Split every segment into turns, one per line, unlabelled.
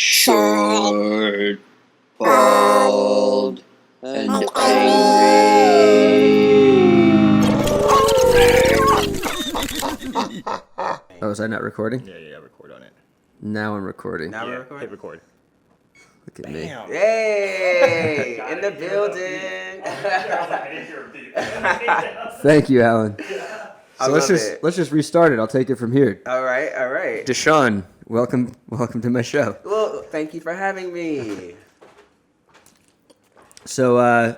Short, bald, and angry.
Oh, is I not recording?
Yeah, record on it.
Now I'm recording.
Now we're recording? Hit record.
Look at me.
Hey, in the building.
Thank you, Alan. So let's
it.
just restart it. I'll take it from here.
All right.
Deshawn, welcome to my show.
Well, thank you for having me.
So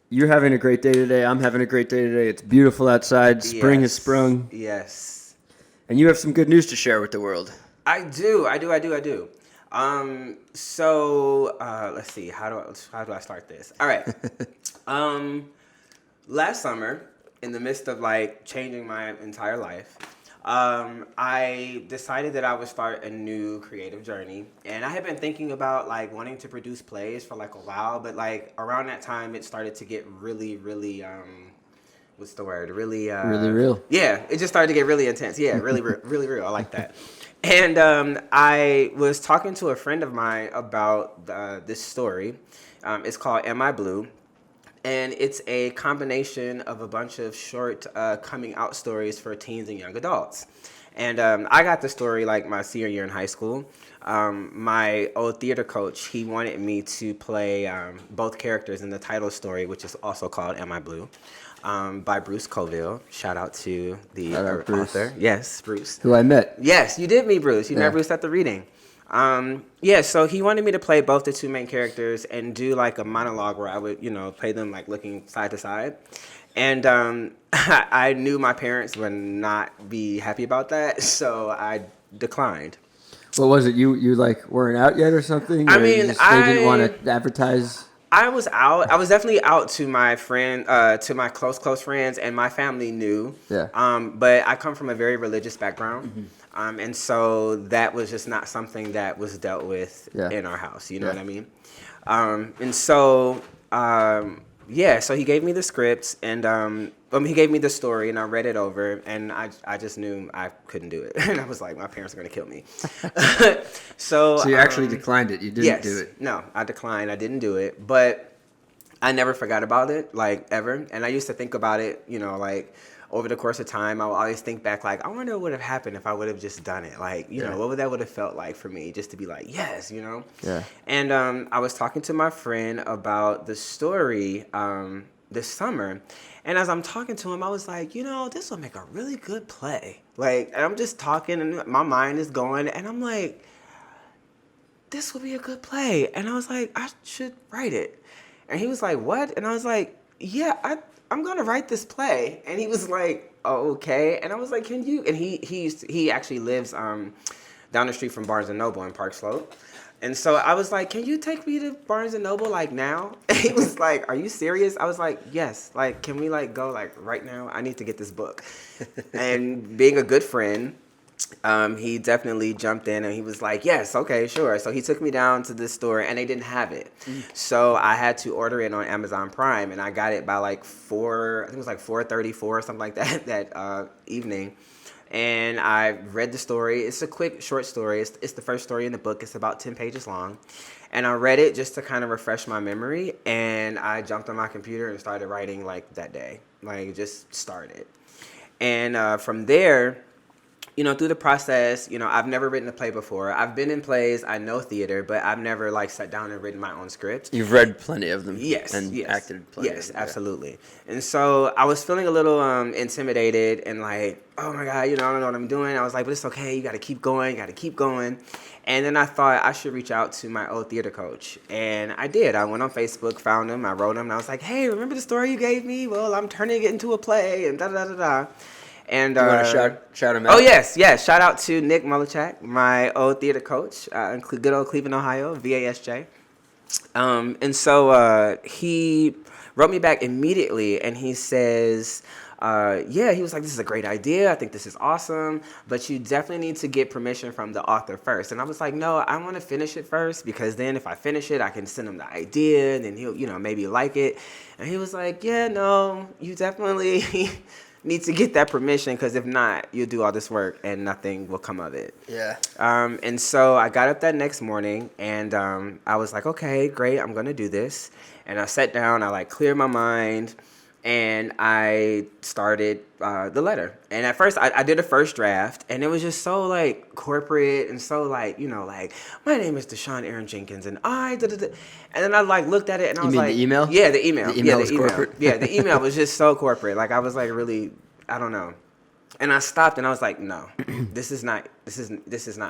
you're having a great day today. I'm having a great day today. It's beautiful outside. Spring has sprung.
Yes.
And you have some good news to share with the world.
I do. So let's see. How do I start this? All right. Last summer, in the midst of like changing my entire life, I decided that I would start a new creative journey, and I had been thinking about like wanting to produce plays for like a while, but like around that time, it started to get really, what's the word? Really
real.
Yeah, it just started to get really intense. Yeah, really real. I like that. And I was talking to a friend of mine about this story. It's called Am I Blue? And it's a combination of a bunch of short coming out stories for teens and young adults. And I got the story like my senior year in high school. My old theater coach, he wanted me to play both characters in the title story, which is also called Am I Blue? By Bruce Coville. Shout out to the author. Yes, Bruce.
Who I met.
Yes, you did meet Bruce. You met Bruce at the reading. So he wanted me to play both the two main characters and do like a monologue where I would, play them like looking side to side. And I knew my parents would not be happy about that, so I declined.
What was it? You like weren't out yet or something?
I
or
mean,
they didn't want to advertise.
I was out. I was definitely out to my friend, to my close friends, and my family knew.
Yeah.
But I come from a very religious background, and so that was just not something that was dealt with in our house. You know what I mean? So he gave me the scripts, and he gave me the story, and I read it over, and I just knew I couldn't do it, and I was like, my parents are gonna kill me. So
you actually declined it. You didn't do it.
No, I declined. I didn't do it, but I never forgot about it, like ever. And I used to think about it, like over the course of time. I would always think back, like, I wonder what would have happened if I would have just done it. Like, what would that have felt like for me, just to be like, yes,
Yeah.
And I was talking to my friend about the story this summer. And as I'm talking to him, I was like, this will make a really good play. Like, and I'm just talking, and my mind is going, and I'm like, this would be a good play. And I was like, I should write it. And he was like, what? And I was like, yeah, I'm going to write this play. And he was like, oh, okay. And I was like, can you? And he actually lives down the street from Barnes & Noble in Park Slope. And so I was like, can you take me to Barnes & Noble, like, now? And he was like, are you serious? I was like, yes. Like, can we, like, go, like, right now? I need to get this book. And being a good friend, he definitely jumped in, and he was like, yes, okay, sure. So he took me down to this store, and they didn't have it. So I had to order it on Amazon Prime, and I got it by, like, 4:34 or something like that evening. And I read the story. It's a quick, short story. It's the first story in the book. It's about 10 pages long. And I read it just to kind of refresh my memory. And I jumped on my computer and started writing, like, that day. Like, just started. And from there, through the process, I've never written a play before. I've been in plays. I know theater, but I've never, like, sat down and written my own script.
You've read plenty of them.
Yes.
And acted plenty of them.
Yes, absolutely. And so I was feeling a little intimidated and like, oh, my God, I don't know what I'm doing. I was like, but it's okay. You got to keep going. And then I thought I should reach out to my old theater coach. And I did. I went on Facebook, found him. I wrote him. And I was like, hey, remember the story you gave me? Well, I'm turning it into a play and da-da-da-da-da. And,
you want to shout him out?
Oh, yes. Shout out to Nick Mullichak, my old theater coach in good old Cleveland, Ohio, VASJ. And so he wrote me back immediately, and he says, he was like, this is a great idea. I think this is awesome, but you definitely need to get permission from the author first. And I was like, no, I want to finish it first, because then if I finish it, I can send him the idea, and then he'll, maybe like it. And he was like, yeah, no, you definitely need to get that permission, because if not, you'll do all this work and nothing will come of it.
Yeah.
And so I got up that next morning, and I was like, okay, great, I'm going to do this. And I sat down, I like cleared my mind, and I started the letter. And at first, I did a first draft, and it was just so like corporate and so like, you know, like, my name is Deshawn Aaron Jenkins, and I da-da-da. And then I like looked at it, and I was
mean
like,
the email?
Yeah, the email.
The email
yeah,
was corporate?
Yeah, the email was just so corporate. Like I was like really, I don't know. And I stopped, and I was like, no, this is not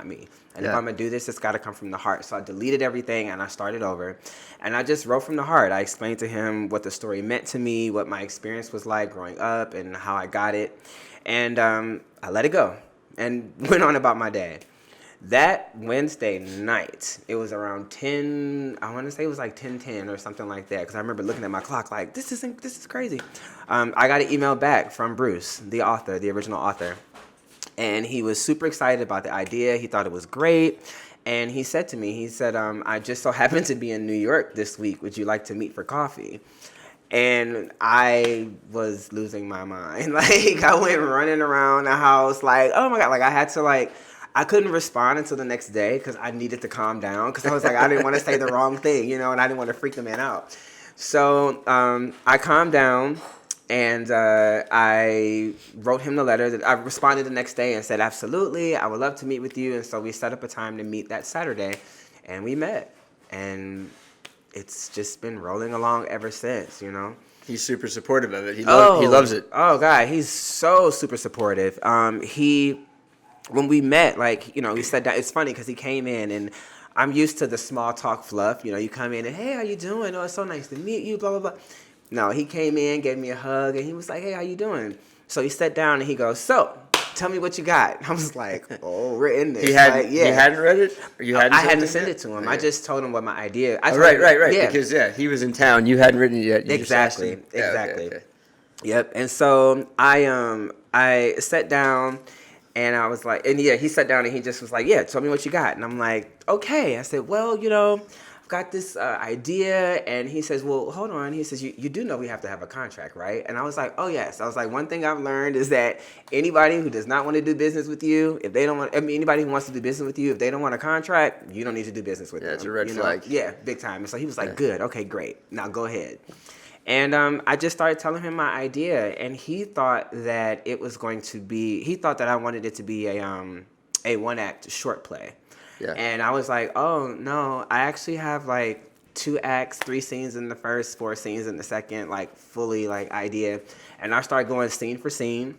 me. And if I'm gonna do this, it's gotta come from the heart. So I deleted everything and I started over. And I just wrote from the heart. I explained to him what the story meant to me, what my experience was like growing up, and how I got it. And I let it go and went on about my day. That Wednesday night, it was around 10, I want to say it was like 10:10 or something like that, because I remember looking at my clock like, this is crazy. I got an email back from Bruce, the author, the original author, and he was super excited about the idea. He thought it was great, and he said to me, he said, I just so happened to be in New York this week. Would you like to meet for coffee? And I was losing my mind. Like, I went running around the house like, oh my God, like I had to like, I couldn't respond until the next day because I needed to calm down, because I was like, I didn't want to say the wrong thing, you know, and I didn't want to freak the man out. So I calmed down, and I wrote him the letter. That I responded the next day and said, absolutely, I would love to meet with you. And so we set up a time to meet that Saturday, and we met. And it's just been rolling along ever since, you know.
He's super supportive of it. He loves it.
Oh, God, he's so super supportive. When we met, like, you know, he said that it's funny because he came in, and I'm used to the small talk fluff. You know, you come in and, hey, how you doing? Oh, it's so nice to meet you, blah, blah, blah. No, he came in, gave me a hug, and he was like, hey, how you doing? So he sat down and he goes, so, tell me what you got. I was like, oh, we're in this.
He hadn't read it? Or you hadn't
I hadn't sent it to him.
Okay.
I just told him what my idea.
Right.
Yeah.
Because, he was in town. You hadn't written it yet. You
Exactly.
just asked him.
Okay. Yep. And so I sat down, and I was like, and he sat down and he just was like, yeah, tell me what you got. And I'm like, okay. I said, well, you know, I've got this idea. And he says, well, hold on. He says, you do know we have to have a contract, right? And I was like, oh, yes. I was like, one thing I've learned is that anybody who does not want to do business with you, if they don't want, anybody who wants to do business with you, if they don't want a contract, you don't need to do business with them.
Yeah, it's a red
you
flag.
know? Yeah, big time. And so he was like, good. Okay, great. Now go ahead. And I just started telling him my idea, and he thought that it was going to be, he thought that I wanted it to be a one-act short play.
Yeah.
And I was like, oh, no, I actually have like 2 acts, 3 scenes in the first, 4 scenes in the second, like fully like idea. And I started going scene for scene,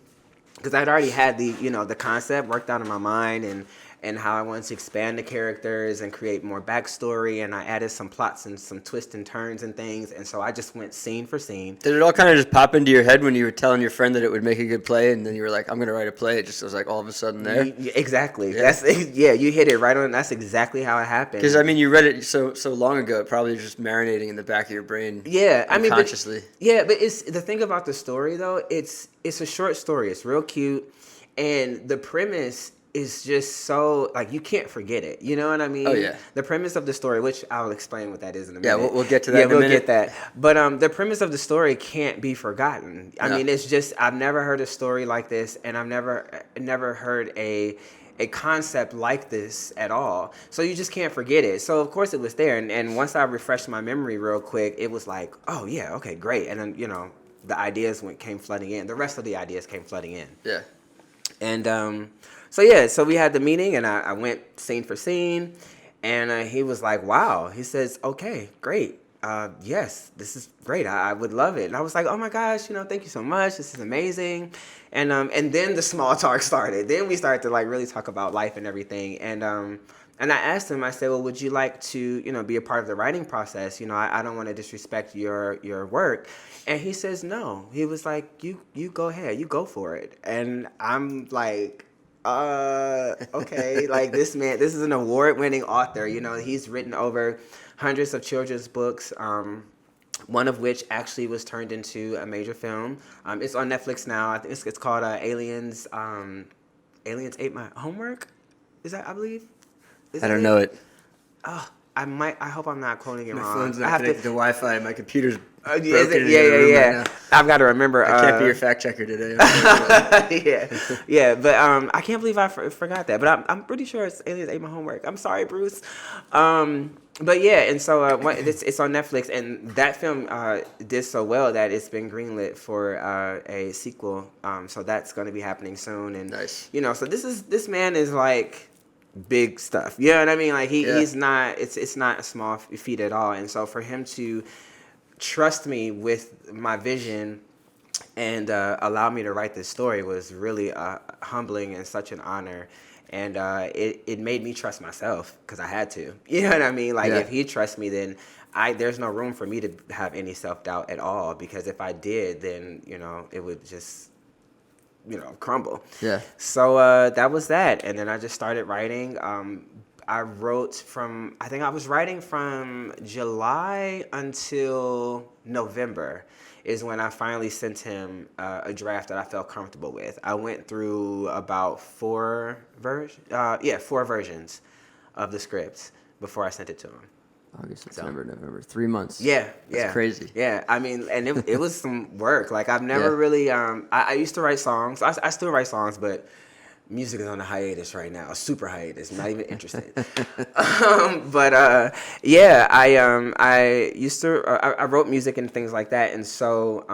because I'd already had the concept worked out in my mind, and how I wanted to expand the characters and create more backstory, and I added some plots and some twists and turns and things, and so I just went scene for scene.
Did it all kind of just pop into your head when you were telling your friend that it would make a good play, and then you were like, I'm going to write a play? It just was like all of a sudden there?
Exactly.
Yeah.
You hit it right on. That's exactly how it happened.
Because, I mean, you read it so long ago, it probably just marinating in the back of your brain.
Yeah, I mean,
unconsciously.
But it's the thing about the story, though, it's a short story. It's real cute, and the premise is just so, like, you can't forget it. You know what I mean?
Oh, yeah.
The premise of the story, which I'll explain what that is in a
Yeah,
minute.
we'll get to that in a minute.
Yeah, we'll get that. But the premise of the story can't be forgotten. I
No.
mean, it's just, I've never heard a story like this, and I've never heard a concept like this at all. So you just can't forget it. So, of course, it was there. And once I refreshed my memory real quick, it was like, oh, yeah, okay, great. And then, you know, the ideas came flooding in. The rest of the ideas came flooding in.
Yeah.
And so we had the meeting, and I went scene for scene, and he was like, wow. He says, okay, great. Yes, this is great. I would love it. And I was like, oh my gosh, you know, thank you so much. This is amazing. And then the small talk started. Then we started to like really talk about life and everything. And I asked him, I said, well, would you like to, you know, be a part of the writing process? You know, I don't want to disrespect your work. And he says, no. He was like, you go ahead, you go for it. And I'm like, okay, like this is an award-winning author. You know, he's written over hundreds of children's books, one of which actually was turned into a major film. It's on Netflix now. I think it's called Aliens. Aliens Ate My Homework. Is that, I believe?
I don't know it.
Oh, I hope I'm not quoting it
My
wrong.
phone's
I
not
have
connected to Wi-Fi. My computer's broken
is it?
in the other room right now.
I've got to remember.
I can't be your fact checker today.
Yeah. But I can't believe I forgot that. But I'm pretty sure Aliens ate my homework. I'm sorry, Bruce. But yeah, and so it's on Netflix, and that film did so well that it's been greenlit for a sequel. So that's going to be happening soon. And
Nice.
so this man is like big stuff. You know what I mean? Like he's not. It's not a small feat at all. And so for him to trust me with my vision and allow me to write this story was really humbling and such an honor. And it made me trust myself because I had to. You know what I mean? Like if he trusts me, then there's no room for me to have any self-doubt at all, because if I did, then it would just crumble.
Yeah.
So that was that, and then I just started writing. I think I was writing from July until November is when I finally sent him a draft that I felt comfortable with. I went through about four versions of the script before I sent it to him.
August, September, November. 3 months.
Yeah.
That's crazy.
Yeah, I mean, and it was some work. Like I've never really. I used to write songs. I still write songs, but music is on a hiatus right now, a super hiatus. Not even interested. I used to. I wrote music and things like that, and so.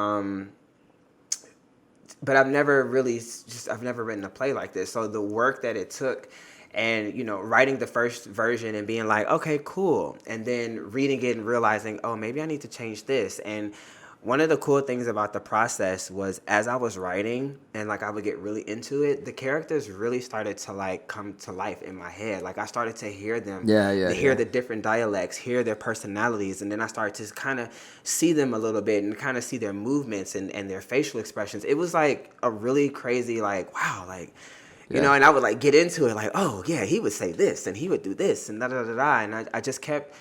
But I've never written a play like this. So the work that it took. And, writing the first version and being like, okay, cool. And then reading it and realizing, oh, maybe I need to change this. And one of the cool things about the process was as I was writing and like I would get really into it, the characters really started to like come to life in my head. Like I started to hear them, hear the different dialects, hear their personalities. And then I started to kind of see them a little bit and kind of see their movements and their facial expressions. It was like a really crazy, like, wow, like, and I would like get into it like, oh yeah, he would say this and he would do this and da-da-da-da. And I just kept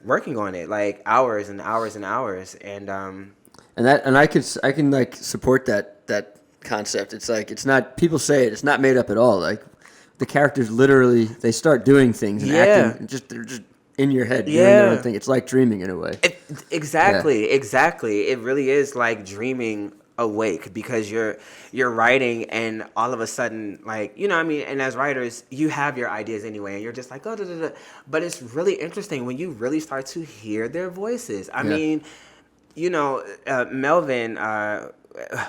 working on it like hours and hours and hours. And
I can like support that concept. It's like, it's not, people say it's not made up at all. Like the characters literally, they start doing things and acting, they're just in your head doing their own thing. It's like dreaming in a way.
Exactly. It really is like dreaming awake, because you're writing and all of a sudden, like, and as writers you have your ideas anyway and you're just like, oh, da, da, da. But it's really interesting when you really start to hear their voices. I mean, Melvin, I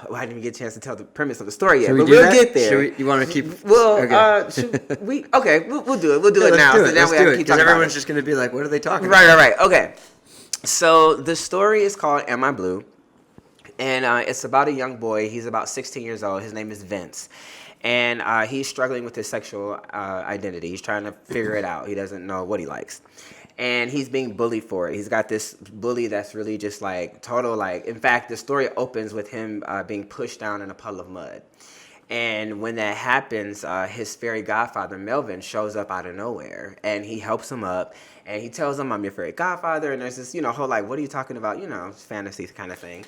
didn't even get a chance to tell the premise of the story yet, but we'll get there.
You want to keep?
Well, should we? Okay, we'll do it. We'll do it now. So now we have to keep talking.
Everyone's just going to be like, what are they talking
about?
Right.
Okay. So the story is called Am I Blue? And it's about a young boy. He's about 16 years old. His name is Vince. And he's struggling with his sexual identity. He's trying to figure it out. He doesn't know what he likes. And he's being bullied for it. He's got this bully that's really just like total, like, in fact, the story opens with him being pushed down in a puddle of mud. And when that happens, his fairy godfather, Melvin, shows up out of nowhere. And he helps him up. And he tells him, I'm your fairy godfather. And there's this, whole, like, what are you talking about? Fantasy kind of thing.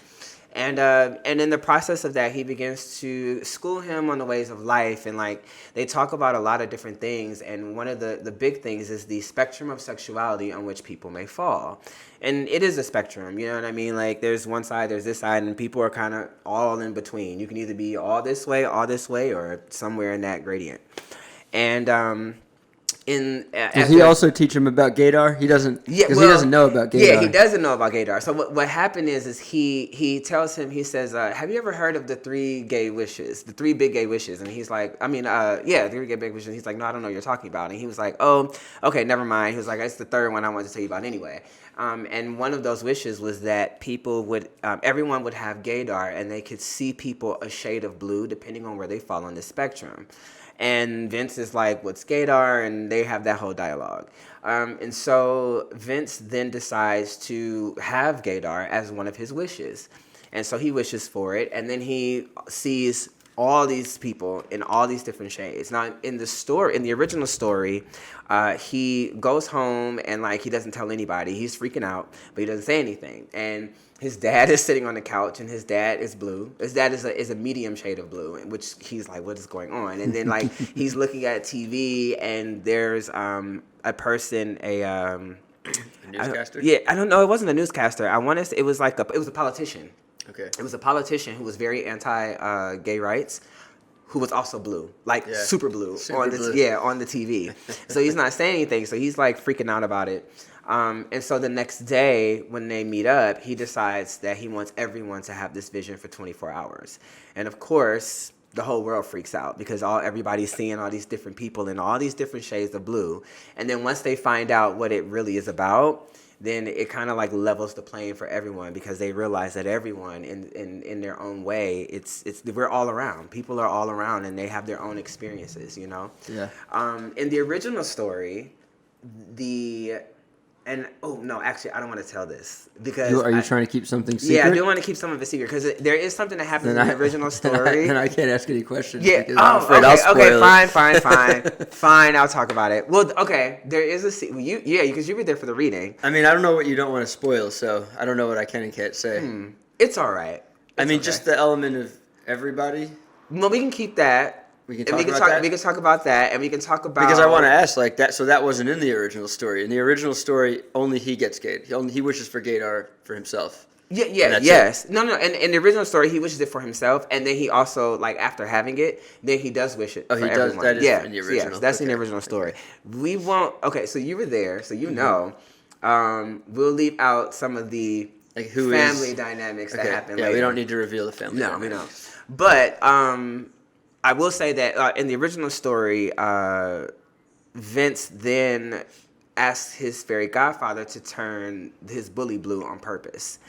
And in the process of that, he begins to school him on the ways of life. And, like, they talk about a lot of different things. And one of the big things is the spectrum of sexuality on which people may fall. And it is a spectrum, you know what I mean? Like, there's one side, there's this side, and people are kind of all in between. You can either be all this way, or somewhere in that gradient. And
does he also teach him about gaydar? He doesn't, because he doesn't know about gaydar.
Yeah, he doesn't know about gaydar. So what happened is he tells him, he says, have you ever heard of the 3 gay wishes, the 3 big gay wishes? And he's like, 3 gay big wishes. And he's like, no, I don't know what you're talking about. And he was like, oh, okay, never mind. He was like, it's the 3rd one I wanted to tell you about anyway. And one of those wishes was that people would, everyone would have gaydar, and they could see people a shade of blue depending on where they fall on the spectrum. And Vince is like, what's gaydar? And they have that whole dialogue. And so Vince then decides to have gaydar as one of his wishes. And so he wishes for it. And then he sees all these people in all these different shades. Now, in the original story, he goes home and, like, he doesn't tell anybody. He's freaking out, but he doesn't say anything. And his dad is sitting on the couch, and his dad is blue. His dad is a medium shade of blue, which he's like, what is going on? And then, like, he's looking at TV, and there's a person,
A newscaster?
I don't know. It wasn't a newscaster. I want to say it was a politician.
Okay.
It was a politician who was very anti gay rights, who was also blue, super blue on the TV. So he's not saying anything. So he's like freaking out about it. And so the next day when they meet up, he decides that he wants everyone to have this vision for 24 hours. And of course, the whole world freaks out because everybody's seeing all these different people in all these different shades of blue. And then once they find out what it really is about, then it kind of like levels the playing for everyone because they realize that everyone in their own way, we're all around. People are all around and they have their own experiences, you know?
Yeah.
In the original story, actually, I don't want to tell this because
Are you trying to keep something secret?
Yeah, I do want to keep some of it secret because there is something that happens in the original story.
Then I can't ask any questions.
Yeah.
Because I'm afraid I'll spoil it.
Fine. I'll talk about it. Well, okay. There is because you were there for the reading.
I mean, I don't know what you don't want to spoil, so I don't know what I can and can't say.
It's all right.
Just the element of everybody.
Well, we can keep that. We can talk about that, and we can talk about...
Because I want to ask, like, that. So that wasn't in the original story. In the original story, only he gets gay. He wishes for gaydar for himself.
Yes. No. In the original story, he wishes it for himself, and then he also, like, after having it, then he does wish it for everyone.
Does? That is in the original.
Yes, that's in the original story. We won't... Okay, so you were there, so you know. We'll leave out some of the family dynamics that happen later.
Yeah, we don't need to reveal the family dynamics.
We don't. But... I will say that in the original story, Vince then asked his fairy godfather to turn his bully blue on purpose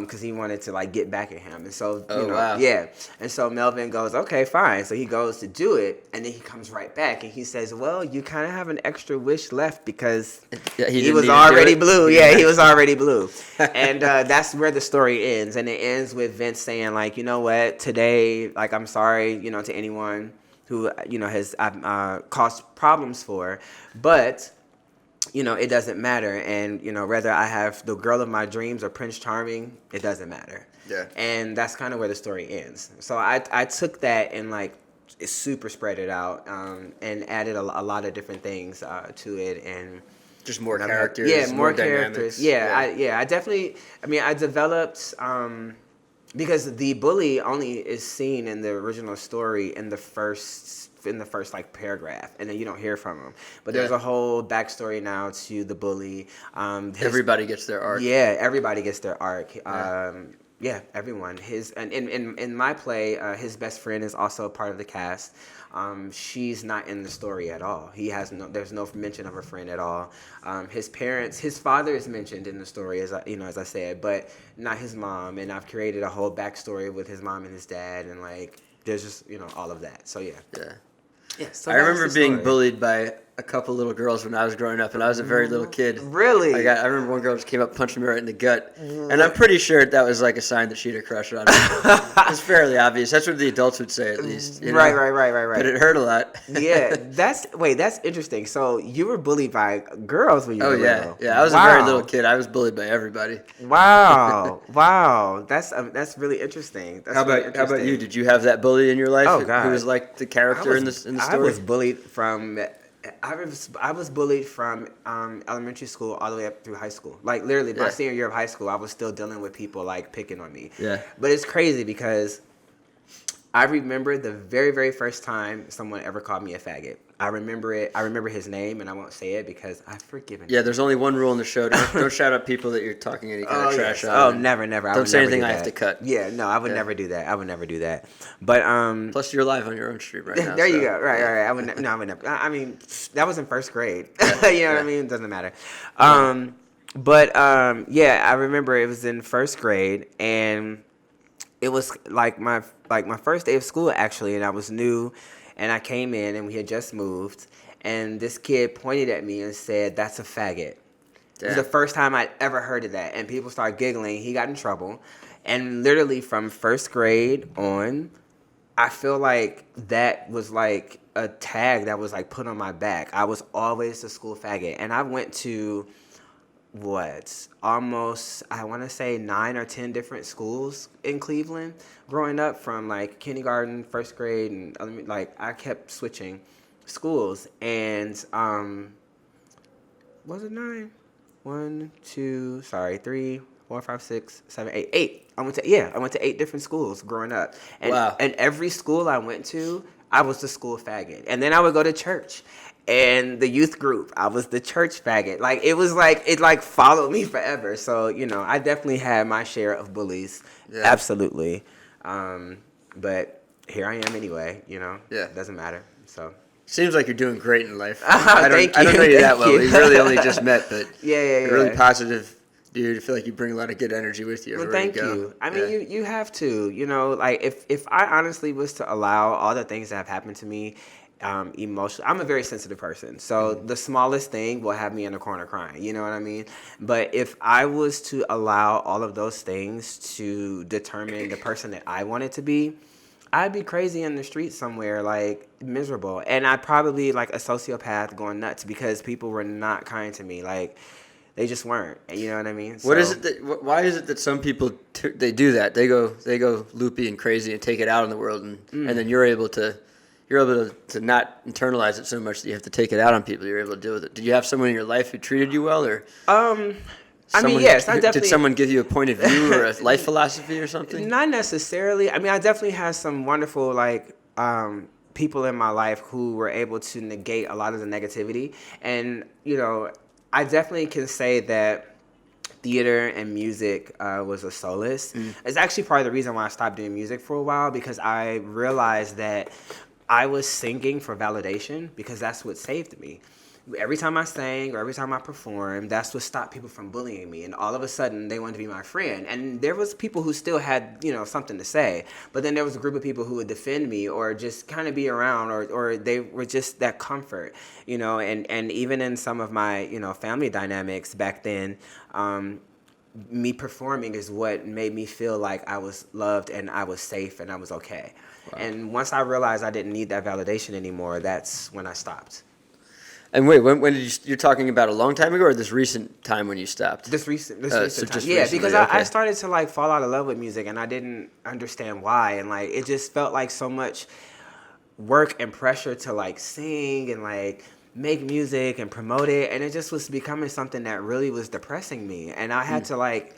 because he wanted to like get back at him. And so,
wow.
Yeah. And so Melvin goes, okay, fine. So he goes to do it, and then he comes right back and he says, well, you kind of have an extra wish left because he was already blue. Yeah, he was already blue. And that's where the story ends. And it ends with Vince saying, like, you know what, today, like, I'm sorry, to anyone who, has caused problems for, but... it doesn't matter. And, whether I have the girl of my dreams or Prince Charming, it doesn't matter.
Yeah.
And that's kind of where the story ends. So I took that and, like, super spread it out and added a lot of different things to it. And
just more characters.
Yeah, more
characters.
Dynamics. Yeah, I definitely, I developed, because the bully only is seen in the original story in the first like paragraph, and then you don't hear from him. But there's a whole backstory now to the bully.
Everybody gets their arc.
Yeah, everybody gets their arc. Everyone. In my play, his best friend is also a part of the cast. She's not in the story at all. There's no mention of her friend at all. His father is mentioned in the story, as I said, but not his mom. And I've created a whole backstory with his mom and his dad, and like there's just all of that. So yeah. Yeah, so
I remember being bullied by a couple little girls when I was growing up, and I was a very little kid.
Really?
I remember one girl just came up, punched me right in the gut, and I'm pretty sure that was like a sign that she had a crush on me. It's fairly obvious. That's what the adults would say, at least.
Right.
But it hurt a lot.
Yeah, that's interesting. So you were bullied by girls when you were little?
Yeah. I was a very little kid. I was bullied by everybody.
Wow. That's really interesting.
How about you? Did you have that bully in your life?
Oh God.
Who was like the character in the story?
I was bullied from. I was bullied from elementary school all the way up through high school. Like literally, my senior year of high school, I was still dealing with people like picking on me.
Yeah.
But it's crazy because I remember the very, very first time someone ever called me a faggot. I remember it. I remember his name, and I won't say it because I've forgiven him.
Yeah, there's only one rule in the show. Don't shout out people that you're talking any kind of trash on.
Oh, never.
Don't say anything I have to cut.
Yeah, no, I would never do that. But
plus, you're live on your own street right now.
There you go. Right. I would never. I mean, that was in first grade. You know what I mean? It doesn't matter. I remember it was in first grade, and it was like my first day of school actually, and I was new. And I came in, and we had just moved, and this kid pointed at me and said, "That's a faggot." It was the first time I'd ever heard of that, and people started giggling. He got in trouble, and literally from first grade on, I feel like that was like a tag that was like put on my back. I was always a school faggot, and I went to almost, I want to say 9 or 10 different schools in Cleveland growing up, from like kindergarten, first grade, and like I kept switching schools. And was it 9? three, four, five, six, seven, eight. Eight. I went to 8 different schools growing up. And,
Wow.
And every school I went to, I was the school faggot. And then I would go to church. And the youth group, I was the church faggot. Like, it was like, it like followed me forever. So, you know, I definitely had my share of bullies. Yeah. Absolutely. But here I am anyway, you know. Yeah. It doesn't matter. So.
Seems like you're doing great in life.
I
don't know you that well. We really only just met, but
yeah.
You're really positive, dude. I feel like you bring a lot of good energy with you.
Well, thank you. I mean, you have to. You know, like if I honestly was to allow all the things that have happened to me, emotionally, I'm a very sensitive person. So the smallest thing will have me in a corner crying. You know what I mean? But if I was to allow all of those things to determine the person that I wanted to be, I'd be crazy in the street somewhere, like, miserable. And I'd probably, like, a sociopath going nuts because people were not kind to me. Like, they just weren't. You know what I mean?
Why is it that some people, they do that? They go loopy and crazy and take it out in the world, and then you're able to not internalize it so much that you have to take it out on people. You're able to deal with it. Did you have someone in your life who treated you well, or?
Yes, I definitely...
Did someone give you a point of view or a life philosophy or something?
Not necessarily. I mean, I definitely had some wonderful, like, people in my life who were able to negate a lot of the negativity. And, you know, I definitely can say that theater and music was a solace. It's actually part of the reason why I stopped doing music for a while, because I realized that I was singing for validation because that's what saved me. Every time I sang or every time I performed, that's what stopped people from bullying me. And all of a sudden, they wanted to be my friend. And there was people who still had, you know, something to say. But then there was a group of people who would defend me or just kind of be around, or they were just that comfort, you know. And even in some of my, you know, family dynamics back then, me performing is what made me feel like I was loved and I was safe and I was okay. Wow. And once I realized I didn't need that validation anymore, that's when I stopped.
And wait, when did you're talking about a long time ago or this recent time when you stopped?
This recent time.
Yeah,
recently, because I started to like fall out of love with music and I didn't understand why. And like, it just felt like so much work and pressure to like sing and like make music and promote it. And it just was becoming something that really was depressing me. And I had to like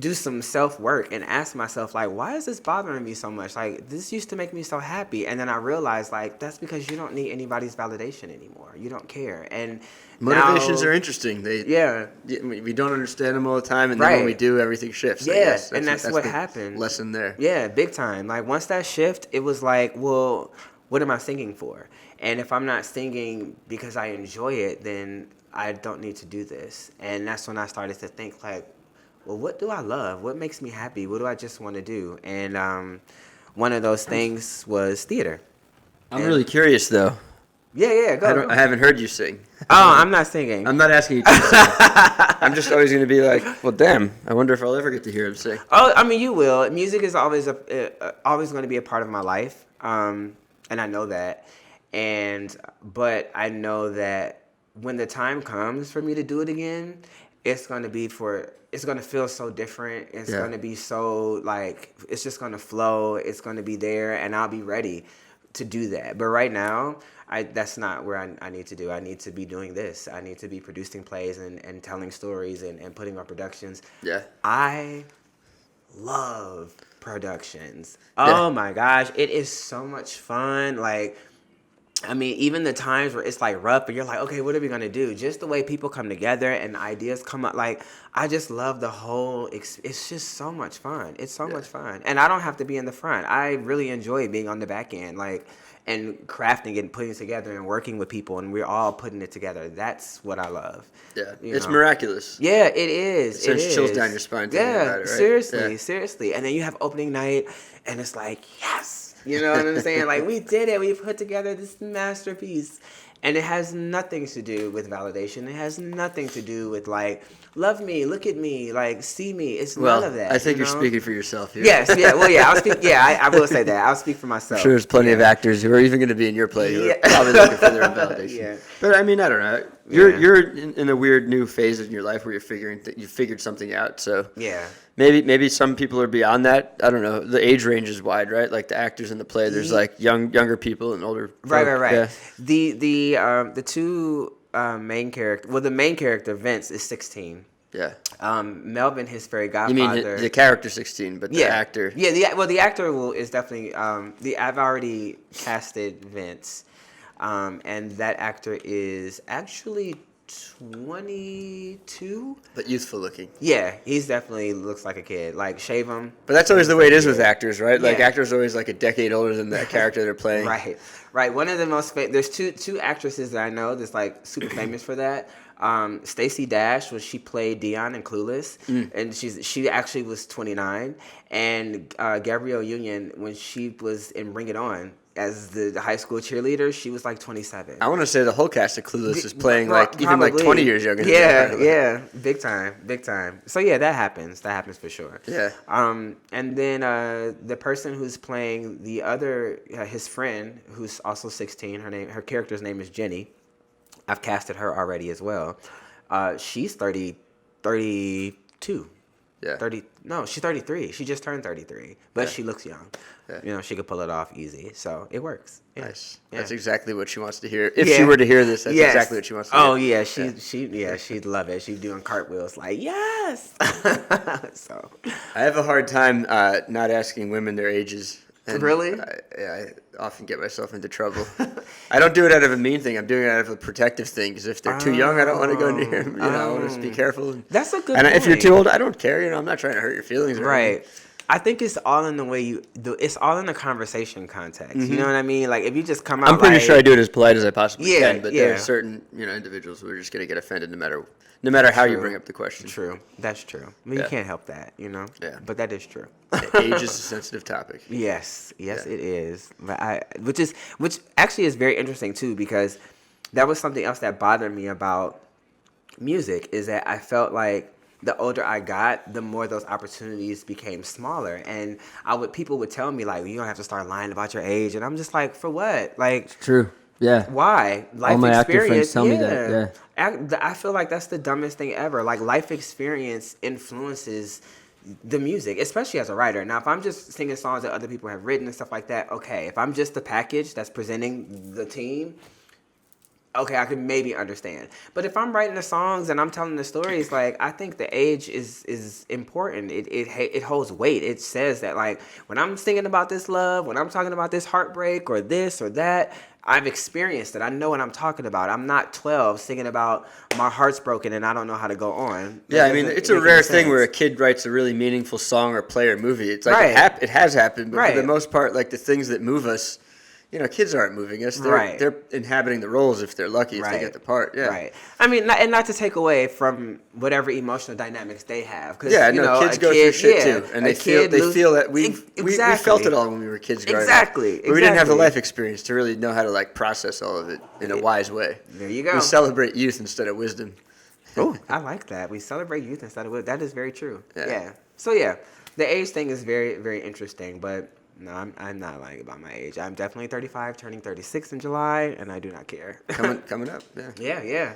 do some self-work and ask myself, like, why is this bothering me so much? Like, this used to make me so happy. And then I realized, like, that's because you don't need anybody's validation anymore. You don't care. And
motivations are interesting. We don't understand them all the time, and then when we do, everything shifts.
Yeah, and that's what happened.
Lesson there.
Yeah, big time. Like, once that shift, it was like, well, what am I singing for? And if I'm not singing because I enjoy it, then I don't need to do this. And that's when I started to think, like, well, what do I love? What makes me happy? What do I just want to do? And one of those things was theater.
I'm really curious, though.
Yeah, go.
I haven't heard you sing.
Oh, I'm not singing.
I'm not asking you to sing. I'm just always going to be like, well, damn, I wonder if I'll ever get to hear him sing.
Oh, I mean, you will. Music is always going to be a part of my life, and I know that. But I know that when the time comes for me to do it again, it's going to feel so different. It's going to be so, like, it's just going to flow. It's going to be there, and I'll be ready to do that. But right now, that's not where I need to do. I need to be doing this. I need to be producing plays and telling stories and putting on productions. Yeah. I love productions. Oh, my gosh. It is so much fun. Like, I mean, even the times where it's like rough and you're like, okay, what are we going to do? Just the way people come together and ideas come up. Like, I just love the whole, it's just so much fun. It's so much fun. And I don't have to be in the front. I really enjoy being on the back end, like, and crafting and putting it together and working with people. And we're all putting it together. That's what I love. Yeah.
It's miraculous.
Yeah, it is.
It sends chills down your spine.
Yeah, seriously. And then you have opening night and it's like, yes. You know what I'm saying? Like, we did it. We put together this masterpiece. And it has nothing to do with validation. It has nothing to do with, like, love me, look at me, like, see me. It's none of that.
I think you're speaking for yourself here.
Yes, yeah. Well, yeah, I'll speak. Yeah, I will say that. I'll speak for myself.
I'm sure there's plenty of actors who are even going to be in your play who are probably looking for their own validation. Yeah. But, I mean, I don't know. You're in a weird new phase in your life where you figured something out. So maybe some people are beyond that. I don't know. The age range is wide, right? Like the actors in the play, there's like younger people and older.
Right. Yeah. The two main character. Well, the main character Vince is 16.
Yeah.
Melvin, his fairy
You
godfather.
mean the character 16, but the actor.
Yeah. The actor is definitely. I've already casted Vince, and that actor is actually 22.
But youthful looking.
Yeah, he's definitely looks like a kid. Like shave him.
But that's always the way it is with actors, right? Like
Yeah.
actors are always like a decade older than the character they're playing.
Right. One of the most there's two actresses that I know that's like super famous for that. Stacey Dash she played Dion in Clueless, and she actually was 29, and Gabrielle Union when she was in Bring It On as the high school cheerleader, she was like 27.
I want to say the whole cast of Clueless is playing even like 20 years younger. Than
Yeah, big time. So yeah, that happens for sure.
Yeah.
And then the person who's playing the other his friend who's also 16, her character's name is Jenny. I've casted her already as well. She's 32.
Yeah.
She's 33. She just turned 33, but she looks young.
Yeah.
She could pull it off easy, so it works. Yeah.
Nice.
Yeah.
That's exactly what she wants to hear. If she were to hear this, that's exactly what she wants to hear.
Oh yeah, she'd love it. She'd doing cartwheels like yes. So
I have a hard time not asking women their ages. And
really?
I often get myself into trouble. I don't do it out of a mean thing. I'm doing it out of a protective thing. Because if they're too young, I don't want to go near them. I want to be careful.
That's a good
And
point.
if you're too old, I don't care. I'm not trying to hurt your feelings.
Right. I think it's all in the way you do. It's all in the conversation context. You know what I mean? Like if you just come out.
I'm pretty sure I do it as polite as I possibly can. But there
yeah.
are certain individuals who are just going to get offended no matter how you bring up the question.
True. That's true. I mean, you can't help that, Yeah. But that is true.
Age is a sensitive topic.
Yes, it is. But which actually is very interesting too, because that was something else that bothered me about music is that I felt like the older I got, the more those opportunities became smaller, and people would tell me like, you don't have to start lying about your age, and I'm just like, for what? Like,
true. Yeah.
Why? Life
All my actor friends
experience.
tell me that. Yeah.
I feel like that's the dumbest thing ever. Like life experience influences the music, especially as a writer. Now, if I'm just singing songs that other people have written and stuff like that, okay. If I'm just the package that's presenting the team, okay, I could maybe understand. But if I'm writing the songs and I'm telling the stories, like I think the age is important. It holds weight. It says that like when I'm singing about this love, when I'm talking about this heartbreak or this or that, I've experienced it. I know what I'm talking about. I'm not 12 singing about my heart's broken and I don't know how to go on.
Yeah, I mean, it's a rare thing where a kid writes a really meaningful song or play or movie. It's like it has happened, but for the most part, like the things that move us, kids aren't moving us. They're inhabiting the roles if they're lucky, if they get the part. Yeah.
Right. I mean, not to take away from whatever emotional dynamics they have. Cause,
kids go through shit too, and they feel that we felt it all when we were kids growing up.
Exactly.
But we didn't have the life experience to really know how to like process all of it in a wise way.
There you go.
We celebrate youth instead of wisdom.
Oh, I like that. We celebrate youth instead of wisdom. That is very true. Yeah. So the age thing is very, very interesting, but. No, I'm not lying about my age. I'm definitely 35, turning 36 in July, and I do not care.
Coming up, yeah.
Yeah.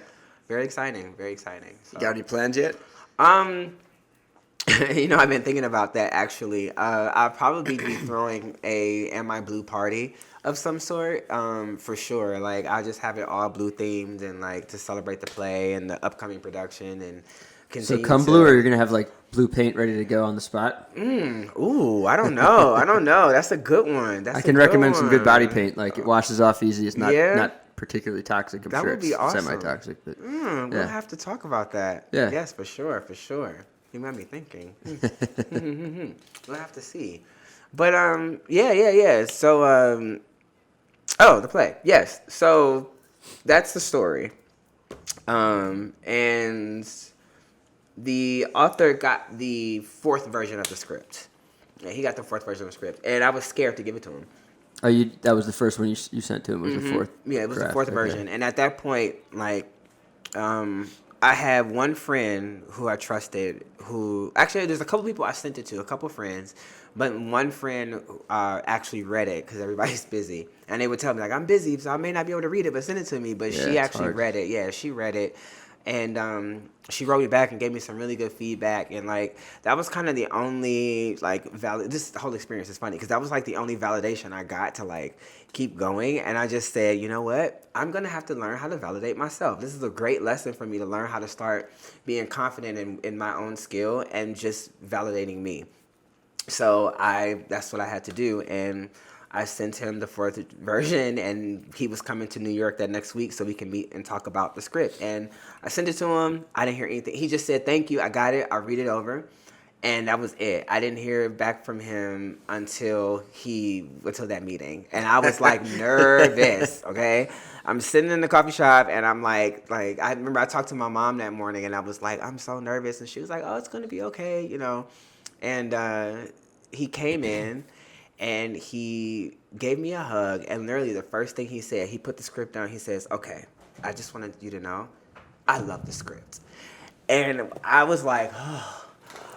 Very exciting, very exciting. So.
You got any plans yet?
I've been thinking about that actually. I'll probably be throwing a Am I Blue party of some sort, for sure. Like I'll just have it all blue themed and like to celebrate the play and the upcoming production and continue.
So come blue, or you're gonna have like blue paint ready to go on the spot?
Ooh, I don't know. That's a good one.
I can recommend some good body paint. Like it washes off easy. It's not particularly toxic. I'm sure
would be
it's
awesome.
semi-toxic, but
we'll have to talk about that.
Yeah.
Yes, for sure. You might be thinking. We'll have to see. But yeah. So the play. Yes. So that's the story. And the author got the fourth version of the script. Yeah, he got the fourth version of the script, and I was scared to give it to him.
Oh, that was the first one you sent to him, was the fourth?
Yeah, it was
draft.
the fourth version. And at that point, like, I had one friend who I trusted actually, there's a couple people I sent it to, a couple friends, but one friend actually read it because everybody's busy. And they would tell me, like, I'm busy, so I may not be able to read it, but send it to me. But she actually read it. Yeah, she read it. And she wrote me back and gave me some really good feedback. And like that was kind of the only like this whole experience is funny because that was like the only validation I got to like keep going. And I just said, you know what? I'm gonna have to learn how to validate myself. This is a great lesson for me to learn how to start being confident in my own skill and just validating me. So that's what I had to do. And I sent him the fourth version, and he was coming to New York that next week so we can meet and talk about the script. And I sent it to him. I didn't hear anything. He just said, thank you. I got it. I'll read it over. And that was it. I didn't hear back from him until that meeting. And I was like nervous, okay? I'm sitting in the coffee shop and I'm like I remember I talked to my mom that morning and I was like, I'm so nervous. And she was like, oh, it's going to be okay, you know. And he came in. And he gave me a hug, and literally the first thing he said, he put the script down. He says, okay, I just wanted you to know, I love the script. And I was like, oh,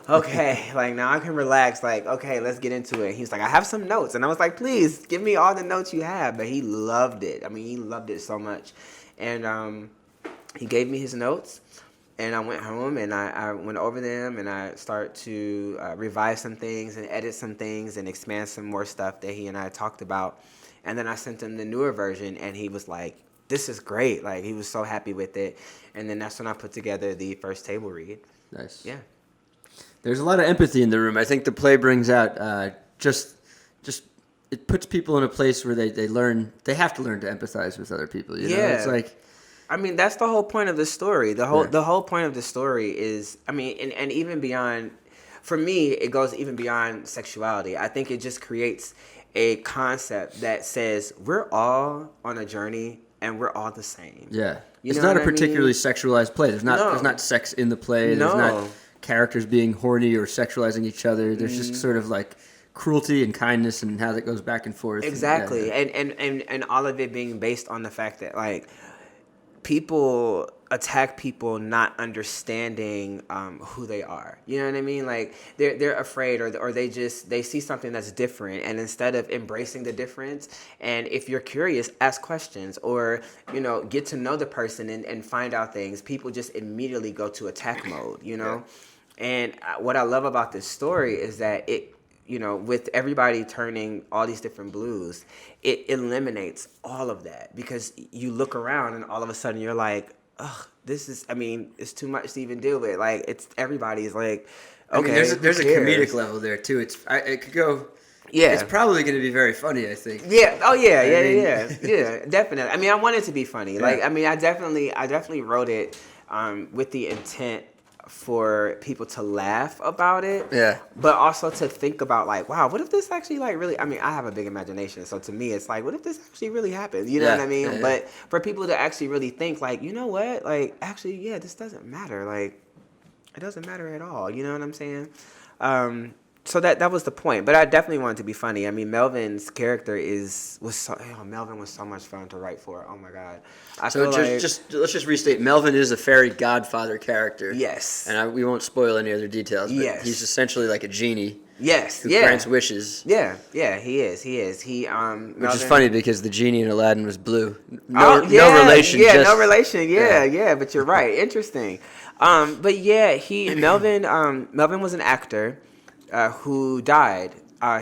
okay, like now I can relax. Like, okay, let's get into it. He was like, I have some notes. And I was like, please give me all the notes you have. But he loved it. I mean, he loved it so much. And he gave me his notes. And I went home and I went over them and I started to revise some things and edit some things and expand some more stuff that he and I talked about. And then I sent him the newer version and he was like, this is great. Like, he was so happy with it. And then that's when I put together the first table read.
Nice.
Yeah.
There's a lot of empathy in the room. I think the play brings out just it puts people in a place where they have to learn to empathize with other people. You know? It's like,
I mean, that's the whole point of the story. The whole point of the story is, I mean, and even beyond, for me, it goes even beyond sexuality. I think it just creates a concept that says we're all on a journey and we're all the same.
Yeah.
You
it's
know
not a
what I
particularly
mean?
sexualized play. There's not sex in the play.
No.
There's not characters being horny or sexualizing each other. There's just sort of like cruelty and kindness and how that goes back and forth.
Exactly.
And
And all of it being based on the fact that, like, people attack people not understanding who they are. You know what I mean? Like they're afraid or they see something that's different, and instead of embracing the difference, and if you're curious, ask questions or, you know, get to know the person and find out things, people just immediately go to attack mode, you know? And what I love about this story is that it, you know, with everybody turning all these different blues, it eliminates all of that, because you look around and all of a sudden you're like, ugh, this is, I mean, it's too much to even deal with. Like, it's, everybody's like, okay,
I mean, there's a comedic level there too. It could go. Yeah, it's probably going to be very funny, I think.
Yeah. Oh yeah. Yeah. Definitely. I mean, I want it to be funny. Like, I mean, I definitely wrote it with the intent for people to laugh about it.
Yeah.
But also to think about, like, wow, what if this actually, like, really, I mean, I have a big imagination, so to me it's like, what if this actually really happens? You know what I mean? Yeah. But for people to actually really think, like, you know what? Like, actually, yeah, this doesn't matter. Like, it doesn't matter at all. You know what I'm saying? So that was the point. But I definitely wanted to be funny. I mean, Melvin's character Melvin was so much fun to write for. Oh my God.
Let's just restate. Melvin is a fairy godfather character.
Yes.
And we won't spoil any other details. But
yes.
He's essentially like a genie.
Yes.
Who grants wishes.
Yeah. He is. Which
Melvin, is funny because the genie in Aladdin was blue.
No relation. Yeah,
just,
no relation. Yeah. But you're right. Interesting. But yeah, Melvin was an actor who died.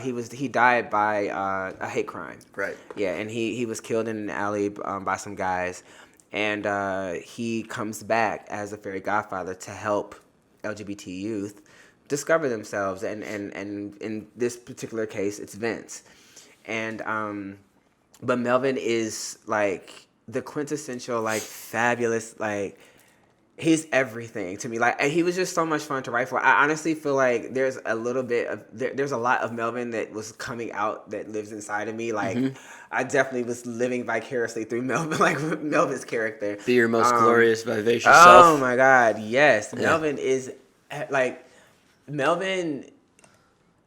He died by a hate crime.
Right.
Yeah, and he was killed in an alley by some guys, and he comes back as a fairy godfather to help LGBT youth discover themselves, and in this particular case, it's Vince, and but Melvin is like the quintessential, like, fabulous, like, he's everything to me. Like, and he was just so much fun to write for. I honestly feel like there's a lot of Melvin that was coming out that lives inside of me. Like, I definitely was living vicariously through Melvin, like Melvin's character.
Be your most glorious, vivacious
self.
self.
Oh my God, yes. Yeah. Melvin is like Melvin.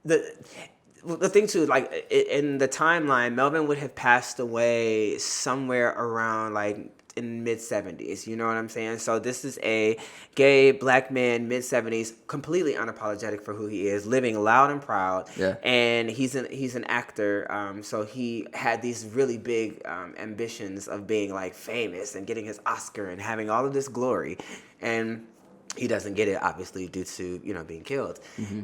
The thing too, like, in the timeline, Melvin would have passed away somewhere around like in mid-70s, you know what I'm saying? So this is a gay black man, mid-70s, completely unapologetic for who he is, living loud and proud.
Yeah.
And he's an actor, so he had these really big ambitions of being like famous and getting his Oscar and having all of this glory, and he doesn't get it, obviously, due to, being killed.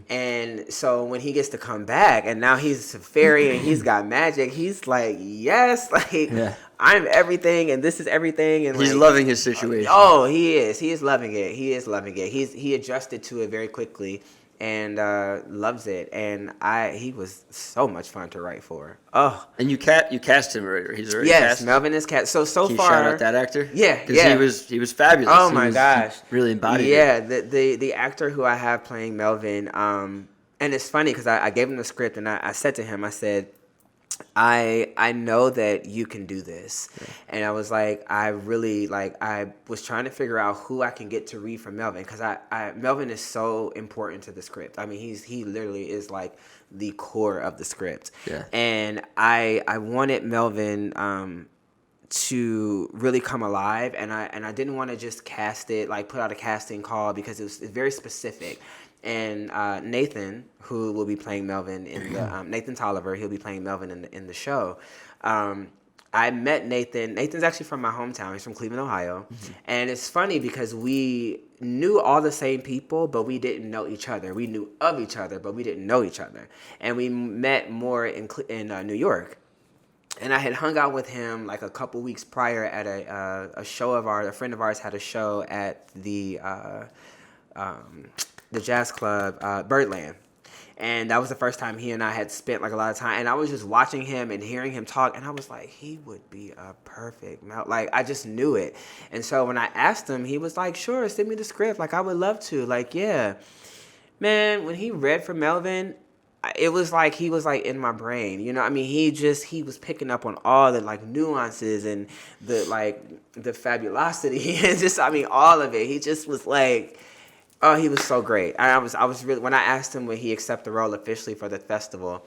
And so when he gets to come back, and now he's a fairy and he's got magic, he's like, yes, like, I'm everything, and this is everything. And
he's
like,
loving his situation.
Oh, he is. He is loving it. He is loving it. He adjusted to it very quickly and loves it. And he was so much fun to write for. Oh.
And you cast him already. He's already
cast.
Yes,
Melvin is cast. So
Can you
far.
shout out that actor?
Yeah,
because he was fabulous.
Oh my gosh,
he really embodied it.
Yeah, the actor who I have playing Melvin. And it's funny because I gave him the script and I said to him, I said, I know that you can do this. Yeah. And I was like, I was trying to figure out who I can get to read for Melvin, because Melvin is so important to the script. I mean, he literally is like the core of the script. Yeah. And I wanted Melvin to really come alive, and I didn't want to just cast it, like put out a casting call, because it's very specific. And Nathan, who will be playing Melvin in the Nathan Tolliver, he'll be playing Melvin in the show. I met Nathan. Nathan's actually from my hometown. He's from Cleveland, Ohio. Mm-hmm. And it's funny because we knew all the same people, but we didn't know each other. We knew of each other, but we didn't know each other. And we met more in New York. And I had hung out with him like a couple weeks prior at a show of ours. A friend of ours had a show at the jazz club, Birdland. And that was the first time he and I had spent like a lot of time. And I was just watching him and hearing him talk. And I was like, he would be a perfect Like, I just knew it. And so when I asked him, he was like, sure, send me the script. Like, I would love to. Like, yeah. Man, when he read for Melvin, it was like he was like in my brain. You know, I mean, he was picking up on all the like nuances and the fabulosity and just, I mean, all of it. He just was like... Oh, he was so great. I was really, when I asked him would he accept the role officially for the festival,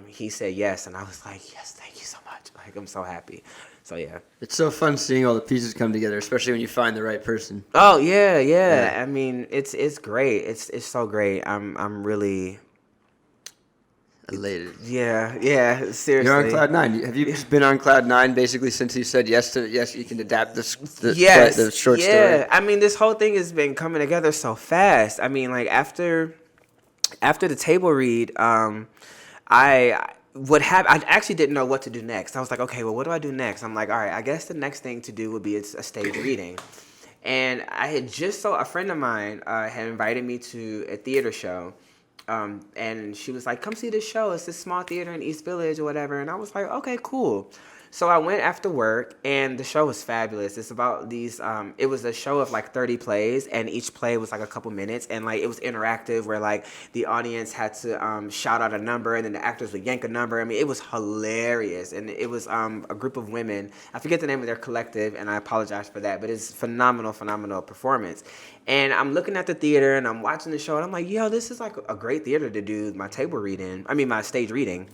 he said yes, and I was like, yes, thank you so much. Like, I'm so happy. So yeah,
it's so fun seeing all the pieces come together, especially when you find the right person.
Oh yeah. I mean, it's great. It's so great. I'm really
elated.
Yeah. Seriously,
you're on cloud nine. Have you just been on cloud nine basically since you said yes? You can adapt the short story.
Yeah, I mean, this whole thing has been coming together so fast. I mean, like after the table read, I actually didn't know what to do next. I was like, okay, well, what do I do next? I'm like, all right, I guess the next thing to do would be a stage reading. And I had a friend of mine had invited me to a theater show. And she was like, come see this show. It's this small theater in East Village or whatever. And I was like, okay, cool. So I went after work, and the show was fabulous. It's about these, it was a show of like 30 plays, and each play was like a couple minutes, and like it was interactive where like the audience had to shout out a number, and then the actors would yank a number. I mean, it was hilarious, and it was a group of women. I forget the name of their collective, and I apologize for that, but it's phenomenal performance. And I'm looking at the theater, and I'm watching the show, and I'm like, yo, this is like a great theater to do my my stage reading.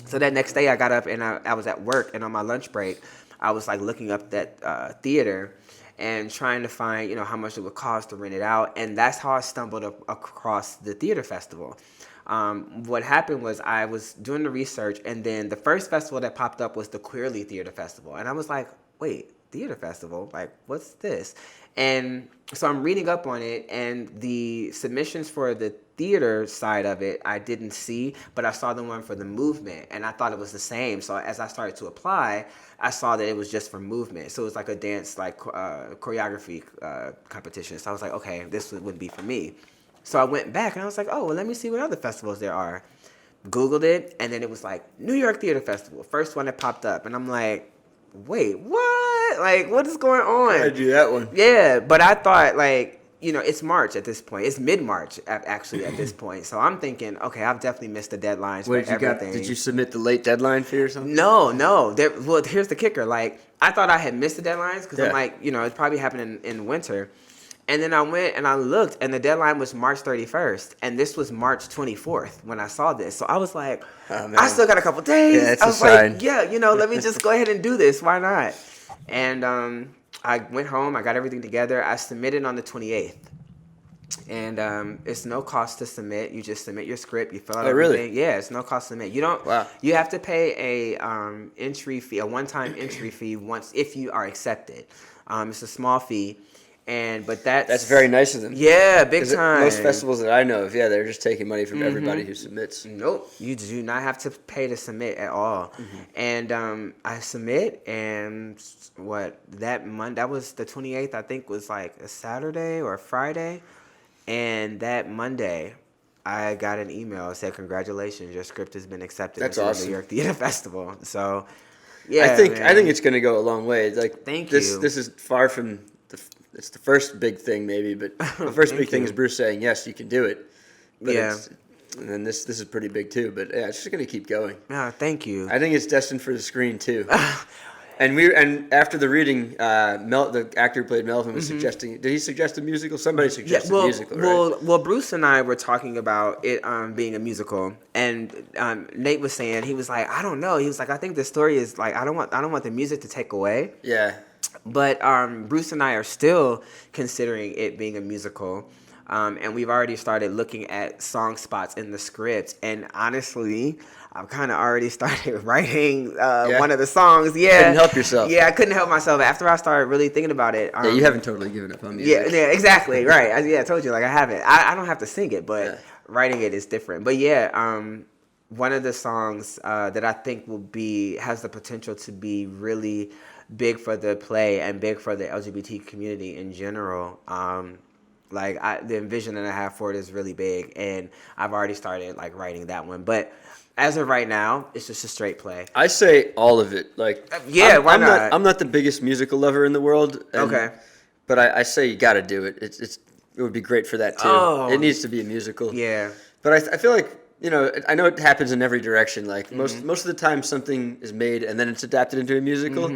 So that next day I got up and I was at work, and on my lunch break, I was like looking up that theater and trying to find, how much it would cost to rent it out. And that's how I stumbled across the theater festival. What happened was I was doing the research, and then the first festival that popped up was the Queerly Theater Festival. And I was like, wait, theater festival? Like, what's this? And so I'm reading up on it, and the submissions for the theater side of it I didn't see, but I saw the one for the movement, and I thought it was the same. So as I started to apply, I saw that it was just for movement. So it was like a dance, like choreography competition. So I was like, okay, this wouldn't be for me. So I went back, and I was like, oh, well, let me see what other festivals there are. Googled it, and then it was like New York Theater Festival, first one that popped up, and I'm like, wait, what? Like, what is going on?
I do that one.
Yeah, but I thought, like, it's March at this point. It's mid-March, actually, at this point. So I'm thinking, okay, I've definitely missed the deadlines for everything.
Did you submit the late deadline fee or something?
No. Well, here's the kicker. Like, I thought I had missed the deadlines because I'm like, it's probably happening in winter. And then I went and I looked, and the deadline was March 31st. And this was March 24th when I saw this. So I was like, I still got a couple days.
Yeah, it's
I was
a sign.
like, let me just go ahead and do this. Why not? And I went home. I got everything together. I submitted on the 28th. And it's no cost to submit. You just submit your script. You fill out everything.
Really?
Yeah, it's no cost to submit. You don't.
Wow.
You have to pay a entry fee, a one-time entry fee once if you are accepted. It's a small fee, but that's
very nice of them.
Yeah, big time.
Most festivals that I know of, they're just taking money from everybody who submits.
Nope, you do not have to pay to submit at all. And I submit, and that was the 28th. I think was like a Saturday or a Friday. And that Monday, I got an email that said, "Congratulations, your script has been accepted
That's
into the
awesome.
New York Theater Festival." So, yeah,
I think it's going to go a long way. Like,
Thank
this,
you.
This is far from it's the first big thing, maybe, but the first big thing is Bruce saying, "Yes, you can do it." But and then this is pretty big too. But yeah, it's just going to keep going.
Thank you.
I think it's destined for the screen too. And after the reading, the actor who played Melvin was suggesting. Did he suggest a musical? Somebody suggested a musical, right?
Well, Bruce and I were talking about it being a musical, and Nate was saying, he was like, "I don't know." He was like, "I think the story is like I don't want the music to take away."
Yeah.
But Bruce and I are still considering it being a musical. And we've already started looking at song spots in the script. And honestly, I've kind of already started writing one of the songs. Yeah.
Couldn't help yourself.
Yeah, I couldn't help myself. After I started really thinking about it.
Yeah, you haven't totally given up on music.
Yeah, exactly. Right. I told you, like, I haven't. I don't have to sing it, but writing it is different. But yeah, one of the songs that I think has the potential to be really big for the play and big for the LGBT community in general. The vision that I have for it is really big, and I've already started like writing that one. But as of right now, it's just a straight play.
I say all of it. Like,
why not?
I'm not the biggest musical lover in the world.
Okay.
But I say you got to do it. It would be great for that too.
Oh.
It needs to be a musical.
Yeah.
But I feel like, I know it happens in every direction. Like most of the time, something is made and then it's adapted into a musical.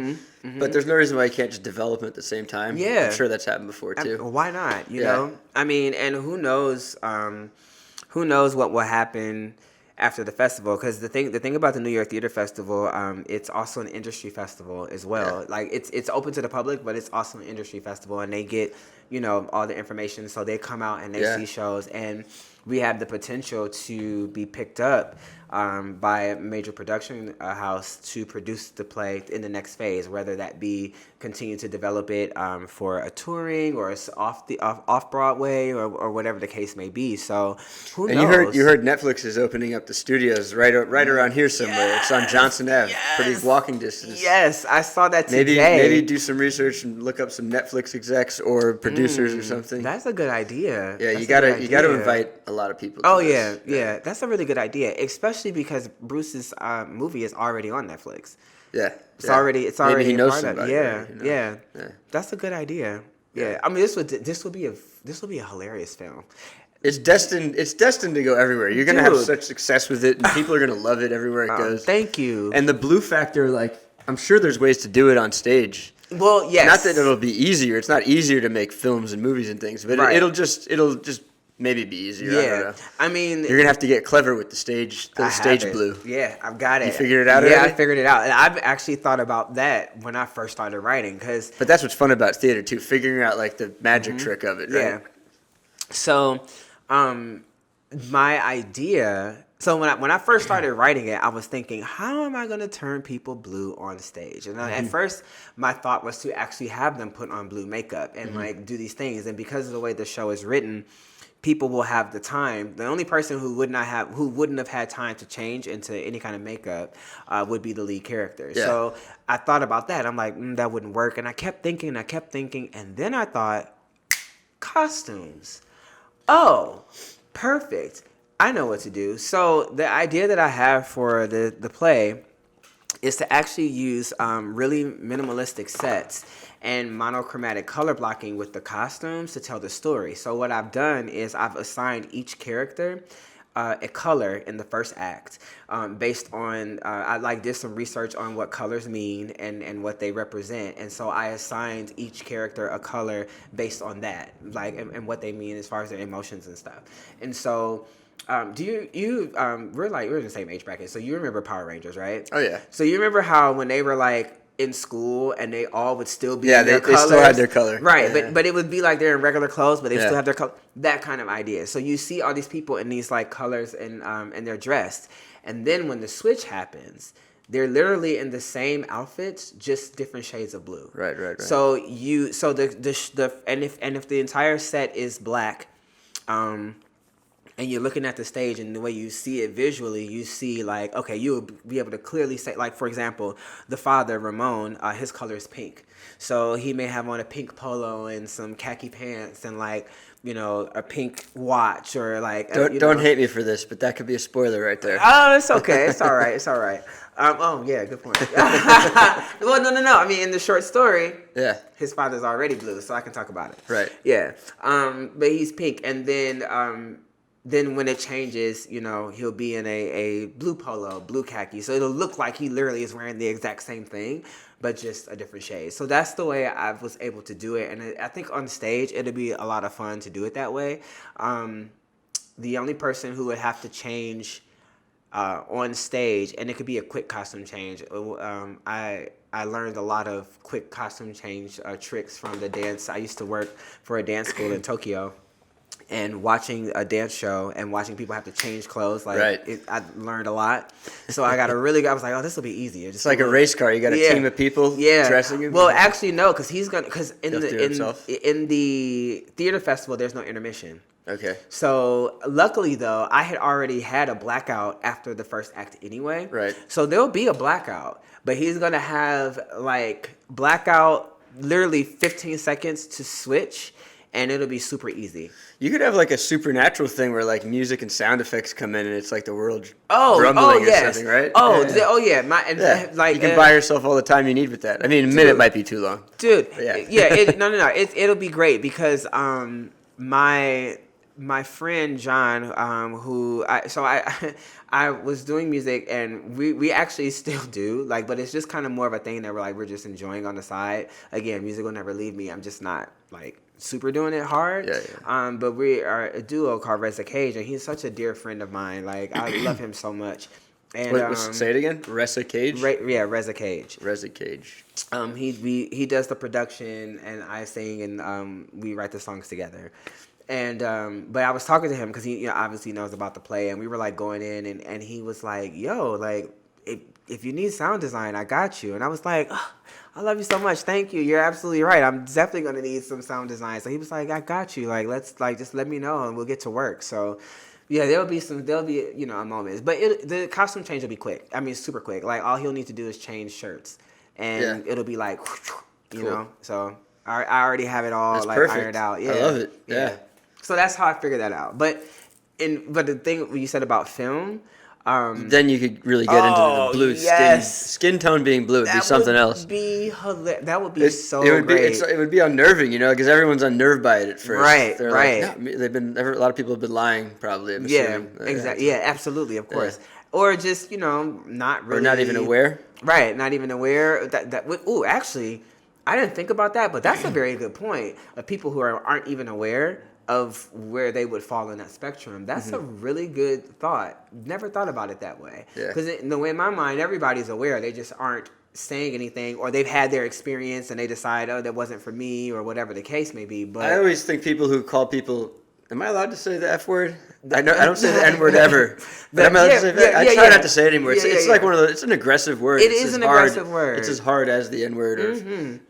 But there's no reason why you can't just develop them at the same time.
Yeah.
I'm sure that's happened before too.
Why not? You know? I mean, and who knows what will happen after the festival, because the thing about the New York Theater Festival, it's also an industry festival as well. Yeah. Like it's open to the public, but it's also an industry festival, and they get all the information, so they come out and they see shows, and we have the potential to be picked up by a major production house to produce the play in the next phase, whether that be continue to develop it for a touring or off Broadway or whatever the case may be. So who knows?
And you heard Netflix is opening up the studios right around here somewhere. Yes! It's on Johnson Ave, pretty walking distance.
Yes, I saw that today.
Maybe do some research and look up some Netflix execs or producers or something.
That's a good idea.
Yeah, you gotta invite a lot of people.
Oh yeah, that's a really good idea, especially because Bruce's movie is already on Netflix.
Yeah,
it's already.
Maybe he knows
part
somebody.
Of it. Yeah. That's a good idea. Yeah, I mean this would be a hilarious film.
It's destined to go everywhere. You're gonna have such success with it, and people are gonna love it everywhere it goes.
Thank you.
And the blue factor, like, I'm sure there's ways to do it on stage.
Well, yes.
Not that it'll be easier. It's not easier to make films and movies and things, but it'll just maybe be easier.
Yeah.
I don't know.
I mean,
you're gonna have to get clever with the stage blue.
Yeah, I've got it.
You figured it out?
Yeah,
already?
I figured it out. And I've actually thought about that when I first started writing,
But that's what's fun about theater too, figuring out like the magic trick of it. Right?
Yeah. So, my idea. So when I first started writing it, I was thinking, how am I going to turn people blue on stage? And at first, my thought was to actually have them put on blue makeup and like do these things. And because of the way the show is written, people will have the time. The only person who wouldn't have had time to change into any kind of makeup would be the lead character. Yeah. So I thought about that. I'm like, that wouldn't work. And I kept thinking, and then I thought, costumes. Oh, perfect. I know what to do. So the idea that I have for the play is to actually use really minimalistic sets and monochromatic color blocking with the costumes to tell the story. So what I've done is I've assigned each character a color in the first act based on, I did some research on what colors mean and what they represent. And so I assigned each character a color based on that, and what they mean as far as their emotions and stuff. And so we're in the same age bracket, so you remember Power Rangers, right?
Oh yeah.
So you remember how when they were like in school and they all would still be
Yeah,
in their
they still had their color.
Right,
Yeah.
but it would be like they're in regular clothes, but they
Yeah.
still have their color. That kind of idea. So you see all these people in these like colors and they're dressed. And then when the switch happens, they're literally in the same outfits, just different shades of blue.
Right.
So if the entire set is black, and you're looking at the stage and the way you see it visually, you see like, okay, you'll be able to clearly say, like, for example, the father, Ramon, his color is pink. So he may have on a pink polo and some khaki pants and like, you know, a pink watch or like.
Don't hate me for this, but that could be a spoiler right there.
Oh, it's okay. It's all right. It's all right. Oh, yeah, good point. Well, no. I mean, in the short story,
Yeah.
his father's already blue, so I can talk about it.
Right.
Yeah. But he's pink. And then when it changes, you know, he'll be in a blue polo, blue khaki. So it'll look like he literally is wearing the exact same thing, but just a different shade. So that's the way I was able to do it. And I think on stage, it'll be a lot of fun to do it that way. The only person who would have to change on stage, and it could be a quick costume change. I learned a lot of quick costume change tricks from the dance. I used to work for a dance school in Tokyo. And watching a dance show and watching people have to change clothes, like
right.
I learned a lot. So I was like, oh, this will be easy.
It's like a race car. You got a team of people dressing you.
Well, actually, no, because in the theater festival, there's no intermission.
Okay.
So luckily, though, I had already had a blackout after the first act anyway.
Right.
So there'll be a blackout, but he's gonna have like blackout, literally 15 seconds to switch. And it'll be super easy.
You could have like a supernatural thing where like music and sound effects come in and it's like the world rumbling or something, right?
Yeah.
You can buy yourself all the time you need with that. I mean, a minute might be too long.
Dude, it'll be great because my friend John, I was doing music and we actually still do, like, but it's just kind of more of a thing that we're just enjoying on the side. Again, music will never leave me. I'm just not like super doing it hard.
Yeah.
But we are a duo called Reza Cage, and he's such a dear friend of mine. Like, I love him so much. And
say it again. Reza Cage.
Reza Cage.
Reza Cage.
He does the production, and I sing, and we write the songs together. And but I was talking to him because he obviously knows about the play, and we were like going in, and he was like, "Yo, like if you need sound design, I got you." And I was like, oh, I love you so much. Thank you. You're absolutely right. I'm definitely going to need some sound design. So he was like, I got you. Like, let's just let me know and we'll get to work. So yeah, there'll be a moment. But the costume change will be quick. I mean, super quick. Like, all he'll need to do is change shirts and it'll be like, you know, so I already have it all ironed out. Yeah.
I love it. Yeah.
So that's how I figured that out. But the thing you said about film,
then you could really get into the blue skin tone being blue would be something else.
That would be great.
It would be unnerving, you know, because everyone's unnerved by it at first.
Right,
They're
right.
Like, a lot of people have been lying, probably. I'm assuming.
Exactly. Yeah, absolutely, of course. Or just not really.
Or not even aware.
Right, not even aware. Actually, I didn't think about that, but that's a very good point. Of people who aren't even aware of where they would fall in that spectrum. That's a really good thought. Never thought about it that way. Because in my mind, everybody's aware. They just aren't saying anything, or they've had their experience and they decide, oh, that wasn't for me, or whatever the case may be. But
I always think people who call people, am I allowed to say the F word? I don't say the N word ever. But I'm allowed to say that. I try not to say it anymore. It's like one of those. It's an aggressive word.
It's an aggressive word.
It's as hard as the N word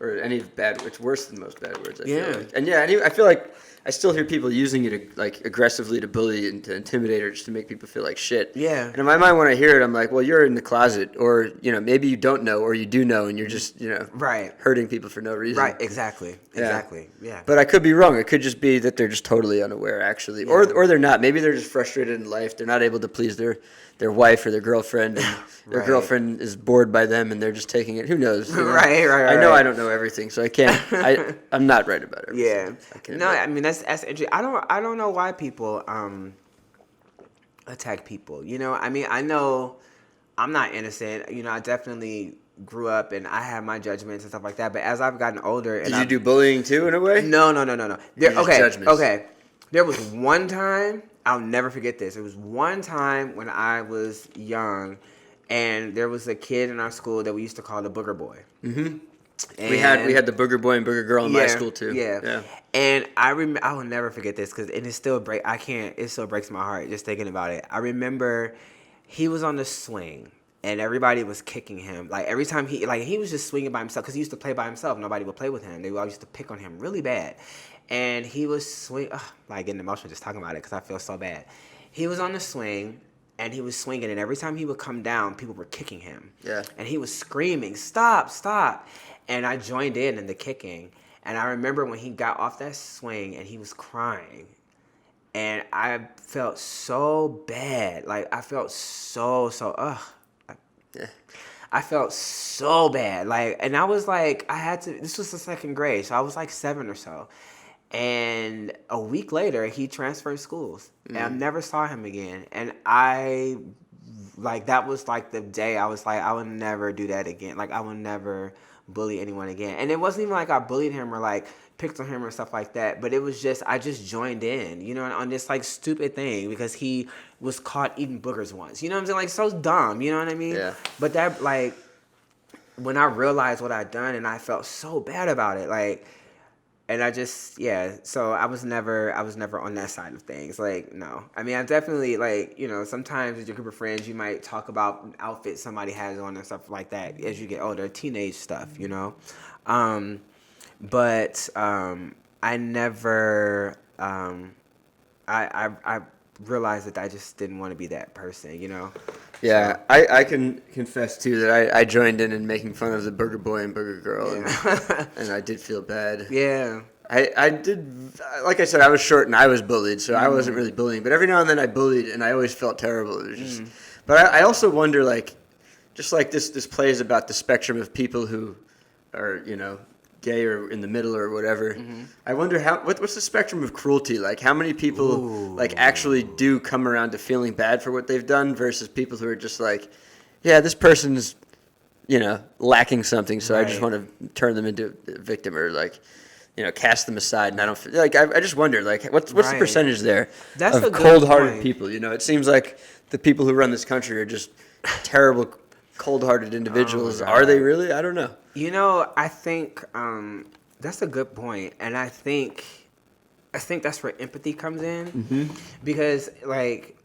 or any bad. It's worse than most bad words. I feel like. And I feel like I still hear people using it like aggressively to bully and to intimidate or just to make people feel like shit.
Yeah.
And in my mind, when I hear it, I'm like, well, you're in the closet, or maybe you don't know, or you do know, and you're just hurting people for no reason.
Right. Exactly. Yeah.
But I could be wrong. It could just be that they're just totally unaware, actually, or they're not. Maybe they're just frustrated in life. They're not able to please their wife or their girlfriend, and their girlfriend is bored by them, and they're just taking it. Who knows?
Right.
I know I don't know everything, so I can't. I'm not right about it.
Yeah. I mean that's interesting. I don't know why people attack people. I mean, I know I'm not innocent. I definitely grew up and I have my judgments and stuff like that. But as I've gotten older,
did you do bullying too in a way?
No.
Judgments.
Okay. There was one time, I'll never forget this. It was one time when I was young, And there was a kid in our school that we used to call the Booger Boy.
Mm-hmm. We had the Booger Boy and Booger Girl in my school too.
Yeah. And I will never forget this because it still breaks my heart just thinking about it. I remember he was on the swing and everybody was kicking him. Like every time he was just swinging by himself because he used to play by himself. Nobody would play with him. They all used to pick on him really bad. And he was getting emotional just talking about it because I feel so bad. He was on the swing. And he was swinging, and every time he would come down, people were kicking him.
Yeah.
And he was screaming, "Stop, stop." And I joined in the kicking. And I remember when he got off that swing and he was crying. And I felt so bad. Like, I felt I felt so bad. Like, and I was like, this was the second grade, so I was like 7 or so. And a week later, he transferred schools. And I never saw him again. And that was like the day I was like, I would never do that again. Like, I would never bully anyone again. And it wasn't even like I bullied him or like picked on him or stuff like that. But it was just, I just joined in, you know, on this like stupid thing because he was caught eating boogers once. You know what I'm saying? Like, so dumb, you know what I mean? Yeah. But that, like, when I realized what I'd done and I felt so bad about it, like, and I just, so I was never on that side of things. Like, no. I mean, I definitely, like, you know, sometimes with your group of friends, you might talk about outfits somebody has on and stuff like that as you get older, teenage stuff, you know. But I never, I realized that I just didn't want to be that person, you know.
Yeah, so. I can confess, too, that I joined in making fun of the Burger Boy and Burger Girl, and I did feel bad.
Yeah.
I did, like I said, I was short and I was bullied, so I wasn't really bullying. But every now and then I bullied, and I always felt terrible. It was just, but I also wonder, like, just like this play is about the spectrum of people who are, you know, gay or in the middle or whatever. I wonder what's the spectrum of cruelty? Like, how many people like actually do come around to feeling bad for what they've done versus people who are just like, yeah, this person's, you know, lacking something, so I just want to turn them into a victim or like, you know, cast them aside. And I don't feel, like I just wonder, like, what's the percentage there of cold-hearted people? You know, it seems like the people who run this country are just terrible, cold-hearted individuals. Are they really? I don't know.
You know, I think that's a good point, and I think that's where empathy comes in, because like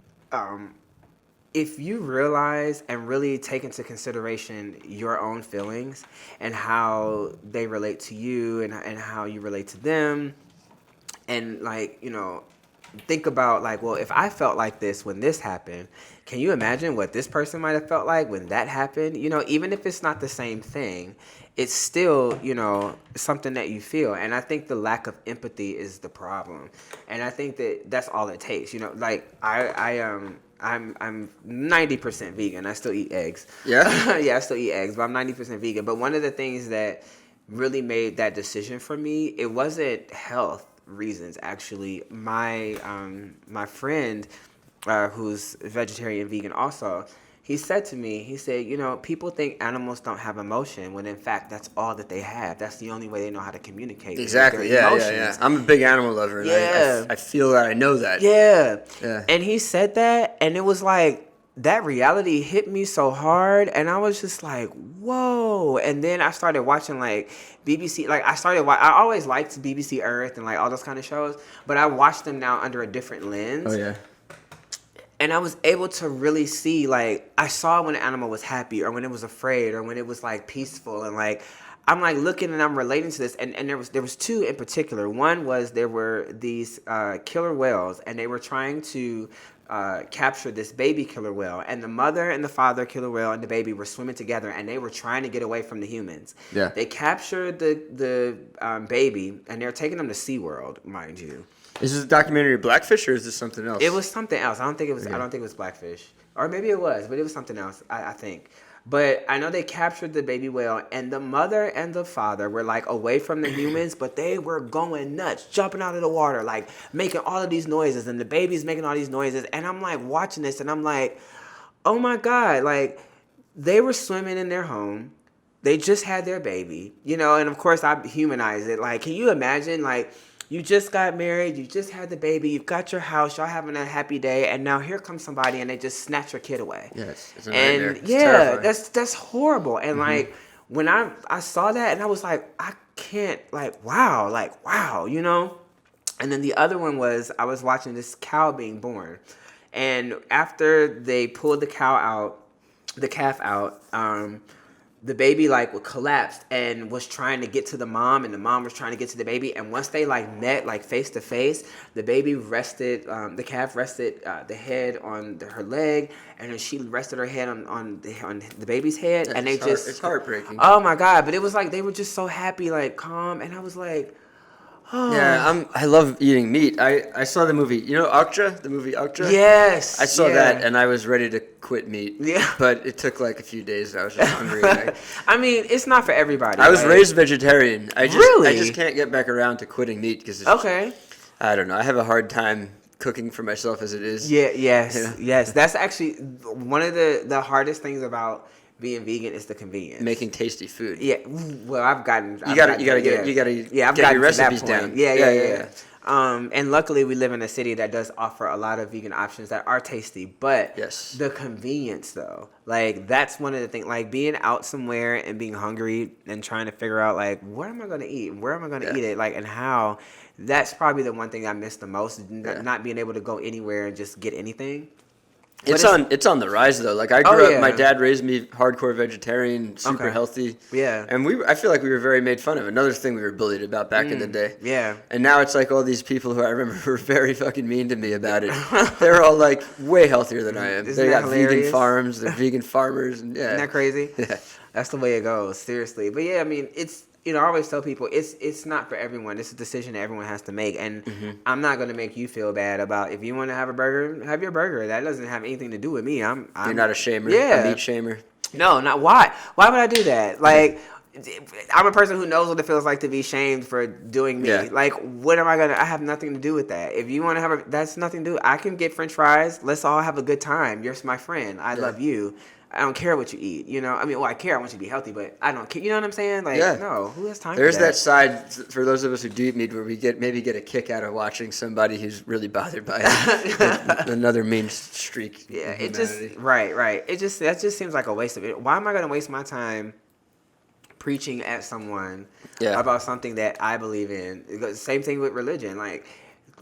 if you realize and really take into consideration your own feelings and how they relate to you and how you relate to them, and like, you know, think about like, well, if I felt like this when this happened, can you imagine what this person might have felt like when that happened? You know, even if it's not the same thing, it's still, you know, something that you feel. And I think the lack of empathy is the problem. And I think that's all it takes. You know, like I'm 90% vegan. I still eat eggs.
Yeah?
Yeah, I still eat eggs, but I'm 90% vegan. But one of the things that really made that decision for me, it wasn't health reasons, actually. My friend, who's vegetarian vegan also, he said to me, he said, you know, people think animals don't have emotion when in fact that's all that they have. That's the only way they know how to communicate.
Exactly. Yeah. I'm a big animal lover. And I feel that. I know that.
Yeah. And he said that, and it was like, that reality hit me so hard, and I was just like, whoa. And then I started watching like BBC, like I always liked BBC Earth and like all those kind of shows, but I watched them now under a different lens.
Oh yeah.
And I was able to really see, like, I saw when an animal was happy or when it was afraid or when it was like peaceful, and like I'm like looking and I'm relating to this, and there was two in particular. One was there were these killer whales, and they were trying to capture this baby killer whale, and the mother and the father killer whale and the baby were swimming together, and they were trying to get away from the humans.
Yeah. They
captured the baby, and they're taking them to SeaWorld, mind you.
Is this a documentary of Blackfish, or is this something else?
It was something else. I don't think it was. Okay. I don't think it was Blackfish, or maybe it was, but it was something else. I think. But I know they captured the baby whale, and the mother and the father were like away from the humans, but they were going nuts, jumping out of the water, like making all of these noises, and the baby's making all these noises. And I'm like watching this, and I'm like, oh my God, like they were swimming in their home. They just had their baby, you know, and of course I humanize it. Like, can you imagine, like, you just got married, you just had the baby, you've got your house, y'all having a happy day, and now here comes somebody and they just snatch your kid away.
Yes, it's a nightmare.
And
It's terrifying.
that's horrible. And like when I saw that and I was like, I can't, wow, you know? And then the other one was I was watching this cow being born. And after they pulled the calf out, the baby like collapsed and was trying to get to the mom, and the mom was trying to get to the baby. And once they like met like face to face, the baby rested, the calf rested the head on her leg, and then she rested her head on the baby's head.
Yeah,
and
it's heartbreaking.
Oh my God! But it was like they were just so happy, like calm, and I was like, oh.
Yeah, I love eating meat. I saw the movie, you know, Okja, the movie Okja?
Yes.
I saw that and I was ready to quit meat.
Yeah.
But it took like a few days. I was just hungry.
I mean, it's not for everybody.
I was
like,
raised vegetarian. I
Really?
just can't get back around to quitting meat because
Okay.
I don't know. I have a hard time cooking for myself as it is.
Yeah. Yes.
Yeah.
Yes. That's actually one of the hardest things about being vegan is the convenience.
Making tasty food.
Yeah. Well, I've gotten.
You gotta get
I've
get
gotten
your
to that
recipes
point.
down.
Yeah. And luckily we live in a city that does offer a lot of vegan options that are tasty, but
Yes.
the convenience though, like that's one of the things, like being out somewhere and being hungry and trying to figure out like, what am I going to eat? Where am I going to eat it? Like, and how, that's probably the one thing I miss the most, not being able to go anywhere and just get anything.
It's on the rise though. Like I grew up, my dad raised me hardcore vegetarian, super healthy.
Yeah.
And I feel like we were very made fun of. Another thing we were bullied about back in the day.
Yeah.
And now it's like all these people who I remember were very fucking mean to me about it. They're all like way healthier than I am.
Isn't
They
that
got
hilarious?
vegan farms, they're vegan farmers, and
Isn't that crazy?
Yeah.
That's the way it goes, seriously. But yeah, I mean, it's, you know, I always tell people it's not for everyone. It's a decision that everyone has to make. And I'm not going to make you feel bad about if you want to have a burger, have your burger. That doesn't have anything to do with me. I'm
You're not a shamer,
yeah.
a meat shamer.
No, not why. Why would I do that? Like, I'm a person who knows what it feels like to be shamed for doing me.
Yeah.
Like, what am I going to, I have nothing to do with that. If you want to have that's nothing to do. I can get french fries. Let's all have a good time. You're my friend. I love you. I don't care what you eat, you know? I mean, well, I care. I want you to be healthy, but I don't care. You know what I'm saying? Like, no, who has time
There's
for that?
that side, for those of us who do eat meat, where we maybe get a kick out of watching somebody who's really bothered by it. Another mean streak.
Yeah,
in
it just,
humanity.
right. That just seems like a waste of it. Why am I going to waste my time preaching at someone about something that I believe in? Same thing with religion. Like,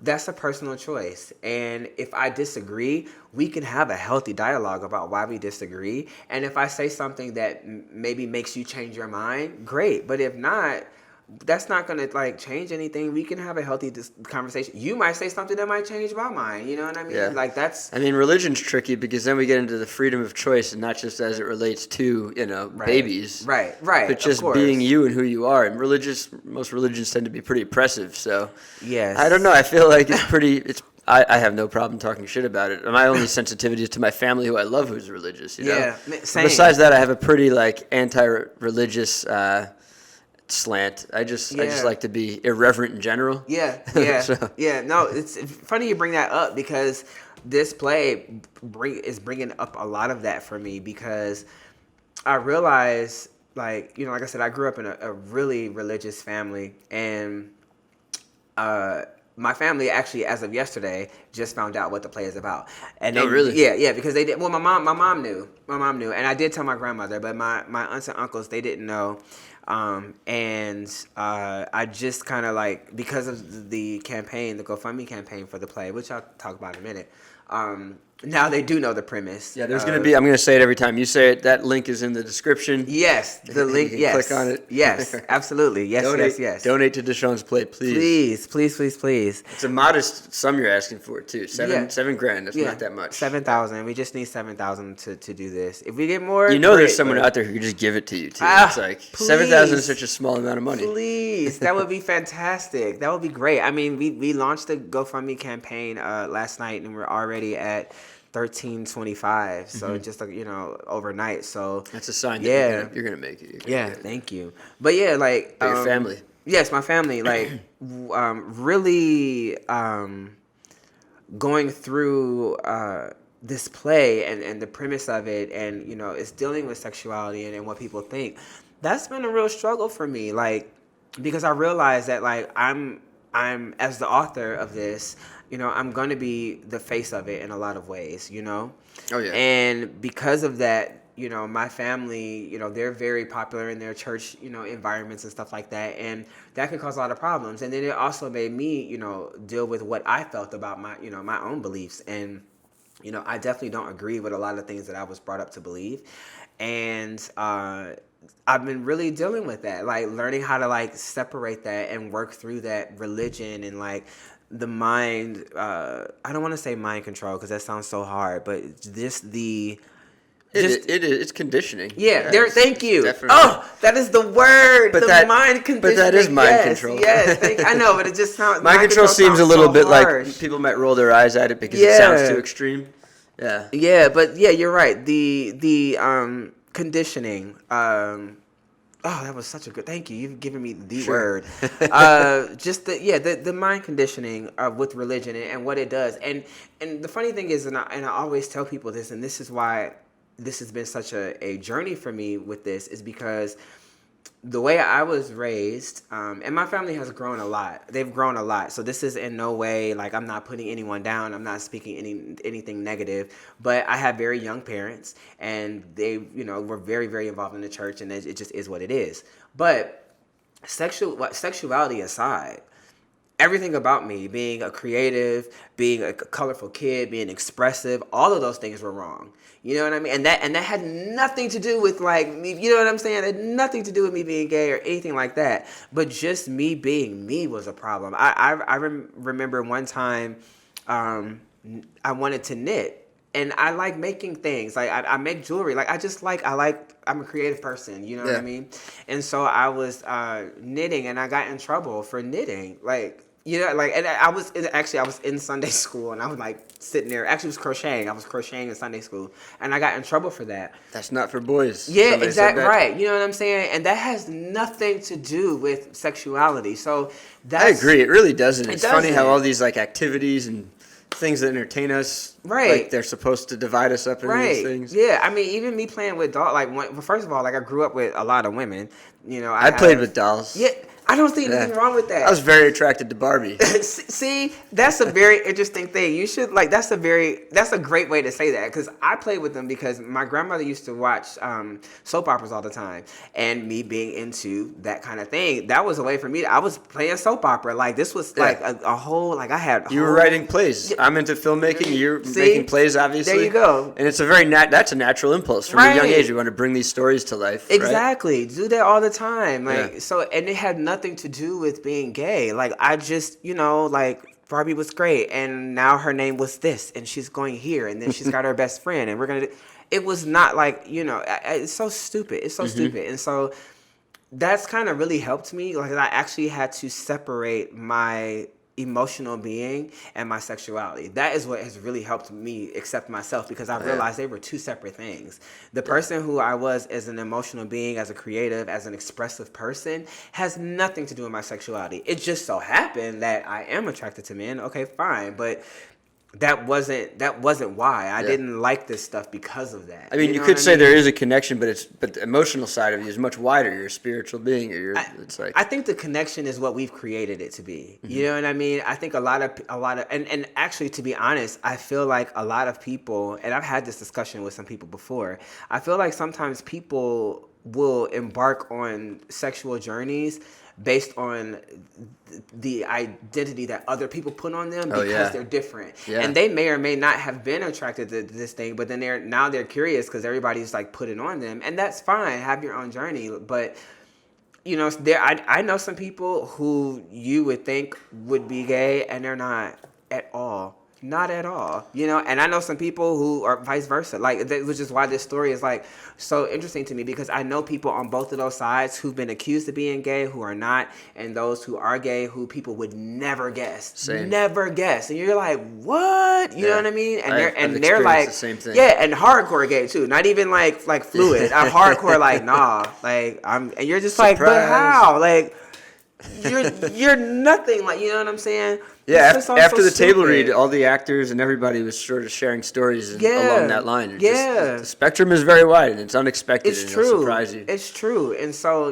that's a personal choice. And if I disagree, we can have a healthy dialogue about why we disagree. And if I say something that maybe makes you change your mind, great. But if not, that's not going to like change anything. We can have a healthy conversation. You might say something that might change my mind. You know what I mean?
Yeah.
Like that's...
I mean, religion's tricky because then we get into the freedom of choice, and not just as it relates to, you know, babies.
Right.
But just being you and who you are. And most religions tend to be pretty oppressive. So,
yes.
I don't know. I feel like I have no problem talking shit about it. My only sensitivity is to my family, who I love, who's religious. You know?
Yeah, same.
Besides that, I have a pretty like anti-religious slant. I just like to be irreverent in general.
Yeah.
So.
Yeah. No, it's funny you bring that up because this play is bringing up a lot of that for me because I realize, like, you know, like I said, I grew up in a really religious family, and my family actually, as of yesterday, just found out what the play is about. And
really?
Yeah, because they did. Well, my mom knew, and I did tell my grandmother, but my aunts and uncles, they didn't know. I just kind of like, because of the campaign, the Gofundme campaign for the play, which I'll talk about in a minute. Now they do know the premise.
Yeah, there's going to be, I'm going to say it every time you say it, that link is in the description.
Yes, the link,
You can click on it.
Yes, absolutely. Yes.
Donate to Deshawn's play, please.
Please.
It's a modest sum you're asking for, too. $7,000. That's not that much.
7,000. We just need 7,000 to do this. If we get more,
you know,
great,
there's someone out there who could just give it to you, too. It's like,
please.
7,000 is such a small amount of money.
Please, that would be fantastic. That would be great. I mean, we launched the GoFundMe campaign last night, and we're already at $13.25. So just like, you know, overnight. So
that's a sign that you're gonna make it.
Thank you. But yeah, like
your family.
Yes, my family. Like really going through this play and the premise of it, and you know, it's dealing with sexuality and what people think. That's been a real struggle for me. Like, because I realized that like I'm I'm as the author of this, I'm going to be the face of it in a lot of ways,
Oh yeah.
And because of that, my family, they're very popular in their church, environments and stuff like that. And that can cause a lot of problems. And then it also made me, deal with what I felt about my, my own beliefs. And, I definitely don't agree with a lot of things that I was brought up to believe. And I've been really dealing with that, like learning how to like separate that and work through that religion and like the mind. I don't want to say mind control because that sounds so hard, but just the...
It's conditioning.
Yeah,
Yes,
thank you.
definitely.
Oh, that is the word.
But
mind conditioning.
But that is mind control.
Yes, I know, but it just sounds...
Mind control seems a little
so
bit
harsh.
like people might roll their eyes at it because it sounds too extreme. Yeah.
Yeah, but yeah, you're right. The conditioning. Oh, that was such a good... Thank you. You've given me the word. Just the mind conditioning with religion and what it does. And the funny thing is, and I always tell people this, and this is why this has been such a journey for me with this, is because the way I was raised, and my family has grown a lot. They've grown a lot. So this is in no way, like, I'm not putting anyone down. I'm not speaking anything negative. But I have very young parents, and they, were very, very involved in the church, and it just is what it is. But sexuality aside, everything about me, being a creative, being a colorful kid, being expressive, all of those things were wrong. You know what I mean? And that had nothing to do with like me, you know what I'm saying? It had nothing to do with me being gay or anything like that. But just me being me was a problem. I remember one time I wanted to knit. And I like making things. Like I make jewelry. Like I'm a creative person, you know what I mean? And so I was knitting, and I got in trouble for knitting. And I was in Sunday school, and I was like sitting there. Actually, it was crocheting. I was crocheting in Sunday school, and I got in trouble for that.
That's not for boys.
Yeah, exactly right. You know what I'm saying? And that has nothing to do with sexuality. So
I agree. It really doesn't. It's
doesn't.
funny how all these like activities and things that entertain us,
right?
Like they're supposed to divide us up into these things.
Yeah, I mean, even me playing with dolls. First of all, like I grew up with a lot of women.
I played with dolls.
Yeah. I don't see anything wrong with that.
I was very attracted to Barbie.
See, that's a very interesting thing. You should that's a great way to say that, because I played with them because my grandmother used to watch soap operas all the time, and me being into that kind of thing, that was a way for me. I was playing soap opera. Like this was like a whole, like I had.
You were writing plays. I'm into filmmaking. You're making plays, obviously.
There you go.
And it's a that's a natural impulse from a young age. You want to bring these stories to life.
Exactly.
Right?
Do that all the time. And it had nothing to do with being gay. Like I just, Barbie was great, and now her name was this, and she's going here, and then she's got her best friend, and we're gonna. It was not like it's so stupid. It's so stupid, and so that's kind of really helped me. Like I actually had to separate my emotional being and my sexuality. That is what has really helped me accept myself, because I realized they were two separate things. The person who I was as an emotional being, as a creative, as an expressive person, has nothing to do with my sexuality. It just so happened that I am attracted to men. Okay, fine, but that wasn't why. I didn't like this stuff because of that.
I mean, you could say there is a connection, but the emotional side of you is much wider. You're a spiritual being, or
I think the connection is what we've created it to be. Mm-hmm. You know what I mean? I think a lot of and actually, to be honest, I feel like a lot of people, and I've had this discussion with some people before, I feel like sometimes people will embark on sexual journeys based on the identity that other people put on them because they're different. Yeah. And they may or may not have been attracted to this thing, but then they're curious because everybody's like putting on them. And that's fine. Have your own journey. But, I know some people who you would think would be gay, and they're not at all. Not at all, and I know some people who are vice versa, which is why this story is like so interesting to me, because I know people on both of those sides who've been accused of being gay, who are not, and those who are gay who people would never guess, never guess, and you're like, what? You know what I mean? And they're like,
the same thing.
Yeah, and hardcore gay too, not even like fluid. I'm hardcore, like nah, like and you're just like, but how? Like you're nothing, like, you know what I'm saying?
Yeah, after the table read, all the actors and everybody was sort of sharing stories along that line. The spectrum is very wide, and it's unexpected.
It's
and
true.
It'll surprise you.
It's true. And so,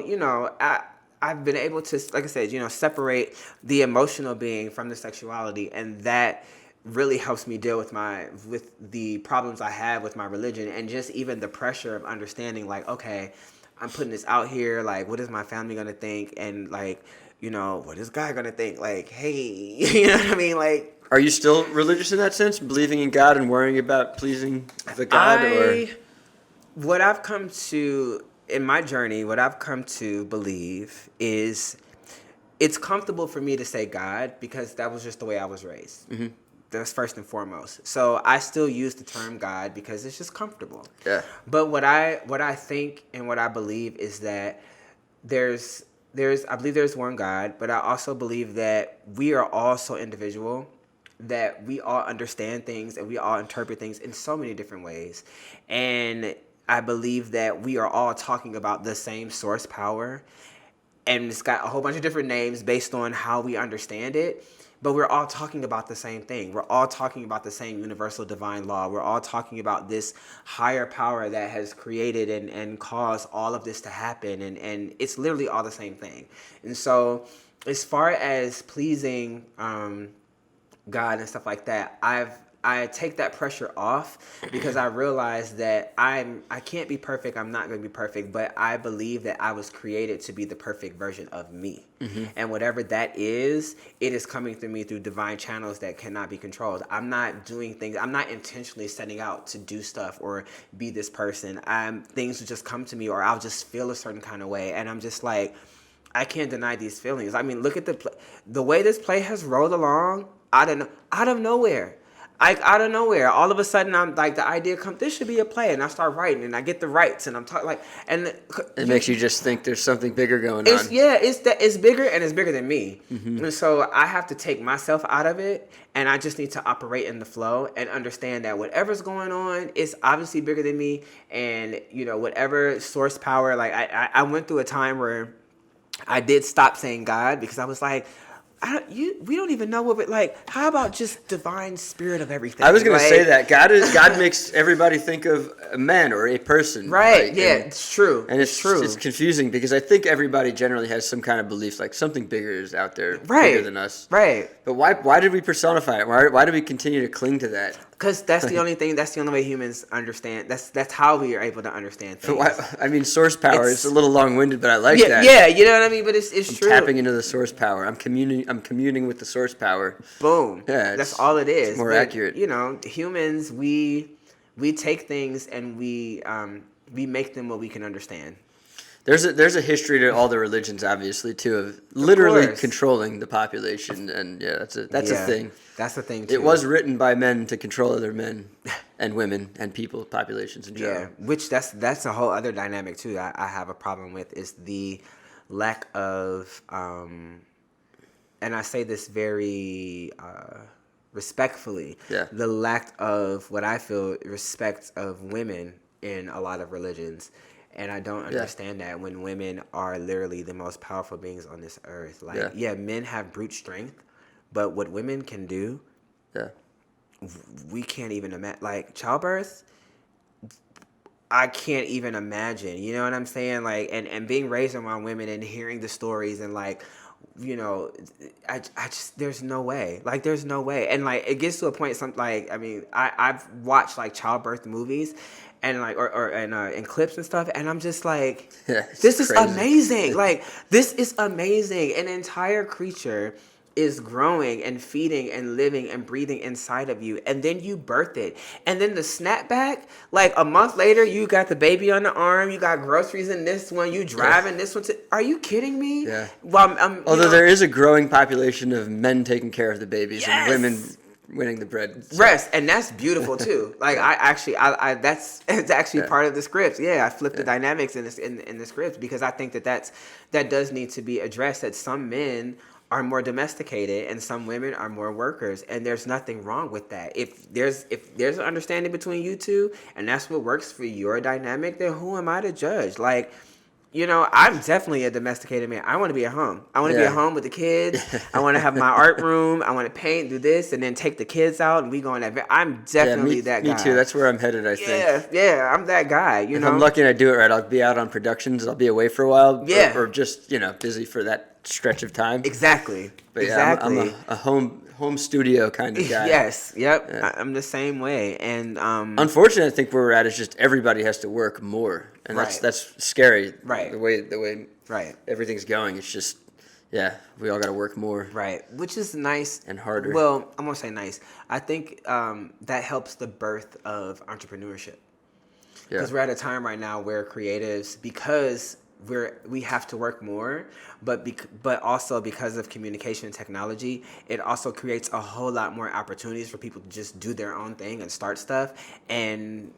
I've been able to, like I said, separate the emotional being from the sexuality, and that really helps me deal with the problems I have with my religion, and just even the pressure of understanding, like, okay, I'm putting this out here, like, what is my family gonna think, and like, what is God gonna think? Like, hey, you know what I mean? Like,
are you still religious in that sense, believing in God and worrying about pleasing the God?
What I've come to in my journey, what I've come to believe is it's comfortable for me to say God because that was just the way I was raised. Mm-hmm. That's first and foremost. So I still use the term God because it's just comfortable.
Yeah.
But what I think and what I believe is that I believe there's one God, but I also believe that we are all so individual, that we all understand things and we all interpret things in so many different ways. And I believe that we are all talking about the same source power, and it's got a whole bunch of different names based on how we understand it, but we're all talking about the same thing. We're all talking about the same universal divine law. We're all talking about this higher power that has created and caused all of this to happen, and it's literally all the same thing. And so as far as pleasing God and stuff like that, I take that pressure off because I realize that I can't be perfect. I'm not going to be perfect, but I believe that I was created to be the perfect version of me. Mm-hmm. And whatever that is, it is coming through me through divine channels that cannot be controlled. I'm not doing things. I'm not intentionally setting out to do stuff or be this person. Things will just come to me, or I'll just feel a certain kind of way. And I'm just like, I can't deny these feelings. I mean, look at the way this play has rolled along out of nowhere. Out of nowhere, all of a sudden, I'm like, the idea comes, this should be a play, and I start writing, and I get the rights, and I'm talking like, and
it makes you just think there's something bigger going on.
It's bigger, and it's bigger than me,
mm-hmm.
And so I have to take myself out of it, and I just need to operate in the flow and understand that whatever's going on is obviously bigger than me, and whatever source power. Like I went through a time where I did stop saying God because I was like, we don't even know what it like. How about just divine spirit of everything?
I was going to say that God makes everybody think of a man or a person,
right? It's true,
and it's true. It's confusing because I think everybody generally has some kind of belief, like something bigger is out there, bigger than us,
right?
But why did we personify it? Why do we continue to cling to that?
Because that's the only thing. That's the only way humans understand. That's how we are able to understand things.
Source power. It's a little long-winded, but I like that.
Yeah, you know what I mean. But it's true.
Tapping into the source power. I'm communing with the source power.
Boom.
Yeah,
that's all it is.
It's more accurate.
Humans, we take things and we make them what we can understand.
There's a history to all the religions, obviously, too, of literally controlling the population, and that's a thing.
That's the thing too.
It was written by men to control other men and women and people, populations in general.
Yeah, which that's a whole other dynamic too that I have a problem with, is the lack of, and I say this very respectfully, the lack of what I feel respect of women in a lot of religions. And I don't understand that when women are literally the most powerful beings on this earth. Like, men have brute strength, but what women can do, we can't even imagine. Like, childbirth, I can't even imagine. You know what I'm saying? Like, and being raised around women and hearing the stories and like, I just, there's no way. Like, there's no way. And like, it gets to a point, I've watched like childbirth movies and like, and clips and stuff. And I'm just like, this is amazing. Like, this is amazing. An entire creature is growing and feeding and living and breathing inside of you, and then you birth it, and then the snapback, like a month later, you got the baby on the arm, you got groceries in this one, you driving this one. Are you kidding me?
Yeah.
Well,
although there is a growing population of men taking care of the babies and women winning the bread.
Rest, and that's beautiful too. Like it's actually part of the script. Yeah, I flipped the dynamics in the script because I think that does need to be addressed. That some men are more domesticated and some women are more workers, and there's nothing wrong with that. If there's an understanding between you two and that's what works for your dynamic, then who am I to judge? Like, You know, I'm definitely a domesticated man. I want to be at home. I want to be
Yeah.
at home with the kids. I want to have my art room. I want to paint, do this, and then take the kids out and we go on that. I'm definitely that guy.
Me too. That's where I'm headed, I think.
Yeah, I'm that guy, you know.
If I'm lucky and I do it right, I'll be out on productions. I'll be away for a while.
Yeah.
Or just, busy for that stretch of time.
Exactly.
But
exactly.
I'm a home studio kind of guy.
Yes. Yep.
Yeah.
I'm the same way. And
unfortunately, I think where we're at is just everybody has to work more, and that's scary.
Right.
The way
right.
everything's going, it's just we all got to work more.
Right. Which is nice
and harder.
Well, I'm gonna say nice. I think that helps the birth of entrepreneurship. Because we're at a time right now where creatives, because we have to work more, but also because of communication and technology, it also creates a whole lot more opportunities for people to just do their own thing and start stuff. And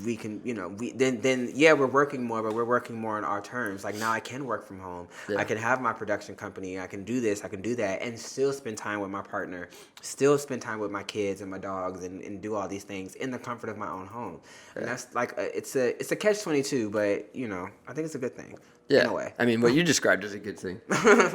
we can, we're working more, but we're working more on our terms. Like now I can work from home. I can have my production company. I can do this. I can do that and still spend time with my partner, still spend time with my kids and my dogs and do all these things in the comfort of my own home. And that's like, it's a catch-22, but I think it's a good thing.
Yeah,
in a way.
I mean, what you described is a good thing.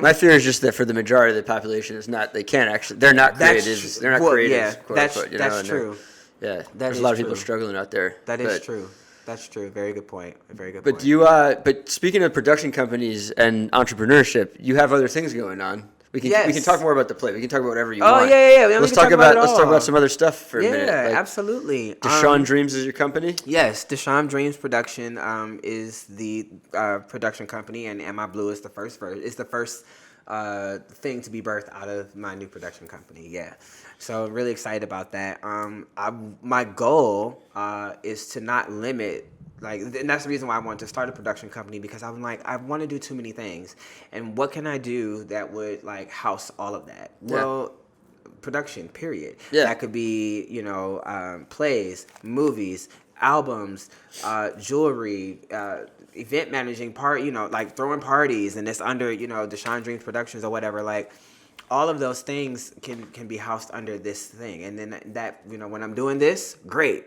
My fear is just that for the majority of the population, they're not creatives. They're not creatives.
Yeah,
quote unquote,
that's true.
There's a lot of people struggling out there.
That is true. That's true. Very good point. Very good
point. But speaking of production companies and entrepreneurship, you have other things going on. We can talk more about the play. We can talk about whatever you want.
Oh yeah.
Let's talk about some other stuff for a minute.
Yeah, absolutely.
Deshawn Dreams is your company?
Yes, Deshawn Dreams Production is the production company, and Am I Blue is the first thing to be birthed out of my new production company. Yeah, so really excited about that. My goal is to not limit. And that's the reason why I wanted to start a production company, because I'm like, I want to do too many things, and what can I do that would house all of that? Well, production, period.
Yeah.
That could be plays, movies, albums, jewelry, event managing throwing parties, and it's under Deshawn Dreams Productions or whatever. All of those things can be housed under this thing, and then that when I'm doing this, great.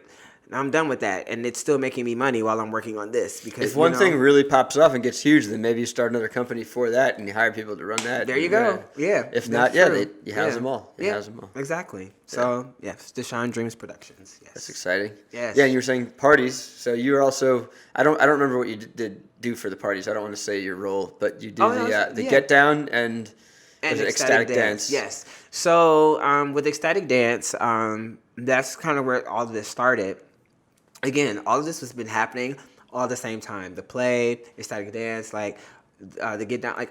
I'm done with that, and it's still making me money while I'm working on this. Because
if one thing really pops off and gets huge, then maybe you start another company for that, and you hire people to run that.
There you go. Yeah.
If not, you house them all. You house them all.
Exactly. So yes, Deshawn Dreams Productions. Yes.
That's exciting.
Yes.
Yeah, and you were saying parties. So you were also I don't remember what you did do for the parties. I don't want to say your role, but you do the get down and ecstatic dance.
Yes. So with ecstatic dance, that's kind of where all of this started. Again, all of this has been happening all at the same time. The play, ecstatic dance, the get down,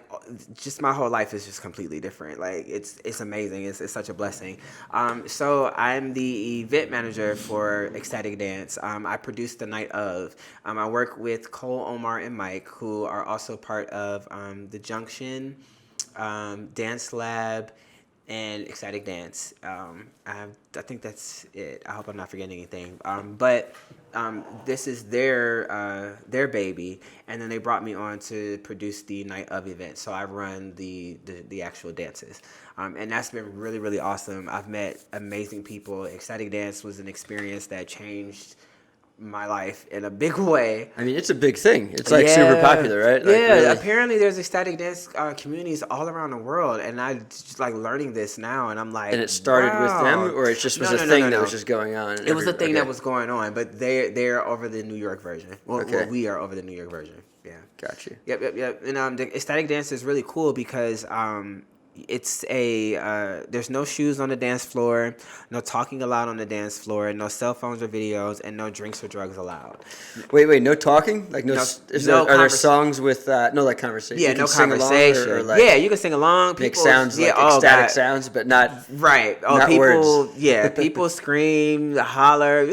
just my whole life is just completely different. It's amazing. It's such a blessing. So I'm the event manager for ecstatic dance. I produce the night of. I work with Cole, Omar, and Mike, who are also part of the Junction, Dance Lab, and ecstatic dance. I think that's it. I hope I'm not forgetting anything. But this is their baby, and then they brought me on to produce the night of event. So I run the actual dances, and that's been really, really awesome. I've met amazing people. Ecstatic dance was an experience that changed my life in a big way.
I mean, it's a big thing. It's super popular, right?
Really. Apparently there's ecstatic dance communities all around the I just learning this now, and I'm like,
and it started with them, or it just was a thing that was just going on?
It was a thing that was going on, but they're over the New York version. Well, we are over the New York version. Yeah.
Got you.
Yep. And the ecstatic dance is really cool because it's there's no shoes on the dance floor, no talking allowed on the dance floor, no cell phones or videos, and no drinks or drugs allowed.
Wait, no talking? Are there songs with no conversation?
Yeah, no conversation. Or you can sing along.
Make sounds ecstatic sounds, but not
right. Oh,
not
people.
Words.
Yeah, people scream, holler,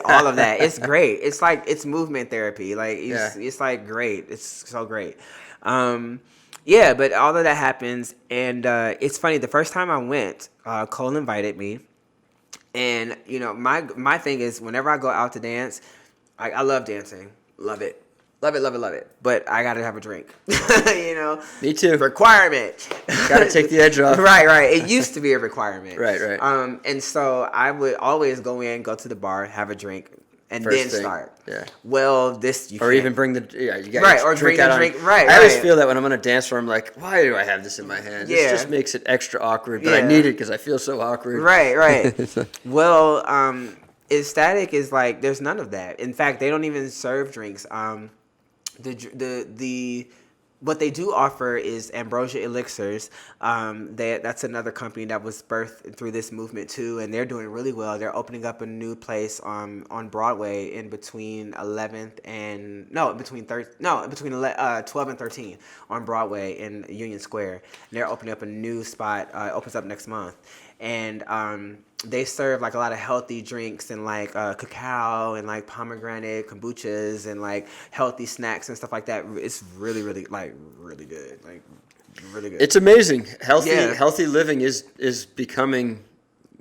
all of that. It's great. It's it's movement therapy. It's great. It's so great. Yeah, but all of that happens, and it's funny. The first time I went, Cole invited me, and my thing is whenever I go out to dance, I love dancing, love it, but I gotta have a drink,
Me too.
Requirement.
Gotta take the edge off.
Right. It used to be a requirement.
Right.
And so I would always go to the bar, have a drink, and
First
then
thing.
start.
Yeah.
Well, this you
Or
can't.
even bring the you got
Right, or
drink
bring the
out
drink-
on,
right,
I always
right.
feel that when I'm on a dance floor, I'm like, why do I have this in my hand? This
Yeah.
just makes it extra awkward, but I
Yeah.
need it because I feel so awkward.
Right. Well, Ecstatic is like there's none of that. In fact, they don't even serve drinks. The what they do offer is Ambrosia Elixirs. That's another company that was birthed through this movement too, and they're doing really well. They're opening up a new place on Broadway in between 11th and between 12 and 13 on Broadway in Union Square. And they're opening up a new spot. Opens up next month, and they serve like a lot of healthy drinks and like cacao and like pomegranate kombuchas and like healthy snacks and stuff like that. It's really good, like really good.
It's amazing.
Yeah.
Healthy living is becoming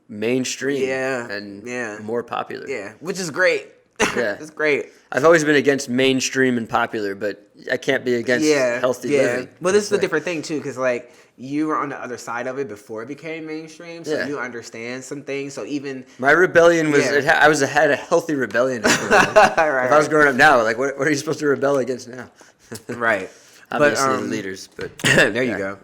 mainstream
Yeah.
and
Yeah.
more popular.
Yeah, which is great.
Yeah.
It's great.
I've always been against mainstream and popular, but I can't be against healthy living.
Well, this is a
Like,
different thing too, because like you were on the other side of it before it became mainstream, so
Yeah.
you understand some things. So even
my rebellion was
Yeah.
I had a healthy rebellion. If I was growing up now, like what are you supposed to rebel against now?
right,
Obviously the leaders, but
there you
yeah.
go.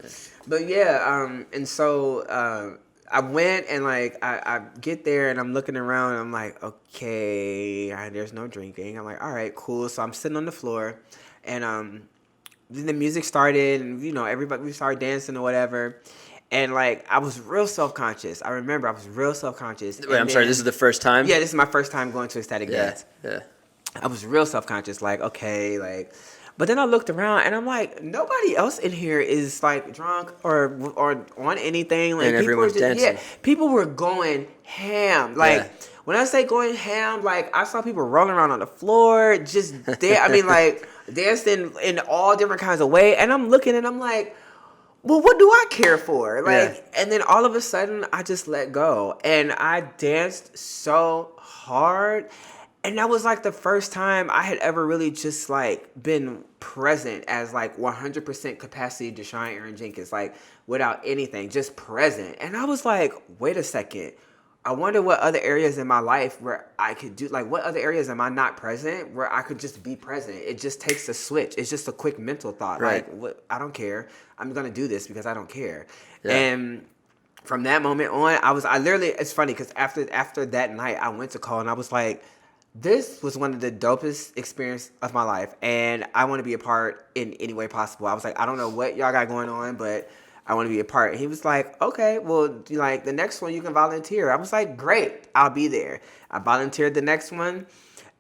But yeah, and so I went and like I get there and I'm looking around and I'm like, okay, there's no drinking. I'm like, all right, cool. So I'm sitting on the floor, and then the music started, and we started dancing or whatever. And like I was real self-conscious. I remember I was real self-conscious.
Wait, I'm sorry. This is the first time.
Yeah, this is my first time going to Ecstatic Dance.
Yeah.
I was real self-conscious, like, okay, like, but then I looked around and I'm like, nobody else in here is like drunk or on anything. Like,
And
people were
everyone's dancing.
Yeah, people were going ham. Like,
Yeah.
when I say going ham, like, I saw people rolling around on the floor, just like, dancing in all different kinds of ways. And I'm looking and I'm like, well, what do I care for? Like, and then all of a sudden, I just let go. And I danced so hard. And that was like the first time I had ever really just like been present as like 100% capacity Deshawn Aaron Jenkins, like without anything, just present. And I was like, wait a second. I wonder what other areas in my life where I could do, like, what other areas am I not present where I could just be present? It just takes a switch. It's just a quick mental thought.
Right.
Like, what? I don't care. I'm going to do this because I don't care.
Yeah.
And from that moment on, I literally, it's funny because after that night, I went to call and I was like, this was one of the dopest experience of my life, and I want to be a part in any way possible. I was like, I don't know what y'all got going on, but I want to be a part. And he was like, okay, well, like the next one you can volunteer. I was like, great, I'll be there. I volunteered the next one.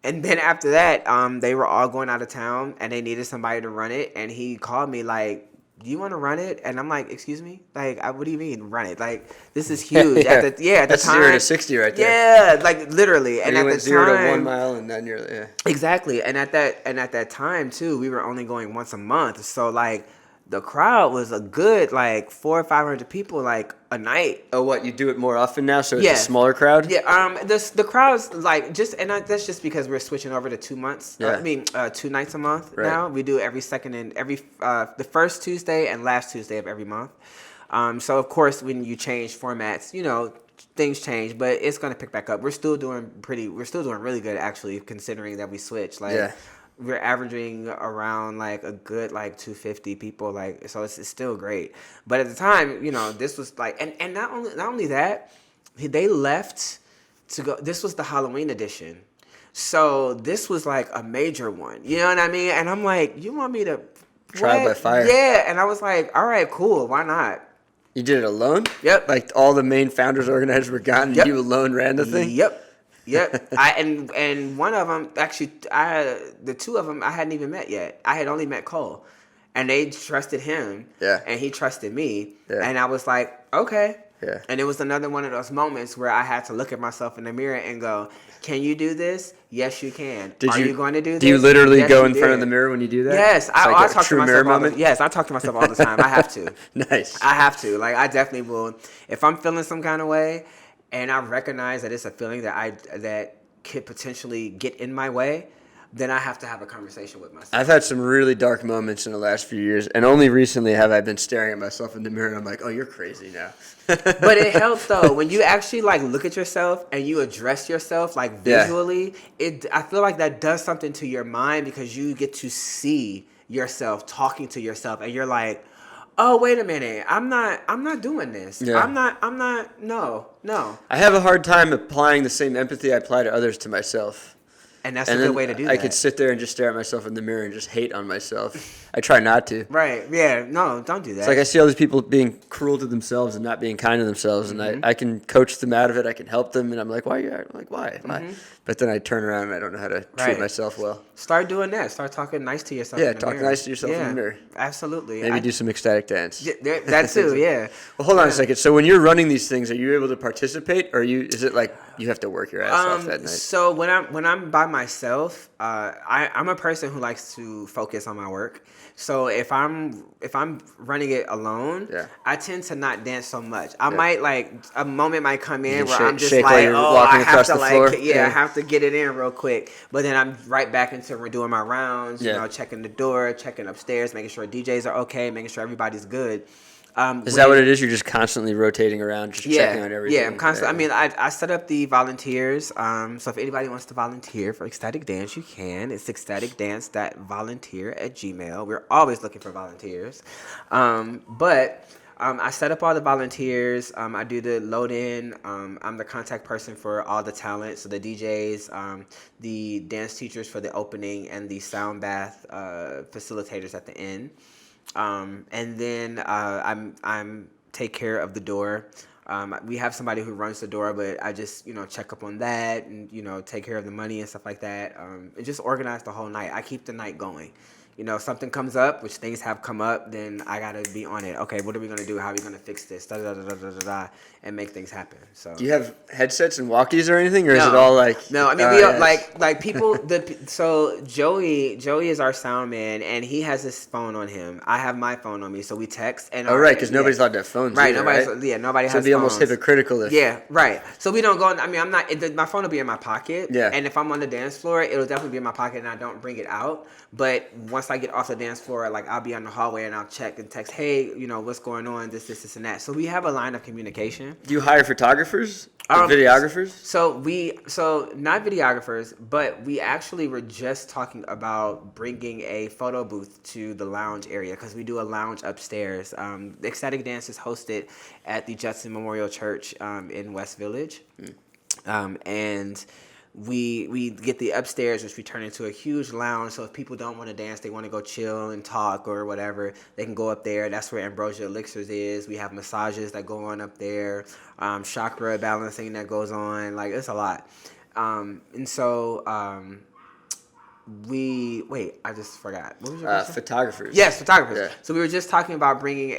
And then after that, they were all going out of town and they needed somebody to run it. And he called me like, do you want to run it? And I'm like, excuse me? Like, what do you mean run it? Like, this is huge.
Yeah.
At the
That's
time.
0 to 60 right there.
Yeah, like literally. And
you
at
went
the
0
time,
to 1 mile, and then you're
exactly. And at that time too, we were only going once a month. So like the crowd was a good like 400 or 500 people like a night.
Oh, what, you do it more often now, so it's
Yeah.
a smaller crowd?
Yeah, the crowd's like that's just because we're switching over to 2 months.
Yeah.
2 nights a month
Right.
now. We do every second and every the first Tuesday and last Tuesday of every month. So of course when you change formats, things change, but it's gonna pick back up. We're still doing really good actually, considering that we switched. Like
Yeah.
we're averaging around like a good like 250 people, like, so it's still great. But at the time, this was like, and not only that, they left to go. This was the Halloween edition, so this was like a major one. You know what I mean? And I'm like, you want me to
Trial by fire.
Yeah, and I was like, all right, cool, why not?
You did it alone?
Yep.
Like all the main founders organizers were gone, and
Yep.
you alone ran the thing?
Yep. And one of them actually, the two of them I hadn't even met yet. I had only met Cole, and they trusted him.
Yeah.
And he trusted me.
Yeah.
And I was like, okay.
Yeah.
And it was another one of those moments where I had to look at myself in the mirror and go, can you do this? Yes, you can. Are you going to do this?
Do you literally
Yes,
go
you
in front of
did.
the mirror when you do that?
Yes,
It's like
I
a
talk to
true
myself
mirror
all the,
moment?
yes, I talk to myself all the time. I have to.
Nice.
I have to. Like, I definitely will. If I'm feeling some kind of way and I recognize that it's a feeling that could potentially get in my way, then I have to have a conversation with myself.
I've had some really dark moments in the last few years, and only recently have I been staring at myself in the mirror and I'm like, oh, you're crazy now.
But it helps though when you actually like look at yourself and you address yourself like visually. I feel like that does something to your mind because you get to see yourself talking to yourself, and you're like, oh, wait a minute, I'm not doing this.
Yeah.
I'm not. No.
I have a hard time applying the same empathy I apply to others to myself.
And that's a good way to do that.
I could sit there and just stare at myself in the mirror and just hate on myself. I try not to.
Right. Yeah. No, don't do that.
It's like I see all these people being cruel to themselves and not being kind to themselves, and I can coach them out of it. I can help them, and I'm like, why? I'm like, why? But then I turn around and I don't know how to treat myself well.
Start doing that. Start talking nice to yourself.
Yeah,
in the
talk
mirror.
nice to yourself in the mirror.
Absolutely.
Maybe do some ecstatic dance.
Yeah, that too. Yeah.
Well, hold on a second. So when you're running these things, are you able to participate, or is it like you have to work your ass off that night?
So when I'm by myself, I'm a person who likes to focus on my work. So if I'm running it alone, I tend to not dance so much. I might like a moment might come in where I'm just like, I have to like, I have to get it in real quick. But then I'm right back into doing my rounds, you know, checking the door, checking upstairs, making sure DJs are okay, making sure everybody's good.
Is that what it is? You're just constantly rotating around, just checking on everything?
Yeah, I'm constantly. I mean, I set up the volunteers. So if anybody wants to volunteer for ecstatic dance, you can. It's ecstaticdance.volunteer@gmail. We're always looking for volunteers. I set up all the volunteers. I do the load in. I'm the contact person for all the talent. So the DJs, the dance teachers for the opening, and the sound bath facilitators at the end. And then I'm take care of the door. We have somebody who runs the door, but I just check up on that and take care of the money and stuff like that. And just organize the whole night. I keep the night going. If something comes up, which things have come up, then I gotta be on it. Okay, what are we gonna do? How are we gonna fix this? And make things happen. So.
Do you have headsets and walkies or anything, or is it all like?
No, I mean we are, like people. So Joey is our sound man, and he has his phone on him. I have my phone on me, so we text. And
right, because nobody's allowed to have phones.
Right,
either,
nobody has.
So it'd be almost hypocritical if.
Yeah, right. So we don't go. I mean, I'm not. My phone will be in my pocket.
Yeah.
And if I'm on the dance floor, it'll definitely be in my pocket, and I don't bring it out. But once I get off the dance floor, like I'll be on the hallway and I'll check and text, hey, what's going on, this, and that. So we have a line of communication.
Do you hire photographers? Videographers?
So not videographers, but we actually were just talking about bringing a photo booth to the lounge area because we do a lounge upstairs. The Ecstatic Dance is hosted at the Judson Memorial Church in West Village. And we get the upstairs, which we turn into a huge lounge. So if people don't want to dance, they want to go chill and talk or whatever, they can go up there. That's where Ambrosia Elixirs is. We have massages that go on up there, chakra balancing that goes on. Like, it's a lot. I just forgot. What was your question?
Photographers.
Yes, photographers.
Yeah.
So we were just talking about bringing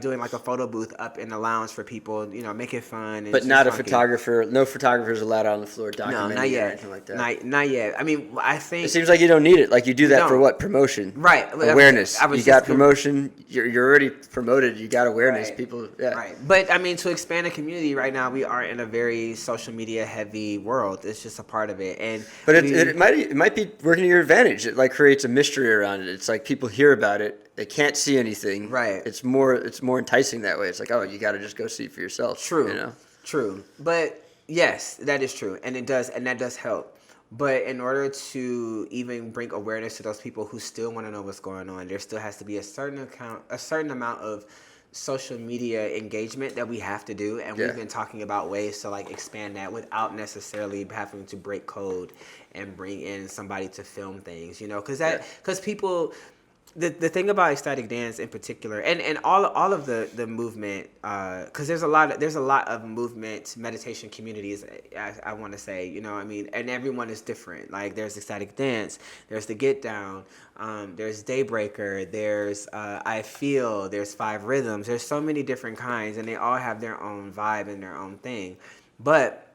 doing like a photo booth up in the lounge for people, make it fun. And
but not
funky.
A photographer. No photographers allowed out on the floor documenting
No, not yet.
or anything like that.
Not yet. I mean, I think
it seems like you don't need it. Like you do that for what? Promotion.
Right.
Awareness. You got promotion. You're already promoted. You got awareness.
Right.
People. Yeah.
Right. But I mean, to expand the community right now, we are in a very social media heavy world. It's just a part of it.
But it might be working to your advantage. It like creates a mystery around it. It's like people hear about it, they can't see anything.
Right.
It's more enticing that way. It's like, oh, you got to just go see for yourself.
True. True. But yes, that is true, and that does help. But in order to even bring awareness to those people who still want to know what's going on, there still has to be a certain amount of social media engagement that we have to do, and we've been talking about ways to like expand that without necessarily having to break code and bring in somebody to film things, because people. The thing about ecstatic dance in particular, and all of the movement, because there's a lot of movement meditation communities. I want to say, and everyone is different. Like there's ecstatic dance, there's the get down, there's daybreaker, there's I feel, there's 5 rhythms. There's so many different kinds, and they all have their own vibe and their own thing. But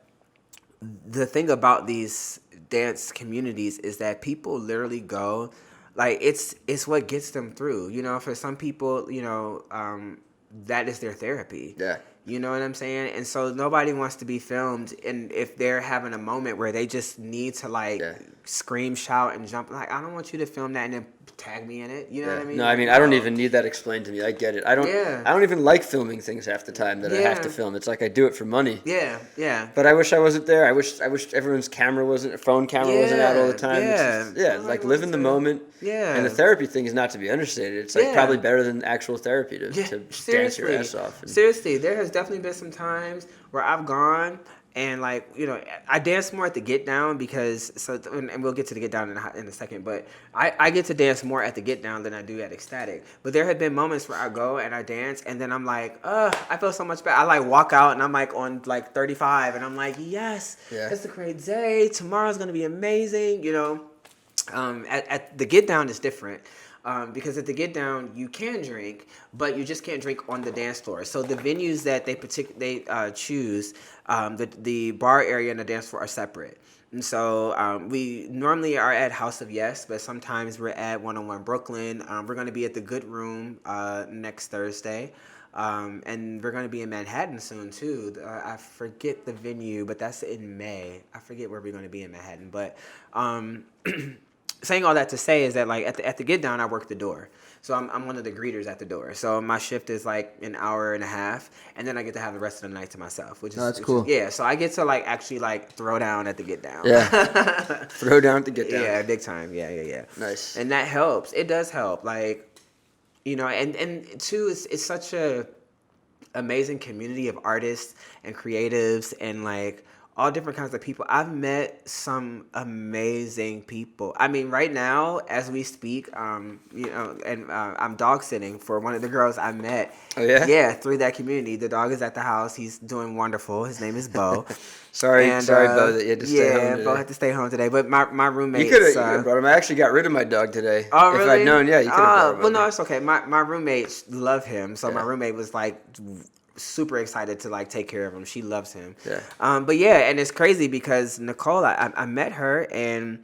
the thing about these dance communities is that people literally go. Like it's what gets them through, For some people, that is their therapy.
Yeah.
You know what I'm saying? And so nobody wants to be filmed. And if they're having a moment where they just need to like scream, shout, and jump, like, I don't want you to film that and then tag me in it. You know what I mean?
No, I mean, I don't even need that explained to me. I get it. I don't even like filming things half the time that I have to film. It's like I do it for money.
Yeah.
But I wish I wasn't there. I wish everyone's phone camera wasn't out all the time. Like live in the moment.
Yeah.
And the therapy thing is not to be understated. It's like probably better than actual therapy to dance your ass off.
Seriously, there has definitely been some times where I've gone and like, you know, I dance more at the get down because and we'll get to the get down in a second, but I get to dance more at the get down than I do at ecstatic. But there have been moments where I go and I dance and then I'm like, I feel so much better. I like walk out and I'm like on like 35 and I'm like, yes, it's a great day. Tomorrow's gonna be amazing, you know. At the get down is different. Because at the get down you can drink, but you just can't drink on the dance floor. So the venues that they choose, the bar area and the dance floor are separate. And so we normally are at House of Yes, but sometimes we're at 101 Brooklyn. We're going to be at the Good Room next Thursday. And we're going to be in Manhattan soon too. I forget the venue, but that's in May. I forget where we're going to be in Manhattan, but saying all that to say is that like at the get down, I work the door. So I'm one of the greeters at the door. So my shift is like an hour and a half, and then I get to have the rest of the night to myself, which is
cool.
So I get to like actually like throw down at the get down.
Throw down at the get down.
Yeah, big time. Yeah.
Nice.
And that helps. It does help. Like, you know, and two, it's such a amazing community of artists and creatives and like all different kinds of people. I've met some amazing people. I mean, right now, as we speak, you know, and I'm dog sitting for one of the girls I met.
Oh, yeah?
Yeah, through that community. The dog is at the house. He's doing wonderful. His name is Bo.
Sorry, Bo, that you had to stay home today.
Yeah, Bo had to stay home today. But my roommate.
You could have brought him. I actually got rid of my dog today.
Oh, really?
If I'd known, yeah, you could have brought him.
Well, no, it's okay. My roommates love him. So my roommate was like super excited to like take care of him. She loves him. But yeah, and it's crazy because Nicole, I met her and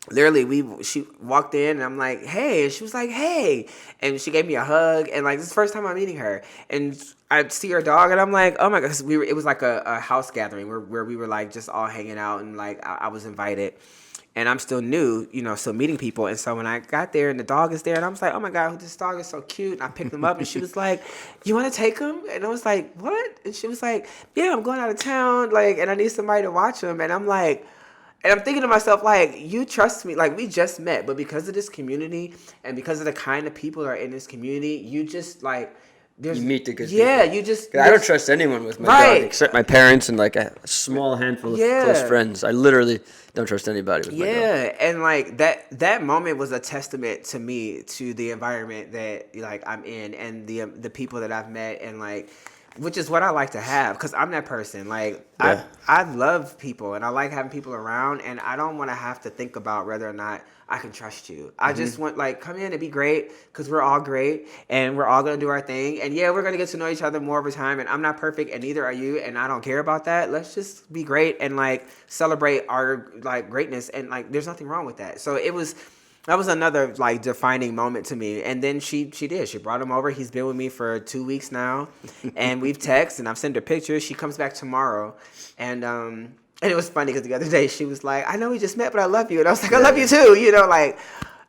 literally she walked in and I'm like, hey, and she was like, hey, and she gave me a hug and like this is the first time I'm meeting her and I see her dog and I'm like, oh my gosh, it was like a house gathering where we were like just all hanging out and like I was invited. And I'm still new, you know, still meeting people. And so when I got there and the dog is there, and I was like, oh my God, this dog is so cute. And I picked him up and she was like, you want to take him? And I was like, what? And she was like, yeah, I'm going out of town. Like, and I need somebody to watch him. And I'm like, and I'm thinking to myself, like, you trust me. Like, we just met. But because of this community and because of the kind of people that are in this community, you just like, you
meet the good people.
Yeah, you just.
I don't trust anyone with my dog except my parents and like a small handful of close friends. I literally don't trust anybody with my dog.
Yeah, and like that moment was a testament to me, to the environment that like I'm in and the people that I've met and like, which is what I like to have because I'm that person. Like I love people and I like having people around and I don't want to have to think about whether or not I can trust you. I just want like come in and be great because we're all great and we're all gonna do our thing and we're gonna get to know each other more over time and I'm not perfect and neither are you and I don't care about that. Let's just be great and like celebrate our like greatness and like there's nothing wrong with that. So that was another like defining moment to me. And then she brought him over. He's been with me for 2 weeks now and we've texted and I've sent her pictures. She comes back tomorrow and it was funny because the other day she was like, I know we just met, but I love you. And I was like, I love you too. You know, like,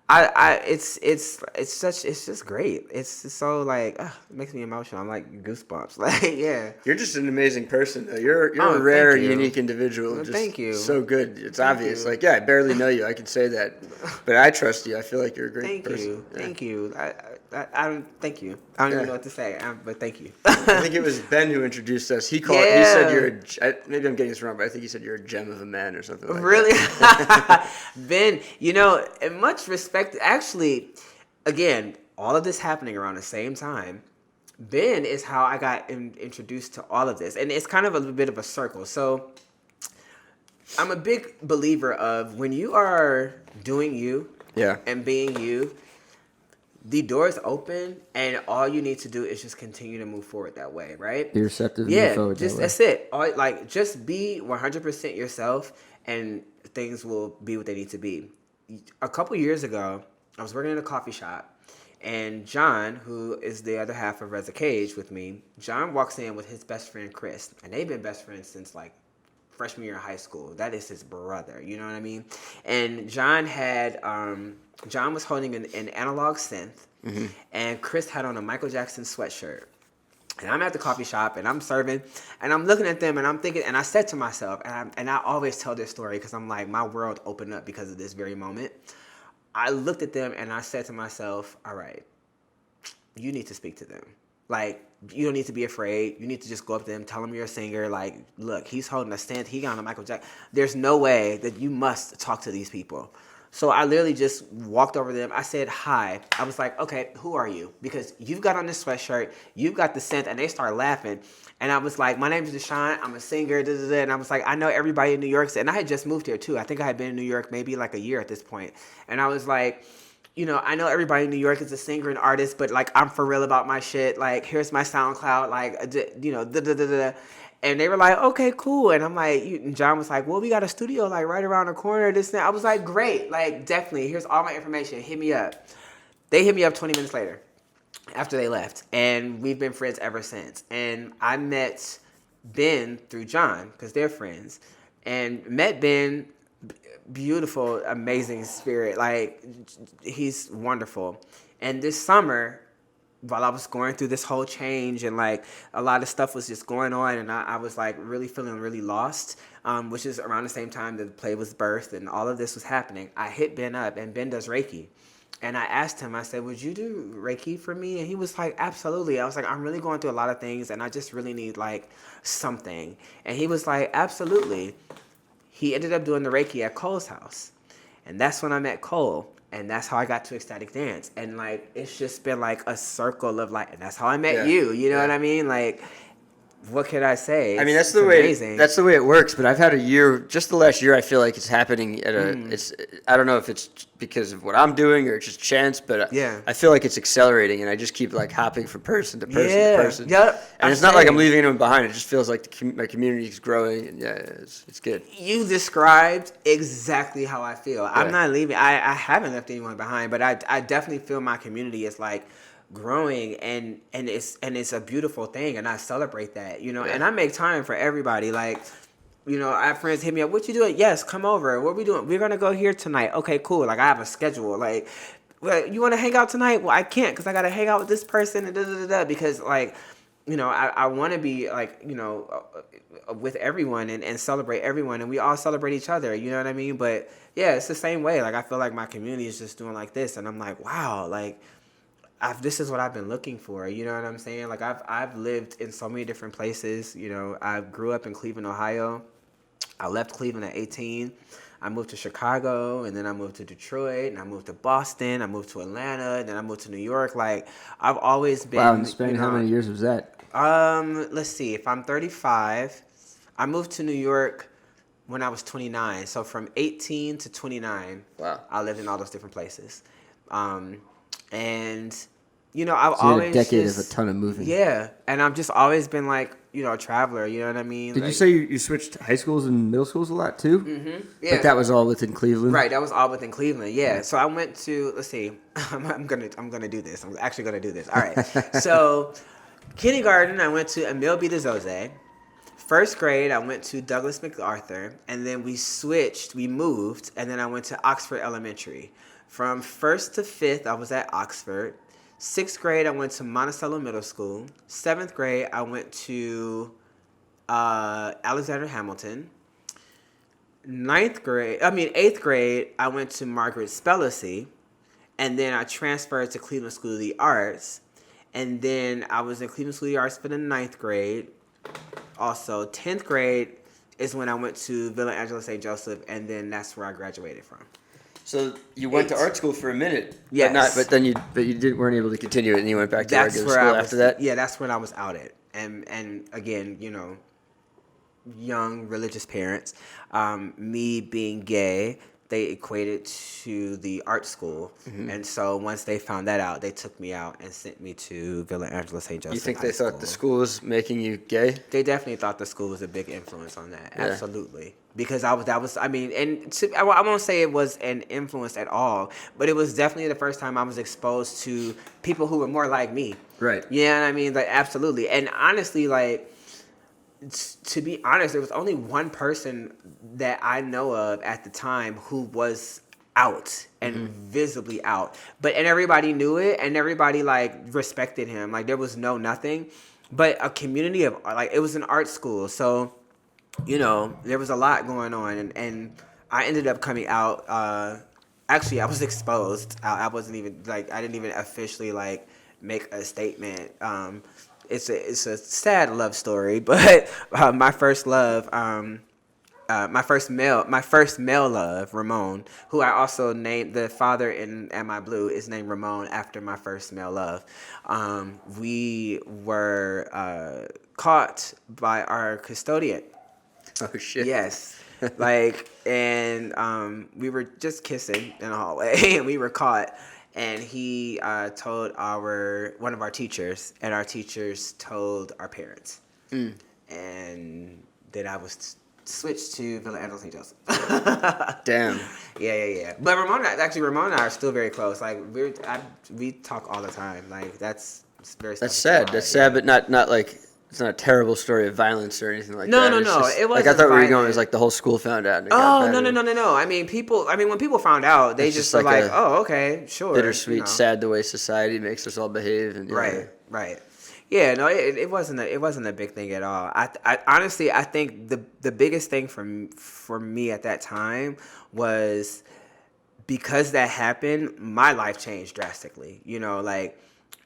it's just great. It's just so like, it makes me emotional. I'm like goosebumps. Like, yeah.
You're just an amazing person. You're a rare, unique individual.
Well,
just
thank you.
So good. It's obvious. Like, I barely know you. I can say that, but I trust you. I feel like you're a great person.
Thank you. I don't. Thank you. I don't even know what to say, but thank you.
I think it was Ben who introduced us. He said you're. Maybe I'm getting this wrong, but I think he said you're a gem of a man or something. Like
really,
that.
Ben. You know, in much respect, actually, again, all of this happening around the same time. Ben is how I got introduced to all of this, and it's kind of a bit of a circle. So, I'm a big believer of when you are doing you, and being you. The door's open, and all you need to do is just continue to move forward that way, right?
Be receptive and move forward that way.
That's it. Just be 100% yourself, and things will be what they need to be. A couple years ago, I was working in a coffee shop, And John, who is the other half of Reza Cage with me, John walks in with his best friend Chris, and they've been best friends since like freshman year of high school. That is his brother, you know what I mean? And John was holding an analog synth, and Chris had on a Michael Jackson sweatshirt. And I'm at the coffee shop, and I'm serving, and I'm looking at them, and I'm thinking, and I said to myself, and I always tell this story because I'm like, my world opened up because of this very moment. I looked at them, and I said to myself, all right, you need to speak to them. Like, you don't need to be afraid. You need to just go up to them, tell them you're a singer. Like, look, he's holding a synth. He got on a Michael Jackson. There's no way that you must talk to these people. So I literally just walked over to them. I said, hi. I was like, okay, who are you? Because you've got on this sweatshirt. You've got the synth. And they started laughing. And I was like, my name is Deshawn. I'm a singer. Da, da, da. And I was like, I know everybody in New York. And I had just moved here, too. I think I had been in New York maybe like a year at this point. And I was like, you know, I know everybody in New York is a singer and artist, but, like, I'm for real about my shit. Like, here's my SoundCloud. Like, you know, da, da, da, da. And they were like, okay, cool. And I'm like, and John was like, well, we got a studio, like, right around the corner, this and that. I was like, great. Like, definitely. Here's all my information. Hit me up. They hit me up 20 minutes later after they left. And we've been friends ever since. And I met Ben through John because they're friends. And met Ben, beautiful, amazing spirit. Like, he's wonderful. And this summer, while I was going through this whole change and like a lot of stuff was just going on and I was like really feeling really lost, which is around the same time that the play was birthed and all of this was happening, I hit Ben up, and Ben does Reiki. And I asked him, I said, would you do Reiki for me? And he was like, absolutely. I was like, I'm really going through a lot of things and I just really need like something. And he was like, absolutely. He ended up doing the Reiki at Cole's house. And that's when I met Cole. And that's how I got to Ecstatic Dance. And, like, it's just been, like, a circle of, like, and that's how I met you. You know what I mean? Like, what could I say?
I mean, that's the way it works. But I've had a year, just the last year, I feel like it's happening at it's, I don't know if it's because of what I'm doing or it's just chance, but I feel like it's accelerating and I just keep like hopping from person to person to person.
Yep.
And it's not like I'm leaving anyone behind. It just feels like my community is growing and it's good.
You described exactly how I feel. Yeah. I'm not leaving. I haven't left anyone behind, but I definitely feel my community is like growing and it's a beautiful thing and I celebrate that, you know, and I make time for everybody. Like, you know, I have friends hit me up, what you doing? Yes, come over. What are we doing? We're going to go here tonight. Okay, cool. Like I have a schedule. Like, well, you want to hang out tonight? Well, I can't because I got to hang out with this person and da-da-da-da because like, you know, I want to be like, you know, with everyone and celebrate everyone and we all celebrate each other. You know what I mean? But yeah, it's the same way. Like I feel like my community is just doing like this and I'm like, wow, like, this is what I've been looking for, you know what I'm saying? Like, I've lived in so many different places, you know. I grew up in Cleveland, Ohio. I left Cleveland at 18. I moved to Chicago, and then I moved to Detroit, and I moved to Boston. I moved to Atlanta, and then I moved to New York. Like, I've always been...
Wow, and spending how many years was that?
Let's see. If I'm 35, I moved to New York when I was 29. So from 18 to 29, I lived in all those different places. And, you know, I've always
a decade of a ton of moving.
Yeah, and I've just always been like, you know, a traveler. You know what I mean?
Did you say you switched high schools and middle schools a lot too?
Mm-hmm. Yeah.
But that was all within Cleveland.
Right, that was all within Cleveland. Yeah. So I went to. Let's see. I'm gonna do this. I'm actually gonna do this. All right. So kindergarten, I went to Emile B. DeZoze. First grade, I went to Douglas MacArthur, and then we switched. We moved, and then I went to Oxford Elementary. From 1st to 5th, I was at Oxford. 6th grade, I went to Monticello Middle School. 7th grade, I went to Alexander Hamilton. 8th grade, I went to Margaret Spellacy. And then I transferred to Cleveland School of the Arts. And then I was in Cleveland School of the Arts for the 9th grade. Also, 10th grade is when I went to Villa Angela St. Joseph. And then that's where I graduated from.
So you went to art school for a minute,
yes.
But then you weren't able to continue it, and you went back to regular school after that.
Yeah, that's when I was outed, and again, you know, young religious parents, me being gay, they equated to the art school. And so once they found that out, they took me out and sent me to Villa Angela St. Joseph
You think
High
they thought the school was making you gay?
They definitely thought the school was a big influence on that.
Yeah.
Absolutely. Because I won't say it was an influence at all, but it was definitely the first time I was exposed to people who were more like me.
Right.
Yeah, I mean, like, absolutely. And honestly, like, to be honest, there was only one person that I know of at the time who was out and visibly out, and everybody knew it, and everybody like respected him. Like, there was nothing, but a community of, like, it was an art school, so there was a lot going on, and I ended up coming out. Actually, I was exposed. I wasn't even like, I didn't even officially like make a statement. It's a sad love story, but my first love, my first male love, Ramon, who I also named, the father in Am I Blue is named Ramon after my first male love. We were caught by our custodian.
Oh shit.
Yes. And we were just kissing in the hallway, and we were caught. And he told one of our teachers, and our teachers told our parents. And then I was switched to Villa Angela St. Joseph.
Damn.
Yeah. But Ramon and I are still very close. Like, we talk all the time. Like, that's very.
That's sad. That's sad, but not like. It's not a terrible story of violence or anything like that.
No.
Just,
it wasn't.
Like, I thought we were
violent.
going as like the whole school found out. And it
Oh,
got
no. I mean, when people found out, they
It's
just
just
were
like
like,
a
oh, okay, sure.
bittersweet, sad the way society makes us all behave. And
Right. Yeah, no, it wasn't a big thing at all. I honestly, I think the biggest thing for me at that time was, because that happened, my life changed drastically.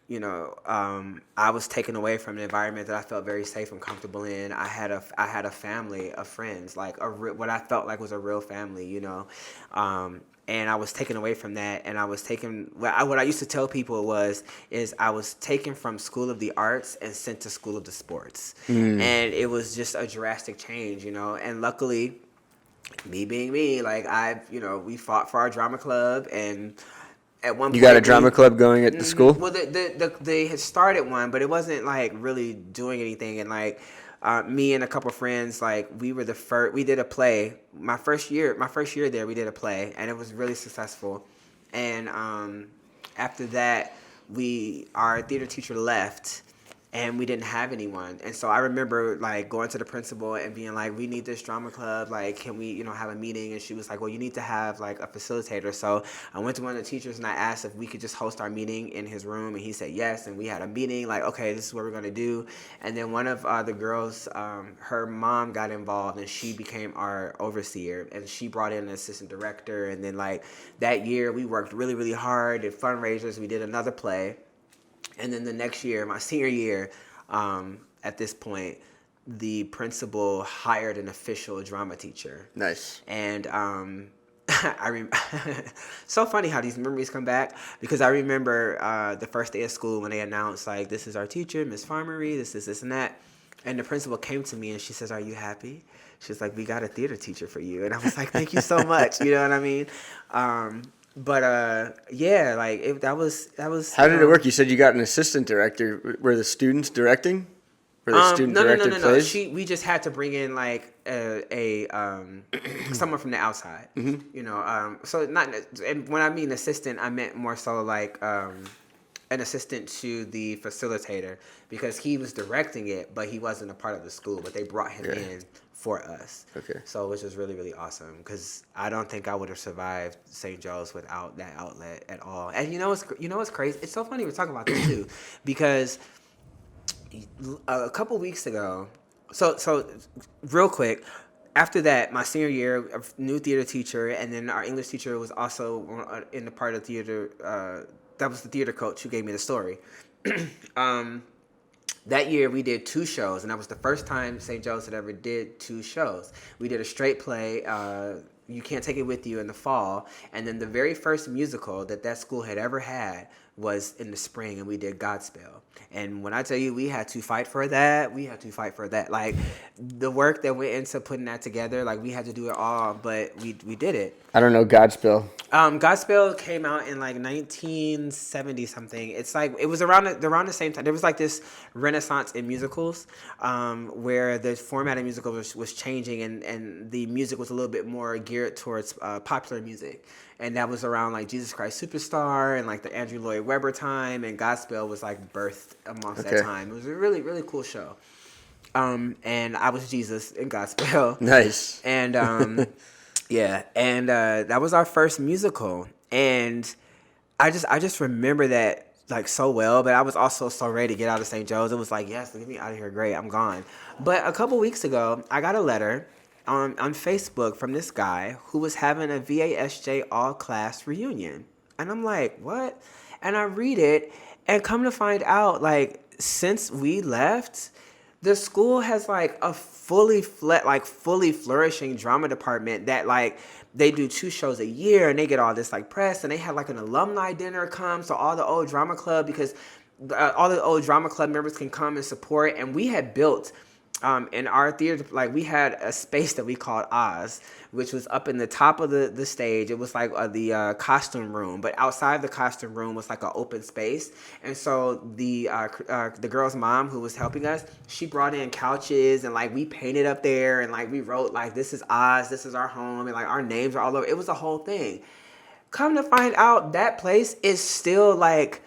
I was taken away from an environment that I felt very safe and comfortable in. I had a family of friends, like what I felt like was a real family, and I was taken away from that, and I was taken. What I used to tell people is I was taken from School of the Arts and sent to School of the Sports, and it was just a drastic change, And luckily, me being me, like we fought for our drama club, and at one point,
you got a drama club going at the school?
Well, they had started one, but it wasn't like really doing anything, and like. Me and a couple friends, like, we were the first. We did a play. My first year there, we did a play, and it was really successful. And after that, our theater teacher left, and we didn't have anyone. And so I remember like going to the principal and being like, "We need this drama club. Like, can we, have a meeting?" And she was like, "Well, you need to have like a facilitator." So I went to one of the teachers and I asked if we could just host our meeting in his room, and he said yes. And we had a meeting, like, okay, this is what we're gonna do. And then one of the girls, her mom got involved, and she became our overseer, and she brought in an assistant director. And then like that year, we worked really, really hard, did fundraisers. We did another play. And then the next year, my senior year, at this point, the principal hired an official drama teacher.
Nice.
And so funny how these memories come back, because I remember the first day of school when they announced, like, this is our teacher, Miss Farmery, this, and that. And the principal came to me and she says, "Are you happy?" She's like, "We got a theater teacher for you." And I was like, "Thank you so much." You know what I mean? But yeah, like that was.
How did it work? You said you got an assistant director. Were the students directing? Were the student directed plays?
We just had to bring in like a someone from the outside. So not. And when I mean assistant, I meant more so like an assistant to the facilitator, because he was directing it, but he wasn't a part of the school. But they brought him in for us.
Okay.
So which was really, really awesome, because I don't think I would have survived St. Joe's without that outlet at all. And you know what's crazy? It's so funny we're talking about this too, because a couple weeks ago, so real quick, after that, my senior year, a new theater teacher, and then our English teacher was also in the part of theater. That was the theater coach who gave me the story. That year, we did 2 shows, and that was the first time St. Joe's had ever did 2 shows. We did a straight play, you can't take it with you in the fall. And then the very first musical that school had ever had was in the spring, and we did Godspell. And when I tell you we had to fight for that, like the work that went into putting that together, like we had to do it all, but we did it.
I don't know Godspell.
Godspell came out in like 1970 something. It's like it was around the same time. There was like this renaissance in musicals, where the format of musical was changing, and the music was a little bit more geared towards popular music. And that was around like Jesus Christ Superstar and like the Andrew Lloyd Webber time, and Godspell was like birthed amongst that time. It was a really, really cool show. And I was Jesus in Godspell.
Nice.
And yeah, and that was our first musical, and I just remember that like so well. But I was also so ready to get out of St. Joe's. It was like, yes, get me out of here, great, I'm gone. But a couple weeks ago, I got a letter on Facebook from this guy who was having a VASJ all class reunion, and I'm like, what? And I read it, and come to find out, like since we left, the school has like a fully flourishing drama department that like they do 2 shows a year, and they get all this like press, and they have like an alumni dinner come, so all the old drama club, because all the old drama club members can come and support. And we had built in our theater, like we had a space that we called Oz, which was up in the top of the stage. It was like the costume room, but outside the costume room was like an open space. And so the girl's mom who was helping us, she brought in couches, and like we painted up there, and like we wrote like, this is Oz, this is our home, and like our names are all over. It was a whole thing. Come to find out, that place is still like,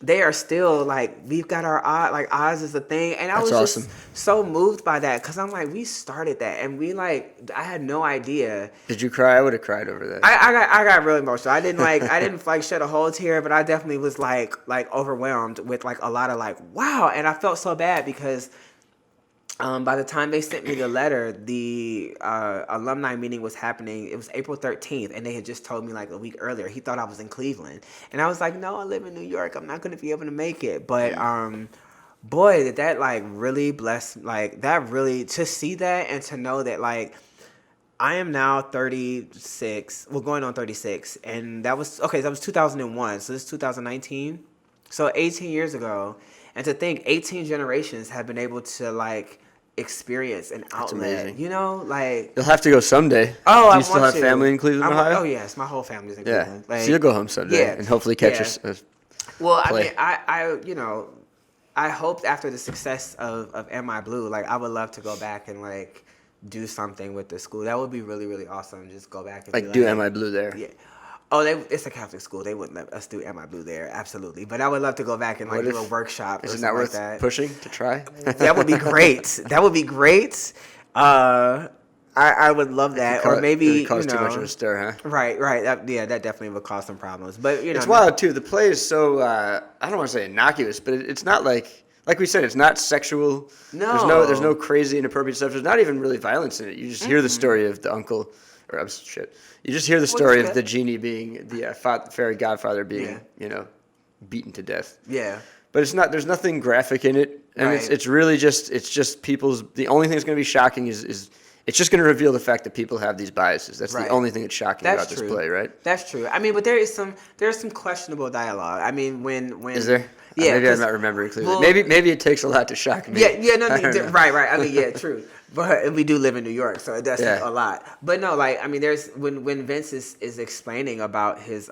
they are still like, we've got our Oz, like Oz is a thing. And I was
awesome.
Just so moved by that, because I'm like, we started that, and we like, I had no idea.
Did you cry? I would have cried over that.
I got really emotional. I didn't like shed a whole tear, but I definitely was like overwhelmed with like a lot of like, wow. And I felt so bad because by the time they sent me the letter, the alumni meeting was happening. It was April 13th, and they had just told me like a week earlier. He thought I was in Cleveland, and I was like, no, I live in New York. I'm not going to be able to make it. But boy, did that like really bless, like that really, to see that and to know that like I am now 36, well, going on 36, and that was 2001, so this is 2019, so 18 years ago. And to think 18 generations have been able to like experience an outlet, you know, like
you'll have to go someday.
Oh,
Do
I
you still have family in Cleveland, Ohio?
Oh yes, my whole family's in Cleveland.
Yeah,
Like,
so you'll go home someday, and hopefully catch a
Well,
play.
I mean, you know, I hoped after the success of Am I Blue, like I would love to go back and like do something with the school. That would be really, really awesome. Just go back and
like do Am I Blue there.
Yeah. Oh, it's a Catholic school. They wouldn't let us do Am I Blue there, absolutely. But I would love to go back and like do a workshop.
Isn't
or
that worth
like that.
pushing to try?
That would be great. That would be great. I would love that. Or maybe
it cause too much of a stir, huh?
Right. That definitely would cause some problems. But you know,
it's wild too. The play is so I don't want to say innocuous, but it's not like we said, it's not sexual.
No.
There's no crazy inappropriate stuff. There's not even really violence in it. You just hear the story of the uncle, or shit. You just hear the story of the genie being the fairy godfather being, beaten to death.
Yeah.
But it's not. There's nothing graphic in it, and it's really just people's. The only thing that's going to be shocking is it's just going to reveal the fact that people have these biases. That's the only thing that's shocking about this play, right?
That's true. I mean, but there's some questionable dialogue. I mean, when
is there?
Yeah,
maybe I'm not remembering clearly.
Well,
maybe it takes a lot to shock me.
No, right. I mean, yeah, true. But we do live in New York, so it does a lot. But no, like, I mean, there's when Vince is explaining about his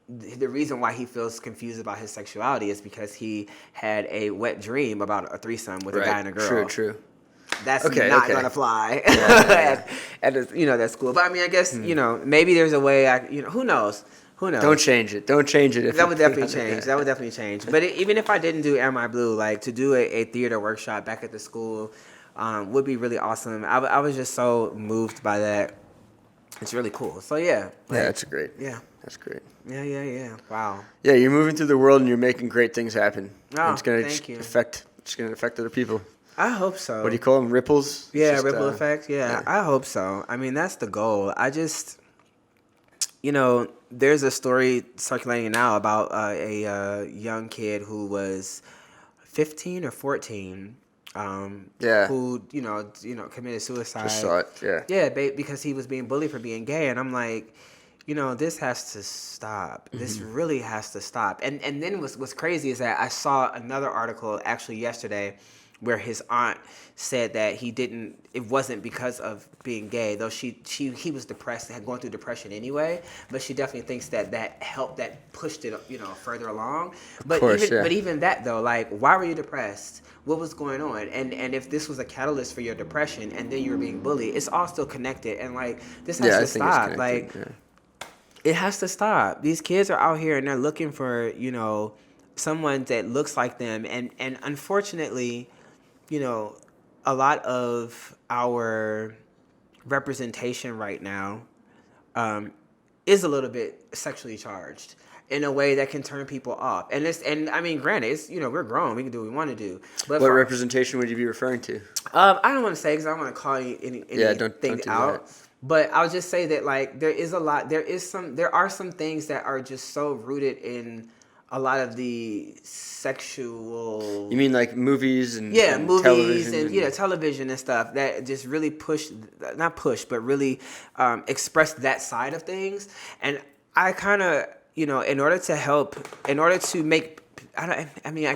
the reason why he feels confused about his sexuality is because he had a wet dream about a threesome with a guy and a girl.
True.
That's not gonna fly at that school. But I mean, I guess maybe there's a way. Who knows?
Don't change it. Don't change it.
That would definitely change. But even if I didn't do Am I Blue, like to do a theater workshop back at the school would be really awesome. I was just so moved by that. It's really cool. So yeah.
That's great.
Yeah.
That's great.
Yeah. Wow.
Yeah, you're moving through the world and you're making great things happen.
Oh,
it's gonna
thank you.
It's gonna affect other people.
I hope so.
What do you call them? Ripples?
Yeah, ripple effect. Yeah, I hope so. I mean, that's the goal. I just, there's a story circulating now about a young kid who was 15 or 14. who committed suicide.
Just saw it.
Yeah, because he was being bullied for being gay, and I'm like, this has to stop. This really has to stop. And then what's crazy is that I saw another article actually yesterday where his aunt said that it wasn't because of being gay, though he was depressed, had gone through depression anyway, but she definitely thinks that helped, that pushed it, further along. But even that though, like, why were you depressed? What was going on? And if this was a catalyst for your depression and then you were being bullied, it's all still connected, and like this has to stop. Like it has to stop. These kids are out here and they're looking for, someone that looks like them, and unfortunately, a lot of our representation right now is a little bit sexually charged in a way that can turn people off. And I mean, granted, it's, we're grown, we can do what we want to do. But
what representation would you be referring to?
I don't want to say, because I don't want to call you anything
don't do
out.
That.
But I'll just say that, like, there are some things that are just so rooted in a lot of the sexual.
You mean like movies and
movies
television
and television and stuff that just really but really express that side of things. And I kind of, in order to make. I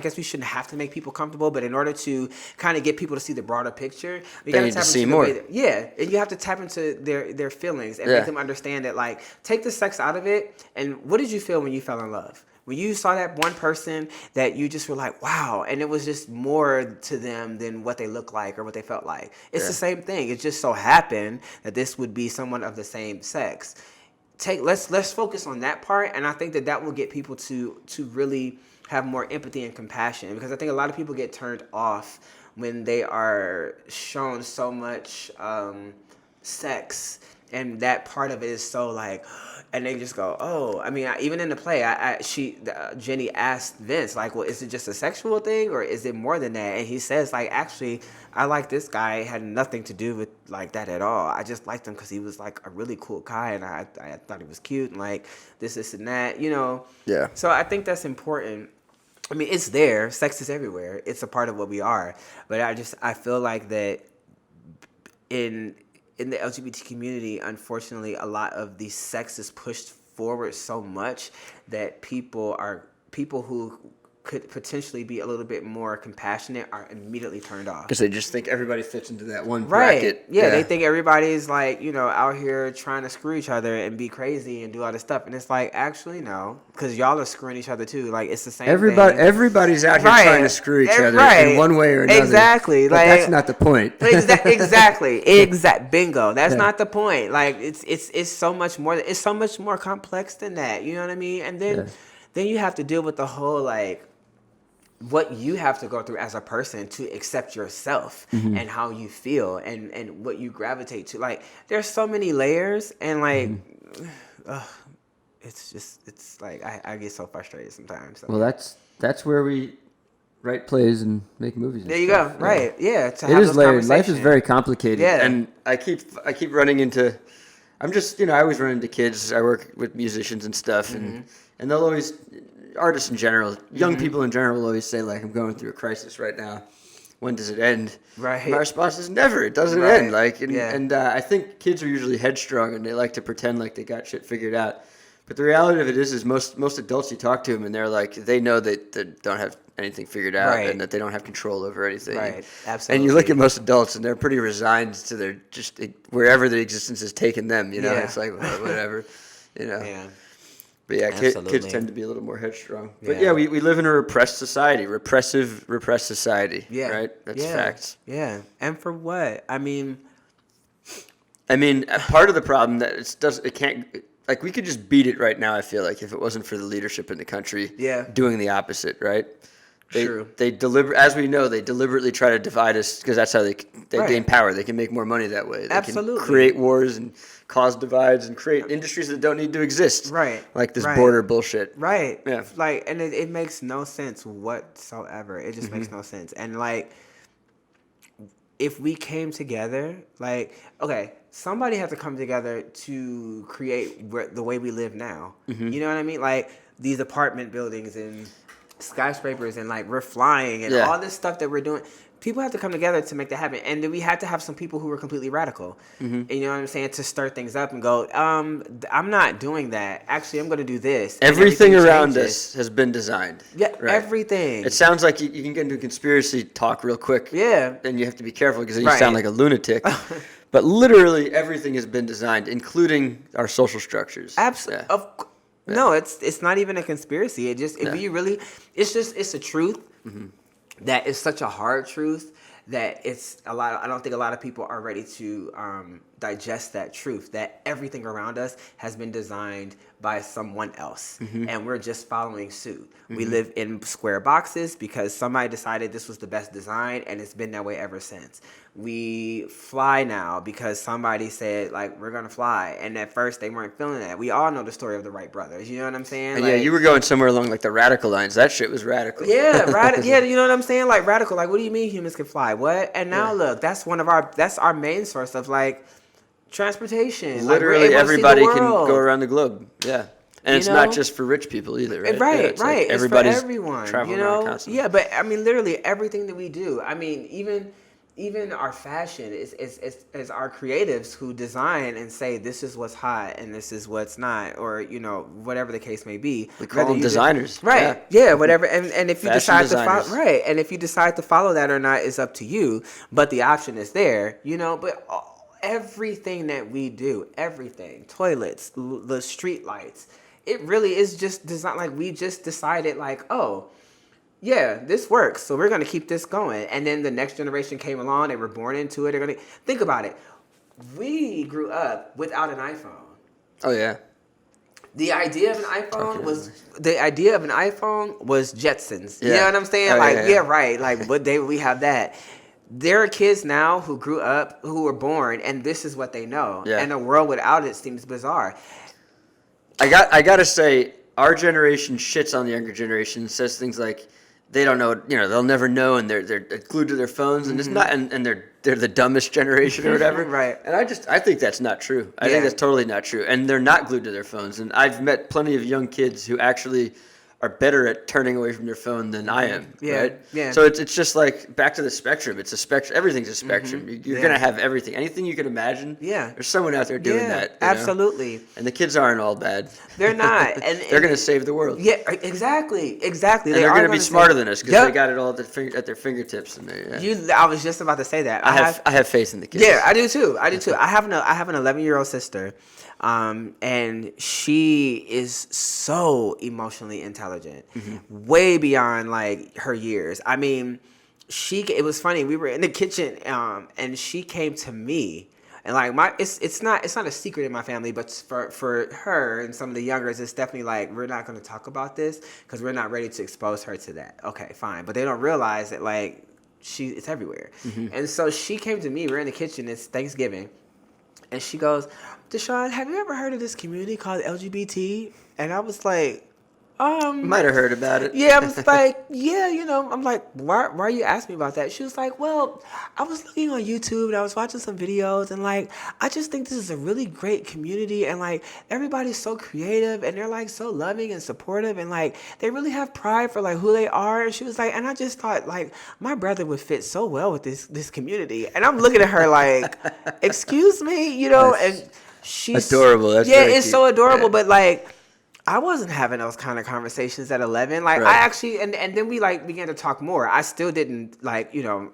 guess we shouldn't have to make people comfortable, but in order to kind of get people to see the broader picture, you got to tap into more. And you have to tap into their feelings and make them understand that, like, take the sex out of it. And what did you feel when you fell in love? When you saw that one person that you just were like, wow, and it was just more to them than what they looked like or what they felt like. It's the same thing. It just so happened that this would be someone of the same sex. Let's focus on that part, and I think that will get people to really have more empathy and compassion, because I think a lot of people get turned off when they are shown so much sex, and that part of it is so like, and they just go, oh, I mean, even in the play, Jenny asked Vince, like, well, is it just a sexual thing or is it more than that? And he says, like, actually, I like this guy. It had nothing to do with like that at all. I just liked him because he was like a really cool guy, and I thought he was cute, and like this and that,
Yeah.
So I think that's important. I mean, it's there. Sex is everywhere. It's a part of what we are. But I feel like that in the LGBT community, unfortunately, a lot of the sex is pushed forward so much that people who could potentially be a little bit more compassionate are immediately turned off.
Because they just think everybody fits into that one bracket.
Yeah, they think everybody's like, out here trying to screw each other and be crazy and do all this stuff. And it's like, actually, no. Because y'all are screwing each other too. Like, it's the same thing.
Everybody's out here trying to screw each other in one way or another.
Exactly.
But that's not the point.
Exactly. Bingo. That's not the point. Like, it's so much more. It's so much more complex than that. You know what I mean? And then you have to deal with the whole, like, what you have to go through as a person to accept yourself and how you feel and what you gravitate to. Like, there's so many layers, and like, it's like I get so frustrated sometimes. So.
Well, that's where we write plays and make movies. And
there you
stuff.
go. Right. Yeah.
It is layered. Life is very complicated. Yeah. And I keep running into. I'm just I always run into kids. I work with musicians and stuff, and they'll always. Artists in general, young people in general, will always say, like, I'm going through a crisis right now. When does it end? Right. My response is never. It doesn't end. Like, and I think kids are usually headstrong and they like to pretend like they got shit figured out. But the reality of it is most adults you talk to them and they're like, they know that they don't have anything figured out and that they don't have control over anything. Right. Absolutely. And you look at most adults and they're pretty resigned to their wherever their existence has taken them. It's like whatever. Yeah. But yeah, kids tend to be a little more headstrong. But we live in a repressed society, repressed society. Yeah, right. That's facts.
Yeah, and for what? I mean,
part of the problem that it can't. Like, we could just beat it right now. I feel like if it wasn't for the leadership in the country, doing the opposite, right?
True.
As we know, they deliberately try to divide us because that's how they gain power. They can make more money that way. They can create wars and cause divides and create industries that don't need to exist.
Right.
Like this border bullshit.
Right. Yeah. Like, and it makes no sense whatsoever. It just makes no sense. And like, if we came together, like, okay, somebody had to come together to create the way we live now. You know what I mean? Like, these apartment buildings and skyscrapers and like we're flying and all this stuff that we're doing. people have to come together to make that happen. And then we had to have some people who were completely radical. And you know what I'm saying? To stir things up and go, I'm not doing that. Actually, I'm going to do this.
Everything around us has been designed.
Yeah,
right?
Everything.
It sounds like you can get into conspiracy talk real quick.
Yeah.
And you have to be careful because you
Right.
sound like a lunatic. But literally everything has been designed, including our social structures.
Absolutely.
Yeah.
No, it's not even a conspiracy. It just, it's a truth that is such a hard truth that I don't think a lot of people are ready to digest that truth, that everything around us has been designed by someone else, and we're just following suit. We live in square boxes because somebody decided this was the best design, and it's been that way ever since. We fly now because somebody said, like, we're gonna fly, and at first they weren't feeling that. We all know the story of the Wright brothers. You know what I'm saying?
And yeah, you were going somewhere along like the radical lines. That shit was radical.
Yeah, yeah, you know what I'm saying? Like radical. Like, what do you mean humans can fly? What? And now look, that's our main source of like transportation.
Literally
like,
everybody can go around the globe. Yeah. And it's not
know?
just for rich people either, right?
Right,
yeah, it's
right.
Like
it's
everybody's
for everyone.
traveling
You know?
around constantly.
Yeah, but I mean, literally everything that we do. I mean, even our fashion is our creatives who design and say this is what's hot and this is what's not, or you know, whatever the case may be.
We call them designers.
Right. Yeah, whatever. And if you
Fashion
decide
designers.
to follow, right, and if you decide to follow that or not is up to you, but the option is there, you know, but everything that we do, everything, toilets, the street lights, it really is just designed. Like, we just decided, like, oh, yeah, this works, so we're going to keep this going. And then the next generation came along, they were born into it. They're going to think about it. We grew up without an iPhone.
Oh yeah.
The idea of an iPhone was Jetsons. You
Yeah.
know what I'm saying?
Oh,
like,
yeah.
Right. Like, what day would we have that? There are kids now who grew up, who were born, and this is what they know.
Yeah.
And a world without it seems bizarre.
I gotta say, our generation shits on the younger generation, says things like they don't know, you know, they'll never know, and they're glued to their phones, and it's not, and they're the dumbest generation or whatever.
Right.
And I think that's not true. I think that's totally not true. And they're not glued to their phones. And I've met plenty of young kids who actually are better at turning away from their phone than I am.
Yeah,
Right?
yeah.
So it's just like back to the spectrum. It's a spectrum. Everything's a spectrum. You're gonna have everything. Anything you can imagine.
Yeah.
There's someone out there doing that. You know?
Absolutely.
And the kids aren't all bad.
They're not. And
They're going to save the world.
Yeah, exactly.
And they're going to be smarter than us because they got it all at their fingertips. And
I was just about to say that.
I have faith in the kids.
Yeah, I do too. I have an 11-year-old sister, and she is so emotionally intelligent, way beyond like her years. I mean, it was funny. We were in the kitchen, and she came to me. And like it's not a secret in my family, but for her and some of the youngers, it's definitely like, we're not going to talk about this because we're not ready to expose her to that. Okay, fine, but they don't realize that like it's everywhere. And so she came to me. We're in the kitchen. It's Thanksgiving, and she goes, "Deshawn, have you ever heard of this community called LGBT?" And I was like,
Might have heard about it.
Yeah, I was like, yeah, you know, I'm like, why are you asking me about that? She was like, well, I was looking on YouTube and I was watching some videos and like, I just think this is a really great community and like, everybody's so creative and they're like so loving and supportive and like, they really have pride for like who they are. And she was like, and I just thought like, my brother would fit so well with this community. And I'm looking at her like, excuse me, you know, and she's
adorable. That's
yeah,
very
it's
cute.
so adorable,
Yeah.
but like, I wasn't having those kind of conversations at 11. Like,
Right.
I actually, and then we like began to talk more. I still didn't like, you know,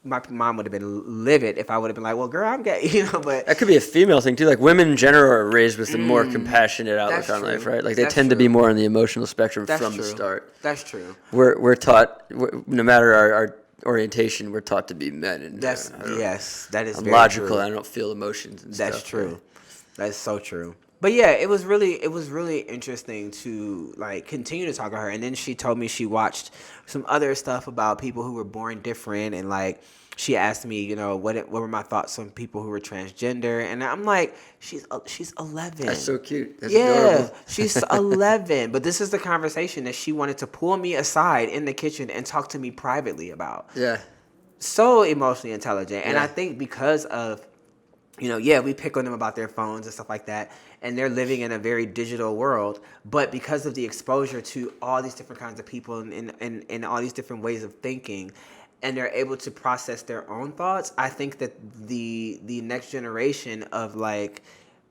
my mom would have been livid if I would have been like, well, girl, I'm gay, you know, but.
That could be a female thing too. Like women in general are raised with a more compassionate outlook
That's
on
true.
life, right? Like they
That's
tend to be
true.
more on the emotional spectrum
That's
from
true.
the start.
That's true.
We're taught, no matter our orientation, we're taught to be men. And
That's, yes, that is
I'm
very
logical.
true.
I don't feel emotions. And
That's
stuff,
true.
right?
That's so true. But yeah, it was really interesting to like continue to talk to her. And then she told me she watched some other stuff about people who were born different, and like she asked me, you know, what were my thoughts on people who were transgender, and I'm like, she's 11.
That's so cute. That's
Yeah,
adorable.
she's 11. But this is the conversation that she wanted to pull me aside in the kitchen and talk to me privately about.
Yeah.
So emotionally intelligent, and
Yeah.
I think because of, you know, yeah, we pick on them about their phones and stuff like that, and they're living in a very digital world, but because of the exposure to all these different kinds of people and all these different ways of thinking, and they're able to process their own thoughts, I think that the next generation of like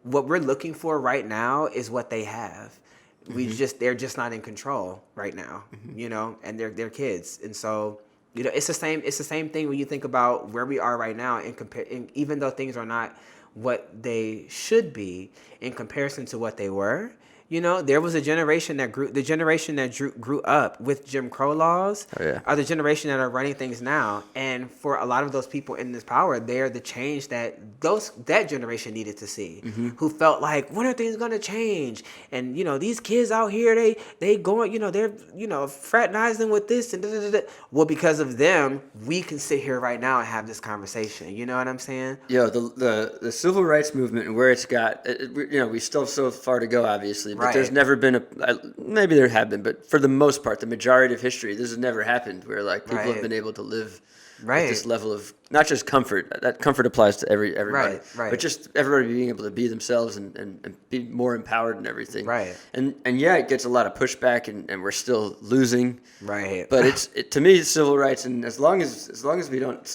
what we're looking for right now is what they have. They're just not in control right now, you know, and they're kids. And so, you know, it's the same thing when you think about where we are right now and even though things are not what they should be in comparison to what they were. You know, there was a generation that grew up with Jim Crow laws are the generation that are running things now. And for a lot of those people in this power, they're the change that that generation needed to see, who felt like, when are things going to change? And, you know, these kids out here, they going, you know, they're, you know, fraternizing with this and da-da-da-da. Well, because of them, we can sit here right now and have this conversation. You know what I'm saying?
Yo, the civil rights movement and where it's got, you know, we still have so far to go, obviously. But there's never been maybe there have been, but for the most part, the majority of history, this has never happened where like people have been able to live with this level of not just comfort. That comfort applies to everybody, but just everybody being able to be themselves and be more empowered and everything.
Right.
And yeah, it gets a lot of pushback and we're still losing.
Right.
But to me, it's civil rights, and as long as we don't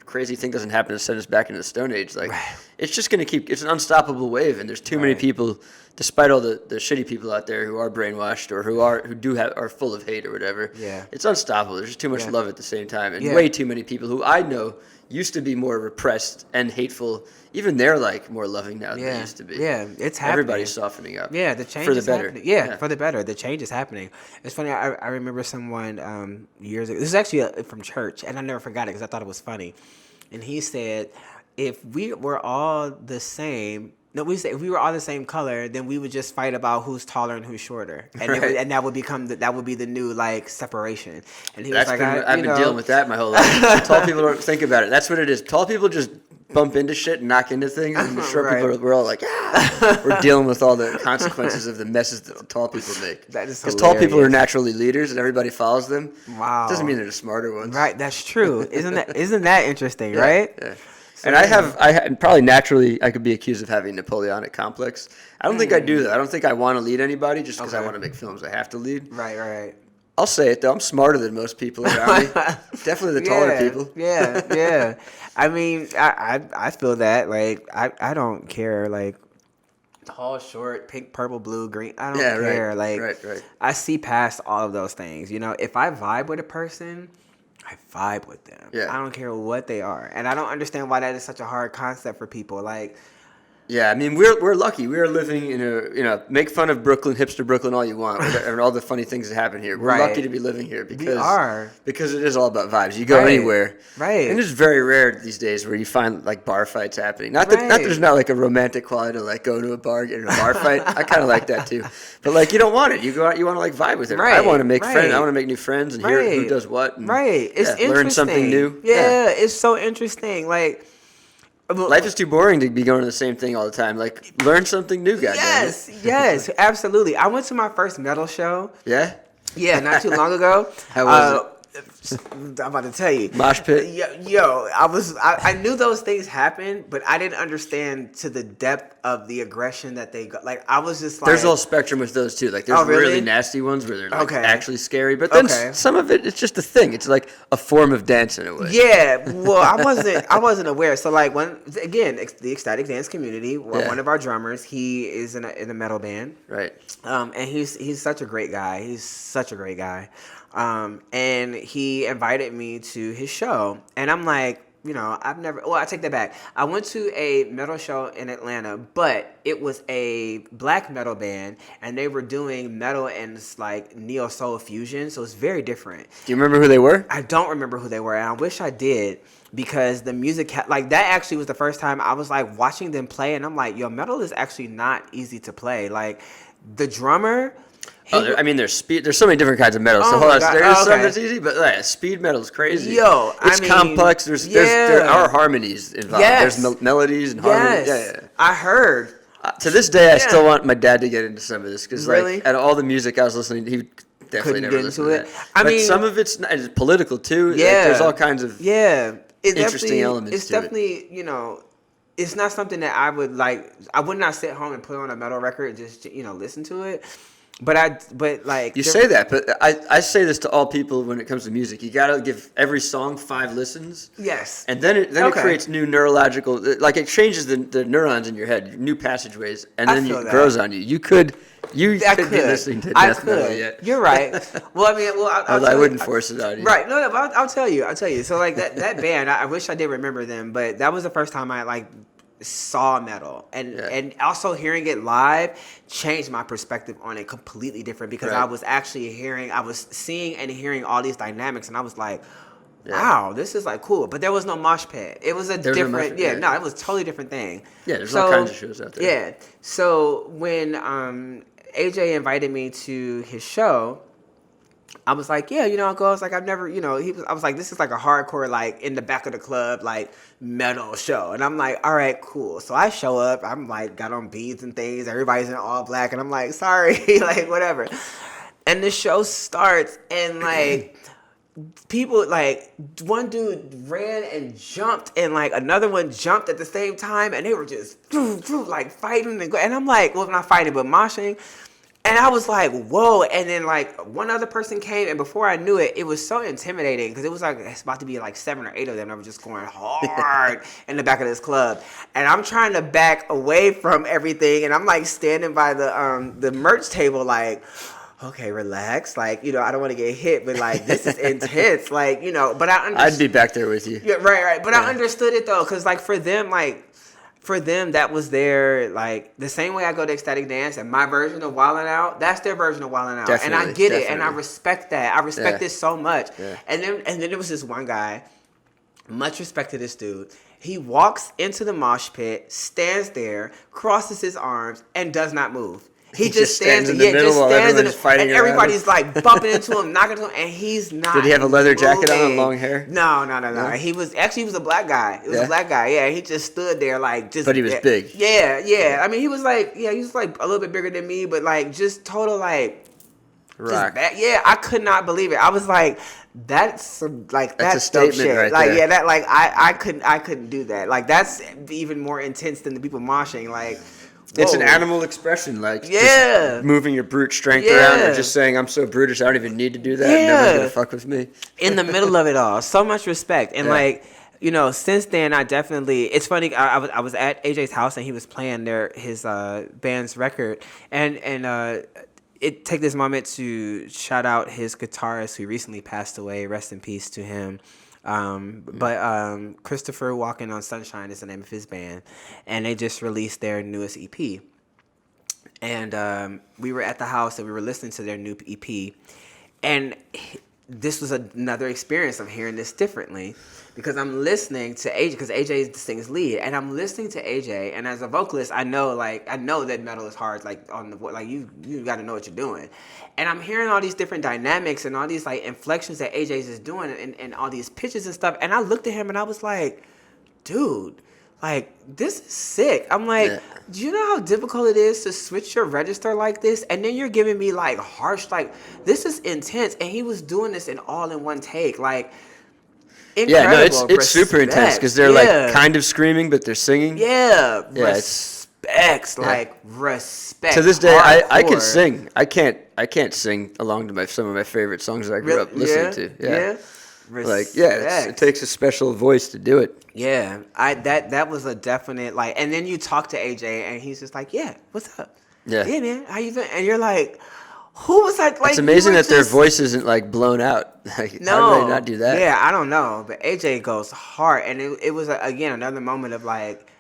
crazy thing doesn't happen to send us back into the Stone Age, like it's just going to keep. It's an unstoppable wave, and there's too many people, despite all the shitty people out there who are brainwashed or who are full of hate or whatever.
Yeah,
it's unstoppable. There's just too much love at the same time, and way too many people who I know used to be more repressed and hateful. Even they're like more loving now than they used to be.
Yeah, it's happening.
Everybody's softening up.
Yeah, the change
for the
is
better.
Happening. Yeah, for the better. The change is happening. It's funny. I remember someone years ago. This is actually from church, and I never forgot it because I thought it was funny. And he said, if we were all the same, if we were all the same color, then we would just fight about who's taller and who's shorter, and and that would be the new like separation. And he was like,
I've been dealing with that my whole life. Tall people don't think about it. That's what it is. Tall people just bump into shit and knock into things, and the short people we're all like, we're dealing with all the consequences of the messes that the tall people make.
That is
because tall people are naturally leaders and everybody follows them.
Wow,
doesn't mean they're the smarter ones.
Right, that's true. Isn't that interesting? Right.
Yeah. So, and I probably naturally I could be accused of having Napoleonic complex. I don't think I do that. I don't think I want to lead anybody just because I want to make films. I have to lead.
Right.
I'll say it though. I'm smarter than most people around me. Definitely the taller people.
Yeah. I mean, I feel that. Like, I don't care. Like, tall, short, pink, purple, blue, green. I don't care.
Right.
Like,
right.
I see past all of those things. You know, if I vibe with a person, I vibe with them.
Yeah.
I don't care what they are, and I don't understand why that is such a hard concept for people. Like.
Yeah, I mean we're lucky. We are living in make fun of Brooklyn, hipster Brooklyn all you want, and all the funny things that happen here. We're lucky to be living here because it is all about vibes. You go anywhere,
right?
And it's very rare these days where you find like bar fights happening. Not that there's not like a romantic quality to like go to a bar, get in a bar fight. I kind of like that too, but like you don't want it. You go out, you want to like vibe with it. I want to make friends. I want to make new friends and hear who does what. And,
it's interesting.
Learn something new.
Yeah, it's so interesting. Like.
Life is too boring to be going to the same thing all the time. Like, learn something new, goddammit.
Yes, absolutely. I went to my first metal show.
Yeah?
Yeah, not too long ago.
How was it?
I'm about to tell you.
Mosh pit?
Yo, I knew those things happened, but I didn't understand to the depth of the aggression that they got. Like, I was just like...
There's a whole spectrum with those, too. Like, there's really nasty ones where they're like actually scary. But then some of it, it's just a thing. It's like a form of dance in a way.
Yeah, well, I wasn't aware. So, like, the ecstatic dance community, one of our drummers, he is in a metal band.
Right.
And he's such a great guy. And he invited me to his show. And I'm like, I take that back. I went to a metal show in Atlanta, but it was a black metal band, and they were doing metal and like neo soul fusion. So it's very different.
Do you remember who they were?
I don't remember who they were, and I wish I did, because the music, like that actually was the first time I was like watching them play, and I'm like, yo, metal is actually not easy to play. Like the drummer.
There's speed. There's so many different kinds of metal. So hold on, there's some that's easy, but speed metal is crazy.
Yo,
it's complex. There are harmonies involved.
Yes.
There's melodies and harmonies.
Yeah. I heard.
To this day, I still want my dad to get into some of this because,
really?
Like, out of all the music I was listening to, he definitely
couldn't
never
get
listened
into
to
it.
that. But some of it's political too.
Yeah,
like, there's all kinds of interesting elements.
It's definitely it's not something that I would like. I would not sit home and put on a metal record and just listen to it. But like
You say that, but I say this to all people when it comes to music. You gotta give every song 5 listens.
Yes.
And then it creates new neurological, like it changes the neurons in your head, new passageways, and then it grows on you. You could be listening to death metal yet.
You're right. Well, I mean,
I wouldn't force it on you.
Right. No, but I'll tell you. So like that band, I wish I did remember them, but that was the first time I like saw metal, and also hearing it live changed my perspective on it completely different, because I was seeing and hearing all these dynamics, and I was like, wow, this is like cool. But there was no mosh pit. It was it was a totally different thing.
Yeah, there's all kinds of shows out there.
Yeah. So when AJ invited me to his show, I was like, yeah, I'll go. I was like, I've never, I was like, this is like a hardcore, like in the back of the club, like metal show. And I'm like, all right, cool. So I show up, I'm like, got on beads and things. Everybody's in all black. And I'm like, sorry, like whatever. And the show starts, and like people, like one dude ran and jumped, and like another one jumped at the same time. And they were just like fighting. And I'm like, well, not fighting, but moshing. And I was like, whoa. And then like one other person came, and before I knew it, it was so intimidating, because it was like, it's about to be like 7 or 8 of them that were just going hard in the back of this club. And I'm trying to back away from everything, and I'm like standing by the merch table like, okay, relax. Like, I don't want to get hit, but like, this is intense. Like, but
I'd be back there with you.
Yeah, right. But I understood it though, because like for them, that was their, like, the same way I go to ecstatic dance and my version of Wildin' Out, that's their version of Wildin' Out.
Definitely,
and I get it, and I respect that. I respect this so much.
Yeah.
And then there was this one guy, much respect to this dude. He walks into the mosh pit, stands there, crosses his arms, and does not move. He just stands
in the middle while everybody's fighting
and everybody's like bumping into him, knocking into him, and he's not.
Did he have a leather jacket on
moving.
and long hair?
No. He was a black guy. It was a black guy. Yeah, he just stood there like just.
But he was big.
Yeah. I mean, he was like a little bit bigger than me, but like just total like.
Rock.
Yeah, I could not believe it. I was like, that's
a statement
shit.
right
like,
there.
yeah, that like I couldn't do that. Like that's even more intense than the people moshing. Like.
It's an animal expression, like just moving your brute strength around, or just saying, I'm so brutish, I don't even need to do that. No one's gonna fuck with me.
In the middle of it all, so much respect, and like, since then I definitely. It's funny. I was at AJ's house, and he was playing his band's record, and take this moment to shout out his guitarist who recently passed away. Rest in peace to him. But Christopher Walking on Sunshine is the name of his band, and they just released their newest EP. And we were at the house and we were listening to their new EP, and this was another experience of hearing this differently, because I'm listening to AJ, because AJ sings lead, and I'm listening to AJ, and as a vocalist, I know that metal is hard, like on the like you got to know what you're doing, and I'm hearing all these different dynamics and all these like inflections that AJ's is doing, and all these pitches and stuff, and I looked at him and I was like, dude, like this is sick. I'm like, do you know how difficult it is to switch your register like this? And then you're giving me like harsh, like this is intense, and he was doing this in one take, like. Incredible.
Yeah, no, it's super intense, because they're like kind of screaming, but they're singing.
Yeah,
respect.
Respect.
To this day, I can sing. I can't sing along to some of my favorite songs that I grew up listening to. Yeah.
Respect.
Like, it takes a special voice to do it.
Yeah, that was a definite like. And then you talk to AJ, and he's just like, "Yeah, what's up? Yeah, man, how you doing?" And you're like. Who was that? Like,
it's amazing that their voice isn't like blown out. Like, how did they not do that?
Yeah, I don't know. But AJ goes hard, and it was again another moment of like,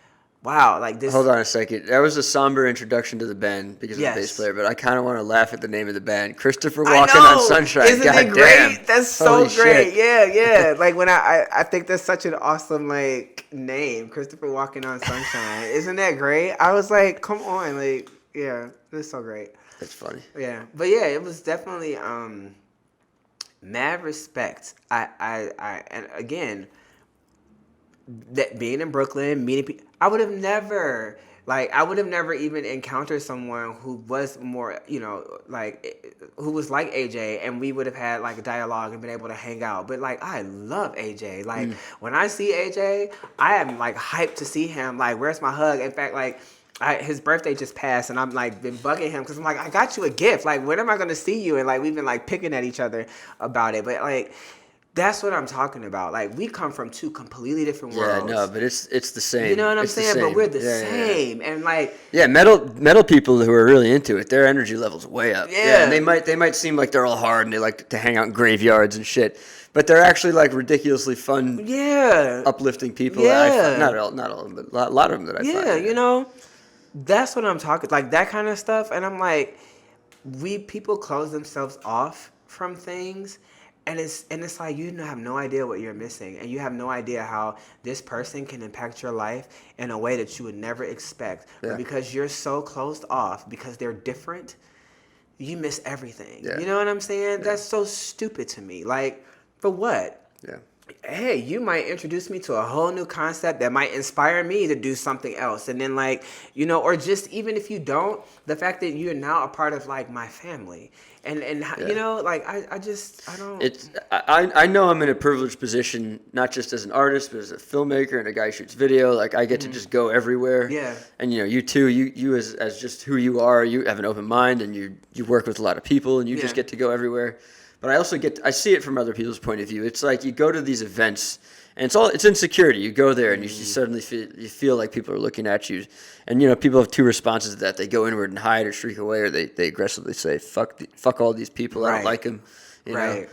wow, like this.
Hold on a second. That was a somber introduction to the band because of the bass player, but I kind of want to laugh at the name of the band, Christopher Walking on Sunshine.
Isn't it great? That's so great. Yeah. Like when I think that's such an awesome like name, Christopher Walking on Sunshine. Isn't that great? I was like, come on, like yeah, that's so great.
That's funny.
Yeah, but yeah, it was definitely mad respect. I and again, that being in Brooklyn, meeting people, I would have never even encountered someone who was more, like who was like AJ, and we would have had like a dialogue and been able to hang out. But like, I love AJ. Like when I see AJ, I am like hyped to see him. Like, where's my hug? In fact, like. his birthday just passed, and I'm like been bugging him because I'm like, I got you a gift. Like, when am I gonna see you? And like we've been like picking at each other about it, but like that's what I'm talking about. Like, we come from two completely different worlds.
Yeah, no, but it's the same.
You know what I'm
It's the
saying?
same.
But we're the
Yeah,
same, and like
metal people who are really into it, their energy level's way up.
Yeah.
And they might seem like they're all hard and they like to hang out in graveyards and shit, but they're actually like ridiculously fun, uplifting people.
Yeah.
Not all of them, but a lot of them that I find.
Yeah, you know, that's what I'm talking, like that kind of stuff. And I'm like, people close themselves off from things, and it's like you have no idea what you're missing, and you have no idea how this person can impact your life in a way that you would never expect.
Yeah.
But because you're so closed off, because they're different, you miss everything.
Yeah.
You know what I'm saying? That's so stupid to me. Like, for what?
Yeah.
Hey, you might introduce me to a whole new concept that might inspire me to do something else. And then, like, you know, or just even if you don't, the fact that you're now a part of like my family. And you know, like I don't.
I know I'm in a privileged position, not just as an artist, but as a filmmaker and a guy who shoots video. Like, I get to just go everywhere.
Yeah.
And you know, you too, you as just who you are, you have an open mind, and you work with a lot of people, and you just get to go everywhere. But I also I see it from other people's point of view. It's like you go to these events, and it's insecurity. You go there, and you suddenly feel like people are looking at you, and you know, people have two responses to that: they go inward and hide or shriek away, or they aggressively say fuck all these people. I don't like them. You know?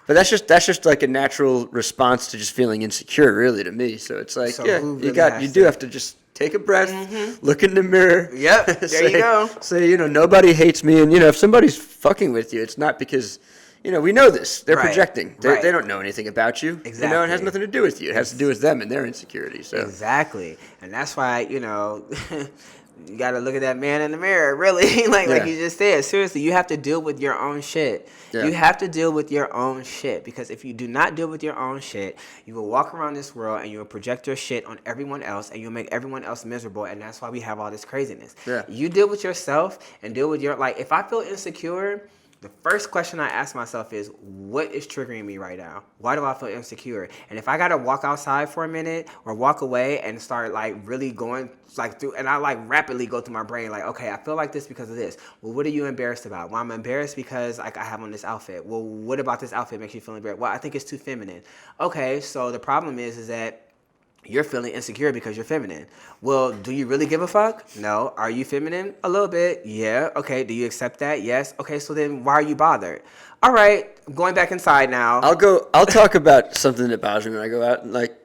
But that's just like a natural response to just feeling insecure, really, to me. So it's like, you do have to just take a breath, look in the mirror.
Yep, there you go.
Say, you know, nobody hates me, and you know, if somebody's fucking with you, it's not because. You know, we know this. They're projecting. They don't know anything about you.
Exactly.
You know, it has nothing to do with you. It has to do with them and their insecurity. So
Exactly. And that's why, you know, you got to look at that man in the mirror, really. like you just said. Seriously, you have to deal with your own shit. Yeah. You have to deal with your own shit. Because if you do not deal with your own shit, you will walk around this world and you will project your shit on everyone else, and you'll make everyone else miserable. And that's why we have all this craziness.
Yeah.
You deal with yourself and deal with your, like, if I feel insecure, the first question I ask myself is, what is triggering me right now? Why do I feel insecure? And if I got to walk outside for a minute or walk away and start like really going like through, and I like rapidly go through my brain, like, okay, I feel like this because of this. Well, what are you embarrassed about? Well, I'm embarrassed because like I have on this outfit. Well, what about this outfit makes you feel embarrassed? Well, I think it's too feminine. Okay, so the problem is that you're feeling insecure because you're feminine. Well, do you really give a fuck? No. Are you feminine? A little bit. Yeah. Okay. Do you accept that? Yes. Okay. So then why are you bothered? All right. I'm going back inside now.
I'll talk about something that bothers me when I go out. Like,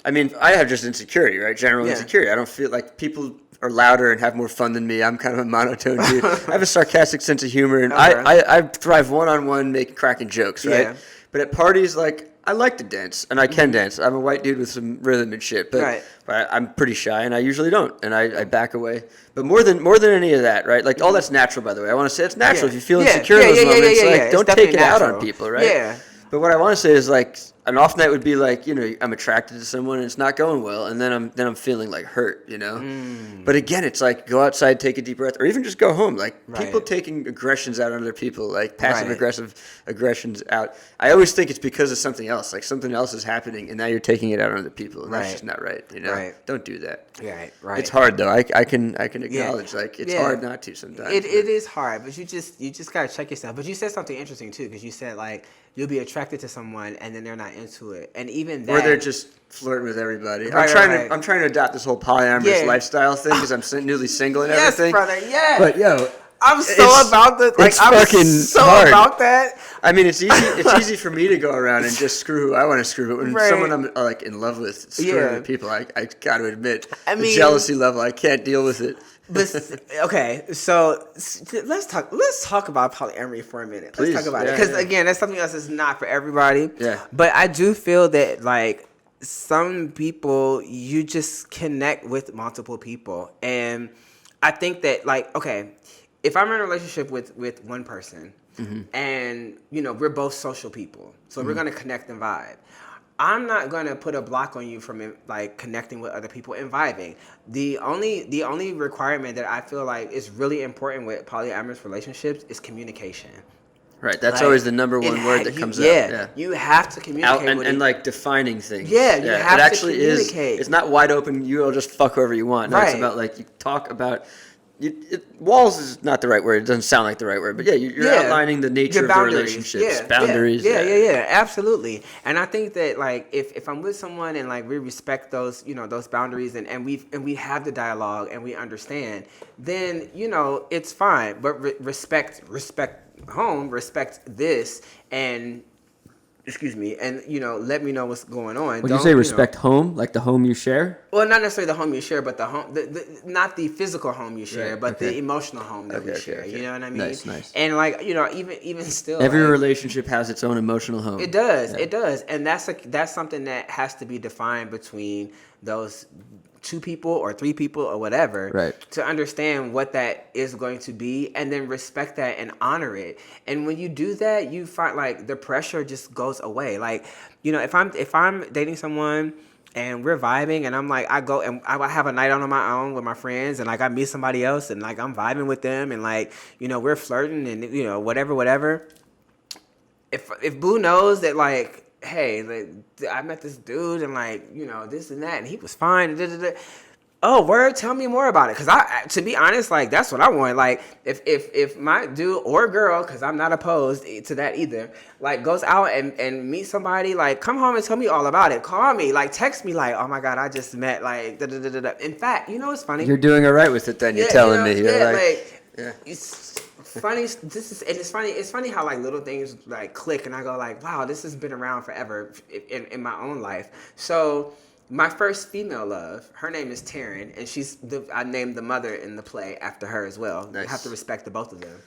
I mean, I have just insecurity, right? General insecurity. I don't feel like people are louder and have more fun than me. I'm kind of a monotone dude. I have a sarcastic sense of humor, and I thrive one-on-one cracking jokes, right? Yeah. But at parties, like, I like to dance, and I can dance. I'm a white dude with some rhythm and shit, but I'm pretty shy, and I usually don't, and I back away. But more than any of that, right? Like, all that's natural, by the way. I want to say it's natural. If you feel insecure in those moments, like, don't take it out on people, right? Yeah. But what I want to say is, like, an off night would be like, you know, I'm attracted to someone and it's not going well, and then I'm feeling like hurt, you know. But again, it's like, go outside, take a deep breath, or even just go home. Like, people taking aggressions out on other people, like passive aggressive aggressions out. I always think it's because of something else. Like, something else is happening, and now you're taking it out on other people, and that's just not right. You know, don't do that. Right. It's hard though. I can acknowledge like it's hard not to sometimes.
It is hard, but you just gotta check yourself. But you said something interesting too, because you said like you'll be attracted to someone and then they're not into it, and even that,
or they're just flirting with everybody. I'm trying to adopt this whole polyamorous lifestyle thing because I'm newly single and everything.
Yes, brother. Yeah.
But yo,
I'm so about the like. I'm
fucking
so
hard.
About that.
I mean, it's easy. It's easy for me to go around and just screw who I want to screw. But when someone I'm like in love with screwing people, I got to admit, the jealousy level, I can't deal with it.
But okay, so let's talk about polyamory for a minute. Let's talk about it, because again, that's something else that's not for everybody. Yeah. But I do feel that like some people, you just connect with multiple people, and I think that like, okay, if I'm in a relationship with one person, and you know we're both social people, so we're gonna connect and vibe. I'm not gonna put a block on you from like connecting with other people and vibing. The only requirement that I feel like is really important with polyamorous relationships is communication.
Right. That's
Like,
always the number one word that comes out. Yeah.
You have to communicate
Out
with
and
it.
like defining things.
Yeah, you have
it
to
actually
communicate.
It's not wide open. You'll just fuck whoever you want. No, it's
Right.
about like you talk about. Walls is not the right word. It doesn't sound like the right word, but yeah, you're outlining the nature
Your
of the relationships, boundaries.
Yeah, absolutely. And I think that like if I'm with someone and like we respect those, those boundaries and we have the dialogue and we understand, then it's fine. But respect home, respect this, and excuse me, and let me know what's going on.
When you say respect home, like the home you share?
Well, not necessarily the home you share, but the home, not the physical home you share,
Right,
but
okay.
the emotional home that we share.
Okay.
You know what I mean?
Nice.
And like even still,
every
like,
relationship has its own emotional home.
It does, and that's something that has to be defined between those two people or three people or whatever,
right?
To understand what that is going to be, and then respect that and honor it. And when you do that, you find like the pressure just goes away. Like, if I'm dating someone and we're vibing and I'm like, I go and I have a night on my own with my friends and like I meet somebody else and like I'm vibing with them and like, we're flirting and whatever. If Boo knows that like, hey, like, I met this dude and like, this and that and he was fine. Oh, word, tell me more about it. Cause to be honest, like that's what I want. Like if my dude or girl, cause I'm not opposed to that either, like goes out and meet somebody, like come home and tell me all about it. Call me, like text me, like, oh my God, I just met like In fact, it's funny.
You're doing all right with it then. You're telling me. You're
it's funny. It's funny how like little things like click and I go like, wow, this has been around forever in my own life. So my first female love, her name is Taryn, and I named the mother in the play after her as well.
Nice.
You have to respect the both of them.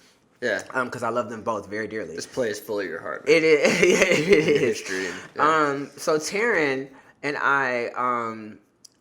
Yeah.
Because I love them both very dearly.
This play is full of your heart. Man.
It is. It is.
History. Yeah.
So Taryn and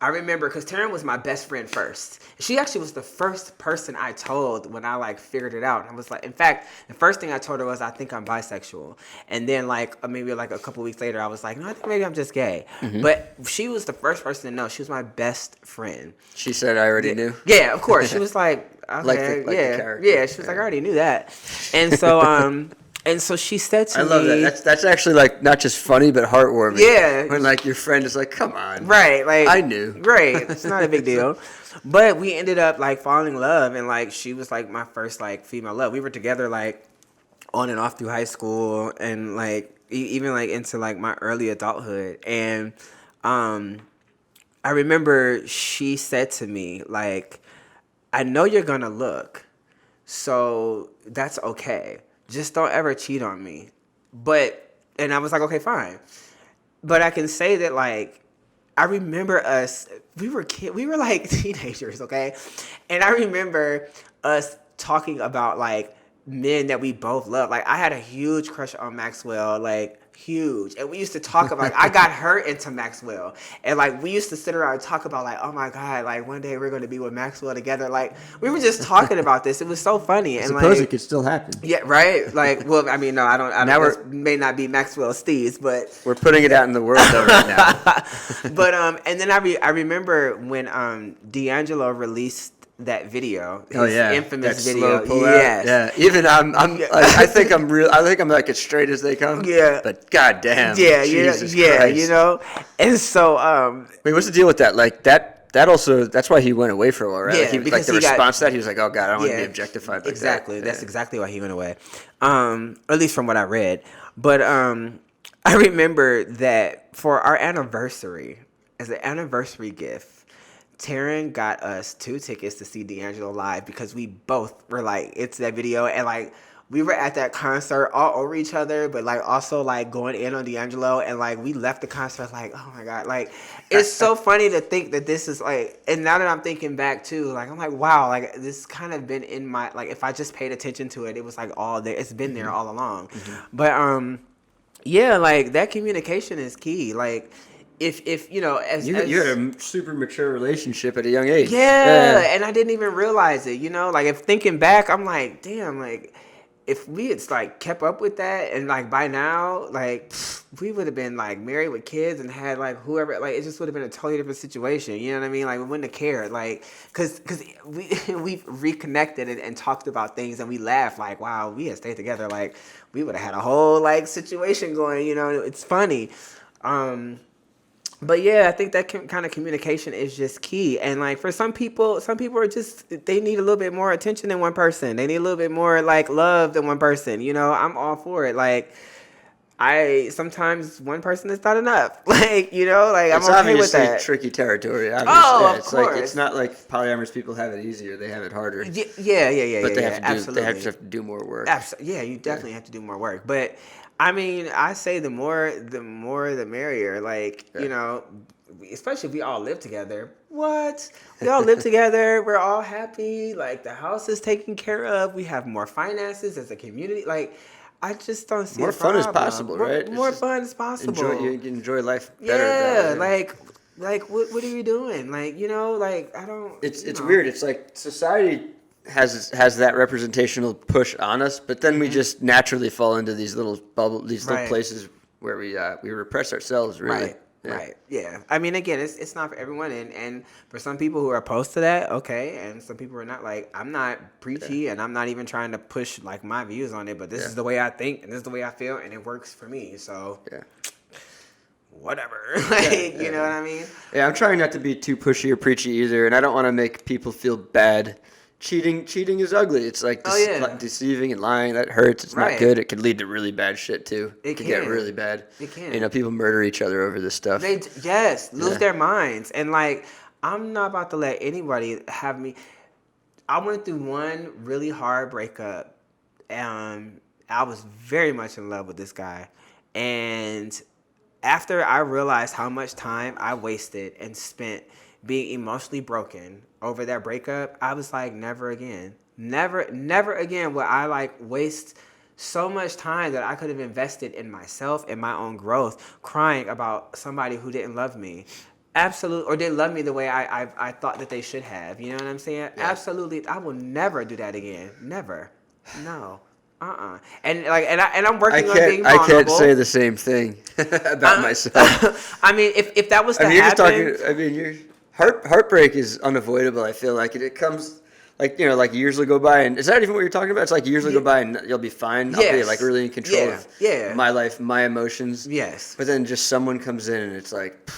I remember because Taryn was my best friend first. She actually was the first person I told when I like figured it out. I was like, in fact, the first thing I told her was I think I'm bisexual. And then like maybe like a couple weeks later, I was like, no, I think maybe I'm just gay. Mm-hmm. But she was the first person to know. She was my best friend.
She said I already knew.
Yeah, of course. She was like, okay,
like the character.
Yeah, she was like, I already knew that. And so and so she said to me...
I love that. That's actually, like, not just funny, but heartwarming.
Yeah.
When, like, your friend is like, come on.
Right. Like
I knew.
Right. It's not a big deal. But we ended up, like, falling in love. And, like, she was, like, my first, like, female love. We were together, like, on and off through high school. And, like, even, like, into, like, my early adulthood. And I remember she said to me, like, I know you're going to look. So that's okay. Just don't ever cheat on me. And I was like, okay, fine. But I can say that, like, I remember us, we were like teenagers, okay? And I remember us talking about, like, men that we both love. Like, I had a huge crush on Maxwell, like, huge. And we used to talk about, like, I got her into Maxwell. And, like, we used to sit around and talk about, like, oh, my God, like, one day we're going to be with Maxwell together. Like, we were just talking about this. It was so funny.
I
and
suppose
like,
it could still happen.
Yeah, right? Like, well, I mean, no, I don't.
Now
this may not be Maxwell Steves, but...
We're putting it out in the world, though, right now.
But, and then I remember when D'Angelo released that video, his infamous
that
video.
Slow yes. Yeah. Even I think I'm real. I think I'm like as straight as they come.
Yeah.
But goddamn.
Yeah.
Jesus
Yeah.
Christ.
And so.
Wait, what's the deal with that? Like that also. That's why he went away for a while, right?
Yeah.
Like
because
the response to that, he was like, "Oh God, I don't want to be objectified." Like
exactly.
That.
That's exactly why he went away. At least from what I read. But I remember that for our anniversary, as an anniversary gift, Taryn got us 2 tickets to see D'Angelo live because we both were like, it's that video. And like, we were at that concert all over each other, but like also like going in on D'Angelo. And like, we left the concert like, oh my God. Like, it's so funny to think that this is like, and now that I'm thinking back too, like, I'm like, wow, like this kind of been in my, like, if I just paid attention to it, it was like all there. It's been there all along. Mm-hmm. But yeah, like that communication is key. Like, if as
you had a super mature relationship at a young age.
Yeah, and I didn't even realize it. Like if thinking back, I'm like, damn, like if we had like kept up with that, and like by now, like we would have been like married with kids and had like whoever, like it just would have been a totally different situation. You know what I mean? Like we wouldn't have cared, like because we've reconnected and talked about things, and we laughed like, wow, we had stayed together, like we would have had a whole like situation going. You know, it's funny. But yeah, I think that kind of communication is just key. And like for some people are just, they need a little bit more attention than one person. They need a little bit more like love than one person. You know, I'm all for it. Like sometimes one person is not enough. Like, you know, like
It's
I'm okay with
obviously
that.
tricky territory. Obviously.
Oh, of
it's
course.
like it's not like polyamorous people have it easier; they have it harder.
Yeah.
But they have to do
absolutely.
they have to do more work.
Yeah, you definitely have to do more work. But I mean, I say the more the merrier. Like, you know, especially if we all live together. What? We all live together. We're all happy. Like the house is taken care of. We have more finances as a community. Like, I just don't see
More
a
fun is
problem.
possible, right?
More fun is possible.
You enjoy life better. that way.
like what are you doing? Like, you know, like I don't.
It's weird. It's like society has that representational push on us, but then we just naturally fall into these little little places where we repress ourselves. Really.
Right. Yeah. Right. Yeah. I mean, again, it's not for everyone, and for some people who are opposed to that, okay, and some people are not. Like, I'm not preachy, and I'm not even trying to push like my views on it, but this is the way I think, and this is the way I feel, and it works for me. So, whatever. You know what I mean?
Yeah, I'm trying not to be too pushy or preachy either, and I don't want to make people feel bad. Cheating is ugly. It's like deceiving and lying. That hurts. It's not good. It could lead to really bad shit too. It can get really bad.
It can.
You know, people murder each other over this stuff.
They lose their minds. And like, I'm not about to let anybody have me. I went through one really hard breakup. I was very much in love with this guy, and after I realized how much time I wasted and spent being emotionally broken over that breakup, I was like, never again. Never again will I like waste so much time that I could have invested in myself and my own growth crying about somebody who didn't love me. Absolutely, or didn't love me the way I thought that they should have. You know what I'm saying? Yeah. Absolutely. I will never do that again. Never. No. And I'm working on being vulnerable.
I can't say the same thing about myself.
I mean, if that was to happen,
you're just talking. I mean, you're heartbreak is unavoidable. I feel like it comes like, you know, like years will go by, and is that even what you're talking about? It's like years will go by and you'll be fine. I'll be like really in control of my life, my emotions.
Yes.
But then just someone comes in and it's like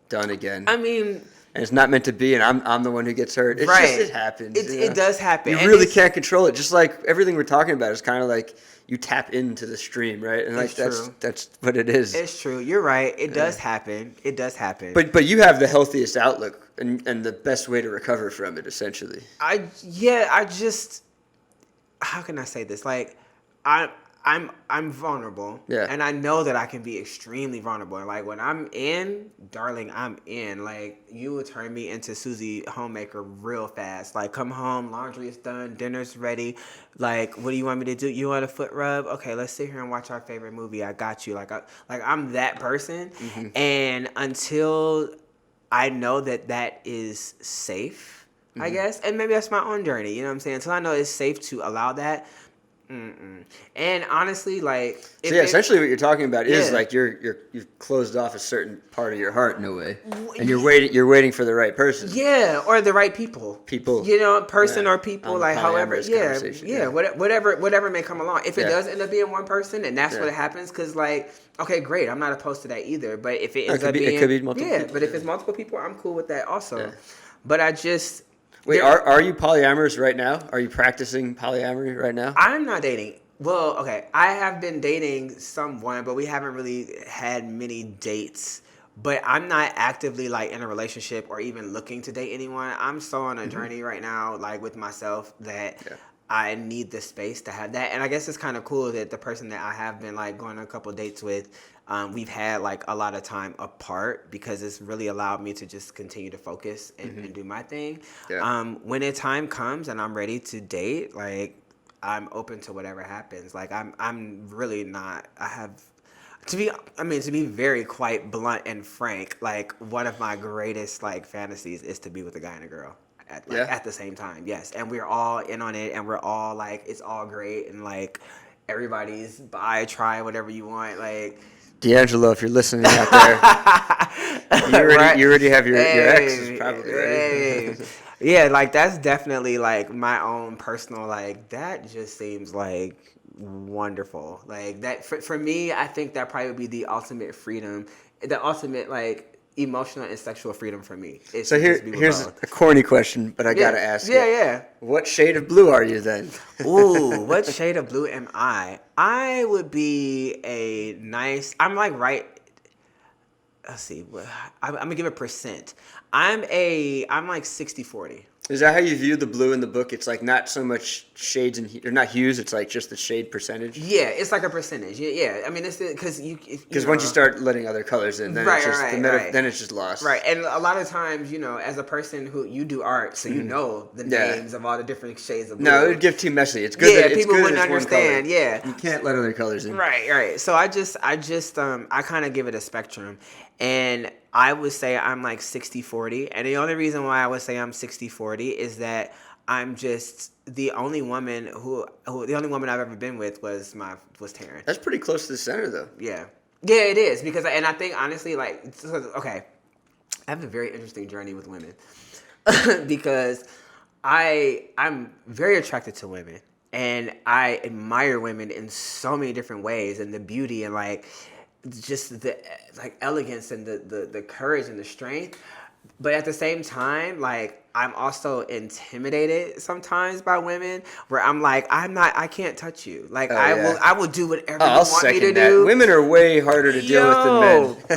done again.
I mean,
and it's not meant to be, and I'm the one who gets hurt. It's just, it happens.
It does happen.
You really can't control it. Just like everything we're talking about is kind of like you tap into the stream, right? And like that's what it is.
It's true. You're right. It does happen. It does happen.
But you have the healthiest outlook and the best way to recover from it, essentially.
I just, how can I say this? Like, I'm vulnerable.
Yeah.
And I know that I can be extremely vulnerable. And like when I'm in, darling, I'm in. Like, you will turn me into Susie Homemaker real fast. Like, come home, laundry is done, dinner's ready. Like, what do you want me to do? You want a foot rub? Okay, let's sit here and watch our favorite movie. I got you. Like I'm that person. Mm-hmm. And until I know that is safe, I guess, and maybe that's my own journey. You know what I'm saying? Until I know it's safe to allow that. And honestly, like,
essentially what you're talking about is like you've closed off a certain part of your heart in a way, and you're waiting for the right person.
Yeah, or the right people. You know, person or people, like however. Whatever may come along. If it does end up being one person, and that's what happens, because like, okay, great, I'm not opposed to that either. But if it ends up being,
it could be multiple people.
But if it's multiple people, I'm cool with that also. Yeah. But I just.
Wait, are you polyamorous right now? Are you practicing polyamory right now?
I'm not dating. Well, okay, I have been dating someone, but we haven't really had many dates. But I'm not actively like in a relationship or even looking to date anyone. I'm so on a journey right now, like with myself, that I need the space to have that. And I guess it's kind of cool that the person that I have been like going on a couple dates with, we've had like a lot of time apart, because it's really allowed me to just continue to focus and do my thing. Yeah. When the time comes and I'm ready to date, like, I'm open to whatever happens. Like, I'm really not. To be very quite blunt and frank, like, one of my greatest like fantasies is to be with a guy and a girl. at the same time. Yes, and we're all in on it, and we're all like, it's all great, and like everybody's buy, try, whatever you want, like.
D'Angelo, if you're listening out there, you already have your exes probably ready.
Yeah, like that's definitely like my own personal, like that just seems like wonderful. Like that for me, I think that probably would be the ultimate freedom, the ultimate like emotional and sexual freedom for me.
So here's a corny question, but I gotta ask it.
Yeah.
What shade of blue are you then?
Ooh, what shade of blue am I? I would be I'm like right. Let's see. I'm gonna give a percent. I'm like 60-40.
Is that how you view the blue in the book? It's like not so much shades or not hues. It's like just the shade percentage.
Yeah, it's like a percentage. Yeah. I mean, it's because
once you start letting other colors in, then then it's just lost.
Right, and a lot of times, as a person who you do art, so you know the names of all the different shades of blue.
No, it would get too messy. It's good.
Yeah, people wouldn't understand. Yeah,
you can't let other colors in.
Right. So I kind of give it a spectrum. And I would say I'm like 60-40. And the only reason why I would say I'm 60-40 is that I'm just the only woman the only woman I've ever been with was Taryn.
That's pretty close to the center though.
Yeah. Yeah, it is. Because, and I think honestly, like, okay, I have a very interesting journey with women because I'm very attracted to women and I admire women in so many different ways, and the beauty and like, just the like elegance and the courage and the strength, but at the same time, like I'm also intimidated sometimes by women where I'm like, I can't touch you. Like I will do whatever you want me to do.
Women are way harder to deal with than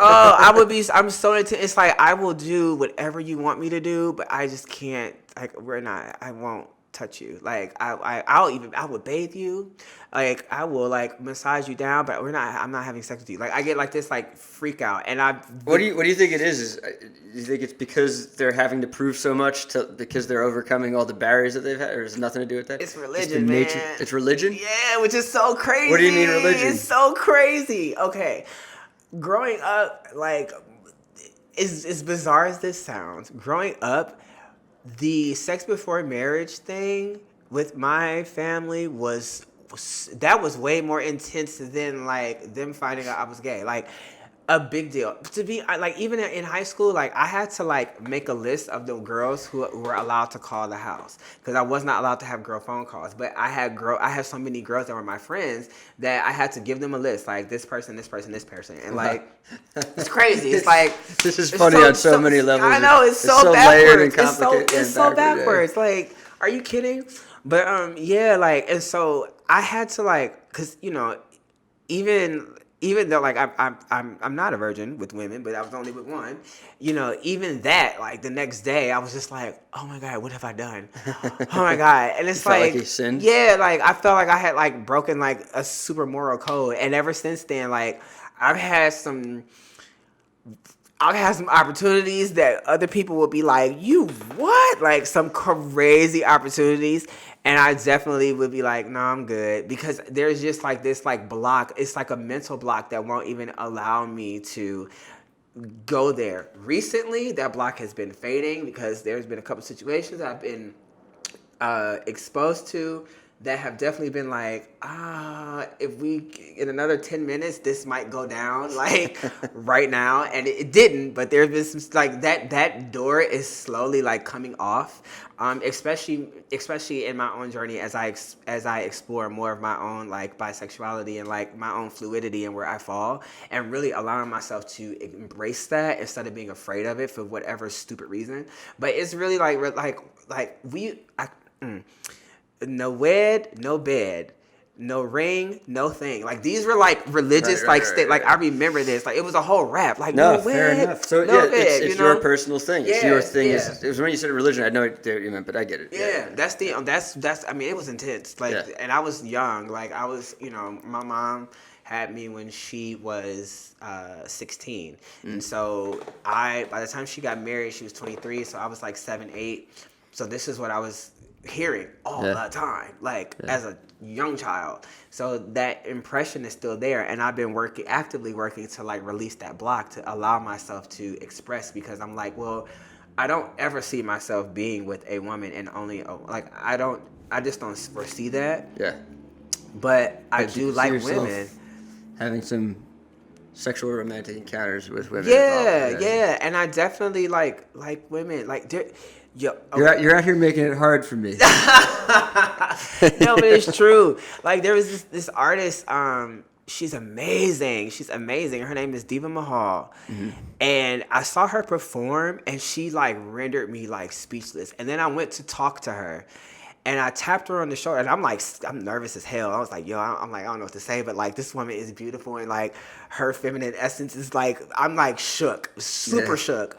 men.
I'm so into it's like I will do whatever you want me to do, but I just can't. Like I won't touch you. Like I would bathe you. Like I will like massage you down, but I'm not having sex with you. Like I get like this like freak out, and
What do you think it is? You think it's because they're having to prove so much because they're overcoming all the barriers that they've had, or has it nothing to do with that?
It's religion, man.
It's religion?
Yeah, which is so crazy.
What do you mean religion?
It's so crazy. Okay. Growing up, like as bizarre as this sounds, growing up, the sex before marriage thing with my family was way more intense than like them finding out I was gay. Like a big deal to be like, even in high school, like I had to like make a list of the girls who were allowed to call the house because I was not allowed to have girl phone calls. But I had so many girls that were my friends that I had to give them a list, like this person, and like it's crazy. It's like
this is funny on so many levels.
I know it's so
layered and
backwards.
complicated.
It's so backwards. Like, are you kidding? But yeah, like, and so I had to like, cause even though like I'm not a virgin with women, but I was only with one, even that, like the next day I was just like, oh my God, what have I done? Oh my God. And it's like
you sinned?
Yeah, like I felt like I had like broken like a super moral code. And ever since then, like I've had some opportunities that other people will be like, you what? Like some crazy opportunities. And I definitely would be like, no, I'm good. Because there's just like this like block. It's like a mental block that won't even allow me to go there. Recently, that block has been fading because there's been a couple situations I've been exposed to that have definitely been like, if we, in another 10 minutes, this might go down, like, right now. And it didn't, but there's been some, like, that door is slowly, like, coming off, especially in my own journey as I explore more of my own, like, bisexuality and, like, my own fluidity and where I fall, and really allowing myself to embrace that instead of being afraid of it for whatever stupid reason. But it's really, no wed, no bed, no ring, no thing. Like these were like religious, like I remember this. Like it was a whole rap. Like no
fair
wed,
enough. So
no
yeah,
bed,
it's your personal thing. It's your thing.
Yeah.
It was when you said religion. I had no idea what you meant, but I get it.
Yeah, that's. I mean, it was intense. Like, and I was young. Like I was, my mom had me when she was 16, and so by the time she got married, she was 23. So I was like 7, 8. So this is what I was hearing all the time, like as a young child. So that impression is still there, and I've been actively working to like release that block to allow myself to express, because I'm like, well, I don't ever see myself being with a woman and only like I just don't foresee that.
Yeah.
But I
But you
do
can see
like
yourself
women.
having some sexual romantic encounters with women.
Yeah,
involved.
yeah, and I definitely like women. Like, yo,
You're out here making it hard for me.
no, but it's true. Like, there was this artist. She's amazing. She's amazing. Her name is Diva Mahal, and I saw her perform, and she like rendered me like speechless. And then I went to talk to her. And I tapped her on the shoulder, and I'm nervous as hell. I was like, yo, I'm like, I don't know what to say, but like, this woman is beautiful, and like, her feminine essence is like, I'm like shook, super shook.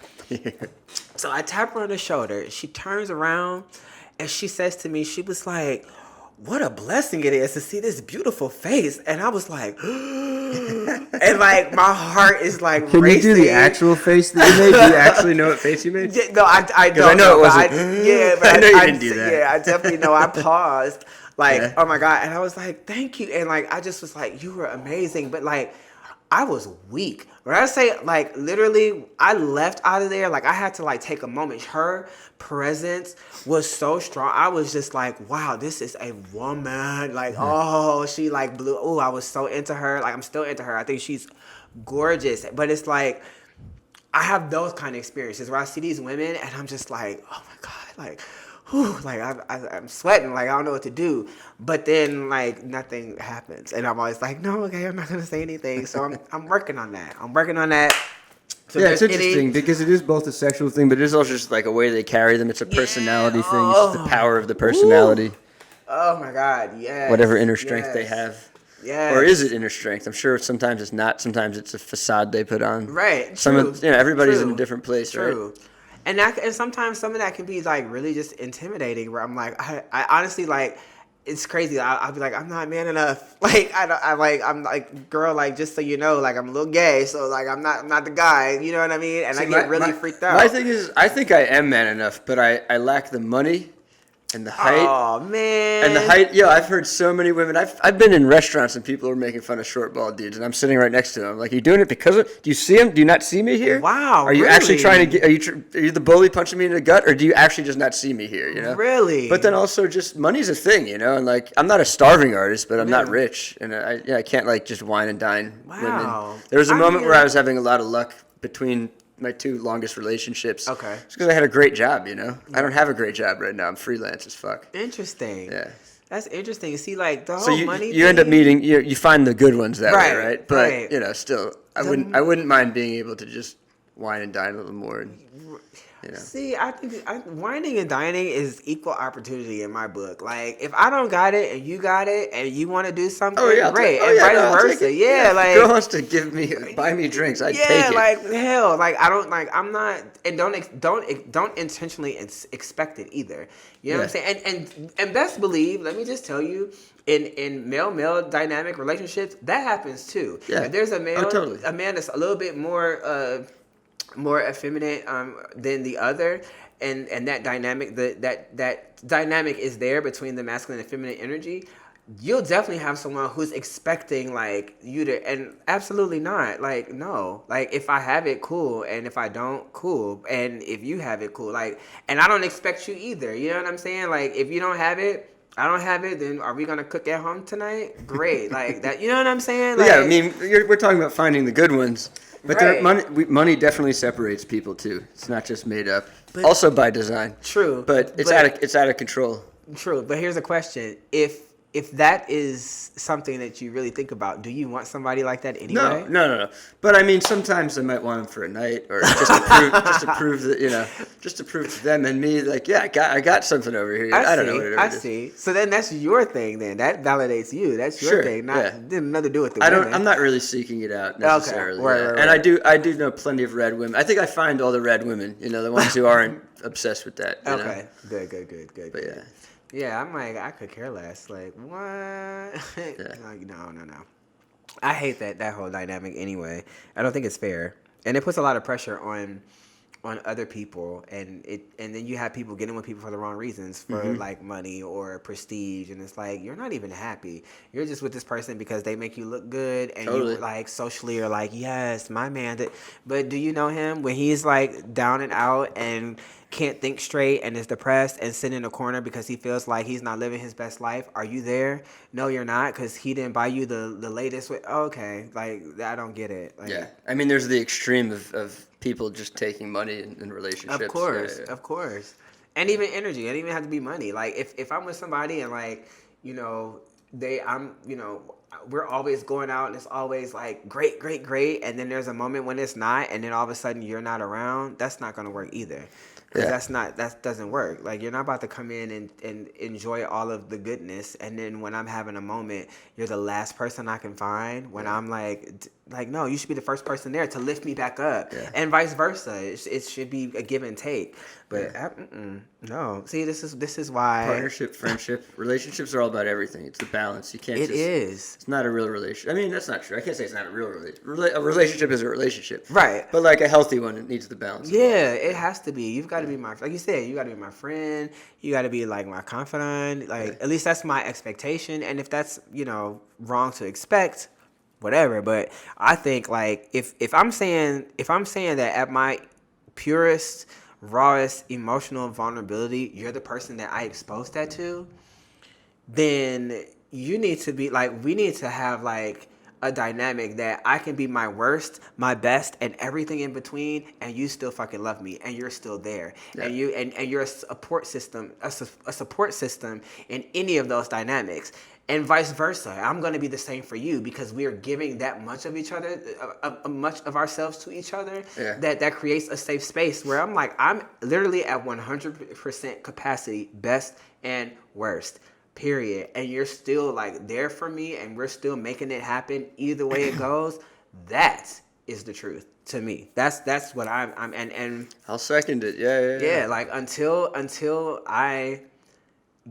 So I tap her on the shoulder. She turns around, and she says to me, she was like, what a blessing it is to see this beautiful face. And I was like, and like, my heart is like
Can
racing.
you do the actual face that you made? Do you actually know what face you made?
Yeah, no, I don't.
I know it wasn't.
But
I know you didn't do that.
Yeah, I definitely know. I paused, like, oh my God. And I was like, thank you. And like, I just was like, you were amazing. But like, I was weak. When I say, like, literally, I left out of there, like, I had to, like, take a moment. Her presence was so strong. I was just like, wow, this is a woman. Like, oh, she, like, blew. Oh, I was so into her. Like, I'm still into her. I think she's gorgeous. But it's like, I have those kind of experiences where I see these women, and I'm just like, oh, my God, like, whew, like I'm sweating, like I don't know what to do. But then like nothing happens, and I'm always like, no, okay, I'm not gonna say anything. So I'm working on that. So
yeah, it's interesting because it is both a sexual thing, but it is also just like a way they carry them. It's a personality thing. It's the power of the personality.
Oh my God, yes.
Whatever inner strength they have.
Yes.
Or is it inner strength? I'm sure sometimes it's not. Sometimes it's a facade they put on.
Right.
Everybody's in a different place, right?
And sometimes some of that can be like really just intimidating. Where I'm like, I honestly like, it's crazy. I'll be like, I'm not man enough. Like I'm like, girl, like just so you know, like I'm a little gay, so like I'm not the guy. You know what I mean? And I get really freaked out.
My thing is, I think I am man enough, but I lack the money. And the height.
Oh, man.
And the height. Yo, I've heard so many women. I've been in restaurants and people are making fun of short, bald dudes, and I'm sitting right next to them. I'm like, are you doing it because of? Do you see him? Do you not see me here?
Wow.
Are you
really?
actually trying to get? Are you the bully punching me in the gut, or do you actually just not see me here? You know.
Really.
But then also, just money's a thing, you know. And like, I'm not a starving artist, but I'm not rich, and I can't like just wine and dine women. There was a moment where I was having a lot of luck between my two longest relationships.
Okay.
It's because I had a great job, you know? I don't have a great job right now. I'm freelance as fuck.
Interesting.
Yeah.
That's interesting. See, like, the whole money
you end up meeting, you find the good ones that way, right? But,
right.
you know, still, I wouldn't mind being able to just wine and dine a little more. And, you know.
See, I think whining and dining is equal opportunity in my book. Like, if I don't got it and you got it and you want to do something, great. And vice versa. Yeah, like.
Girl wants to buy me drinks. I'd take it.
Yeah, like, hell. Like, I'm not, and don't intentionally expect it either. You know what I'm saying? And best believe, let me just tell you, in male dynamic relationships, that happens too.
Yeah.
If there's a
totally.
a man that's a little bit more effeminate than the other, and that dynamic, that dynamic is there between the masculine and feminine energy, you'll definitely have someone who's expecting like you to, and absolutely not. Like, no, like if I have it, cool, and if I don't, cool, and if you have it, cool. Like, and I don't expect you either. You know what I'm saying? Like, if you don't have it, I don't have it, then are we gonna cook at home tonight? Great, like that. You know what I'm saying? Like,
yeah, I mean, we're talking about finding the good ones. But money definitely separates people too. It's not just made up. But, also by design.
True.
But it's out of control.
True. But here's a question: if that is something that you really think about, do you want somebody like that anyway?
No. But I mean, sometimes I might want them for a night, or just to prove that, you know, just to prove to them and me, like, yeah, I got something over here. I don't know what it is.
I see. So then that's your thing. Then that validates you. That's your thing. Nothing to do with the women.
I'm not really seeking it out necessarily.
Okay. Right.
And I do know plenty of red women. I think I find all the red women. You know, the ones who aren't obsessed with that. You know?
Good.
But yeah.
Yeah, I'm like, I could care less. Like, what?
Yeah.
Like, no. I hate that whole dynamic anyway. I don't think it's fair. And it puts a lot of pressure on other people, and then you have people getting with people for the wrong reasons, for like money or prestige, and it's like you're not even happy. You're just with this person because they make you look good, and
Totally.
you like socially are like, yes, my man. But do you know him when he's like down and out and can't think straight and is depressed and sitting in a corner because he feels like he's not living his best life? Are you there? No, you're not, because he didn't buy you the latest. Okay, like I don't get it. Like,
Yeah, I mean, there's the extreme of people just taking money in relationships.
of course,
Yeah, yeah.
of course, and even energy. It doesn't even have to be money. Like if I'm with somebody and like we're always going out and it's always like great, great, great, and then there's a moment when it's not, and then all of a sudden you're not around. That's not gonna work either. Because that doesn't work. Like, you're not about to come in and enjoy all of the goodness, and then when I'm having a moment, you're the last person I can find. When I'm like, no, you should be the first person there to lift me back up, and vice versa. It should be a give and take. But no, see, this is why
Partnership, friendship, relationships are all about everything. It's the balance. You can't.
It is.
It's not a real relationship. I mean, that's not true. I can't say it's not a real relationship. A relationship is a relationship,
Right.
But like a healthy one, it needs the balance.
Yeah, it has to be. You've got to be like you said, you got to be my friend. You got to be like my confidant. Like, at least that's my expectation. And if that's, wrong to expect, whatever. But I think like if I'm saying that at my purest, rawest emotional vulnerability, you're the person that I exposed that to, then you need to be like, we need to have like a dynamic that I can be my worst, my best, and everything in between, and you still fucking love me, and you're still there, and you're a support system, a support system in any of those dynamics, and vice versa. I'm gonna be the same for you, because we are giving that much of each other, much of ourselves to each other. That creates a safe space where I'm literally at 100% capacity, best and worst. Period. And you're still like there for me, and we're still making it happen either way it goes. That is the truth to me. That's what I'm and
I'll second it. Yeah.
Like until I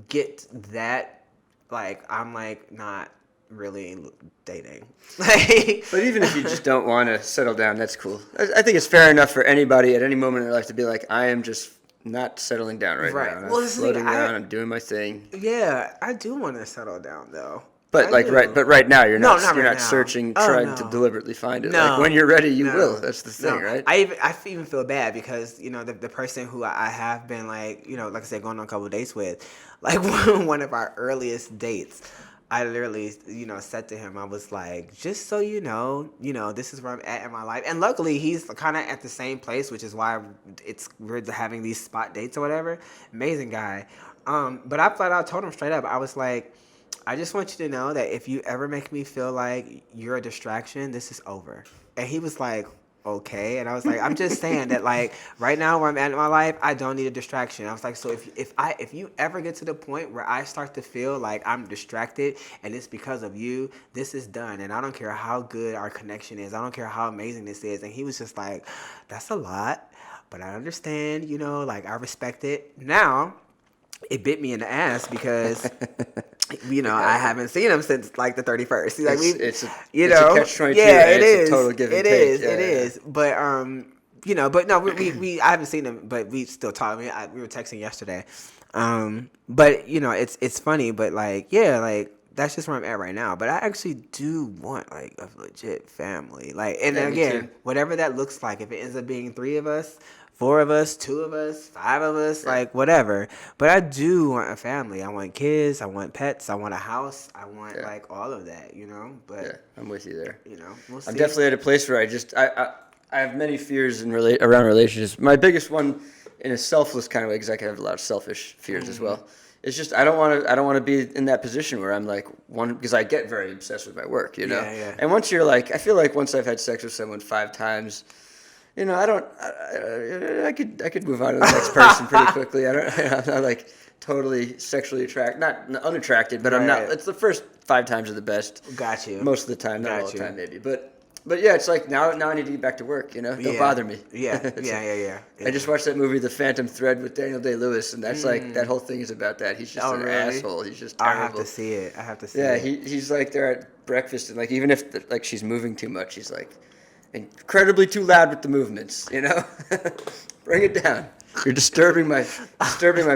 get that, like I'm like not really dating.
But even if you just don't want to settle down, that's cool. I think it's fair enough for anybody at any moment in their life to be like, I am just not settling down right now. I'm floating around. I'm doing my thing.
Yeah, I do want to settle down though.
But right now you're not. You're not
now.
searching, trying to deliberately find it.
No.
Like when you're ready, you will. That's the thing, right?
I even feel bad because the person who I have been like like I said, going on a couple of dates with, like one of our earliest dates, I literally, said to him, I was like, just so you know, this is where I'm at in my life. And luckily, he's kind of at the same place, which is why we're having these spot dates or whatever. Amazing guy. But I flat out told him straight up, I was like, I just want you to know that if you ever make me feel like you're a distraction, this is over. And he was like, okay. And I was like, I'm just saying that, like, right now where I'm at in my life, I don't need a distraction. I was like, so if you ever get to the point where I start to feel like I'm distracted and it's because of you, this is done. And I don't care how good our connection is. I don't care how amazing this is. And he was just like, that's a lot, but I understand, like, I respect it. Now, it bit me in the ass because I haven't seen him since like the 31st. He's like,
it's a catch-22.
Yeah, it
is.
It's
a total give and
it
take.
Is. It is. But but no, we I haven't seen him, but we still talk. We were texting yesterday. But it's funny, but like that's just where I'm at right now. But I actually do want like a legit family. Like, and again, whatever that looks like, if it ends up being 3 of us, 4 of us, 2 of us, 5 of us, like whatever. But I do want a family. I want kids. I want pets. I want a house. I want like all of that, But
yeah, I'm with you there.
We'll see.
I'm definitely at a place where I have many fears around relationships. My biggest one, in a selfless kind of way, because I can have a lot of selfish fears as well. It's just I don't want to be in that position where I'm like because I get very obsessed with my work,
Yeah.
And once you're like, I feel like once I've had sex with someone 5 times. I could move on to the next person pretty quickly. I'm not like totally sexually attracted, not unattracted, but I'm not. It's the first 5 times are the best.
Got you.
Most of the time, not all the time, maybe. But yeah, it's like now I need to get back to work. Don't bother me.
Yeah.
I just watched that movie, The Phantom Thread, with Daniel Day-Lewis, and that's like that whole thing is about that. He's just an asshole. He's just terrible.
I have to see it.
Yeah, he's like they're at breakfast, and like even if like she's moving too much, he's like incredibly too loud with the movements, Bring it down. You're disturbing my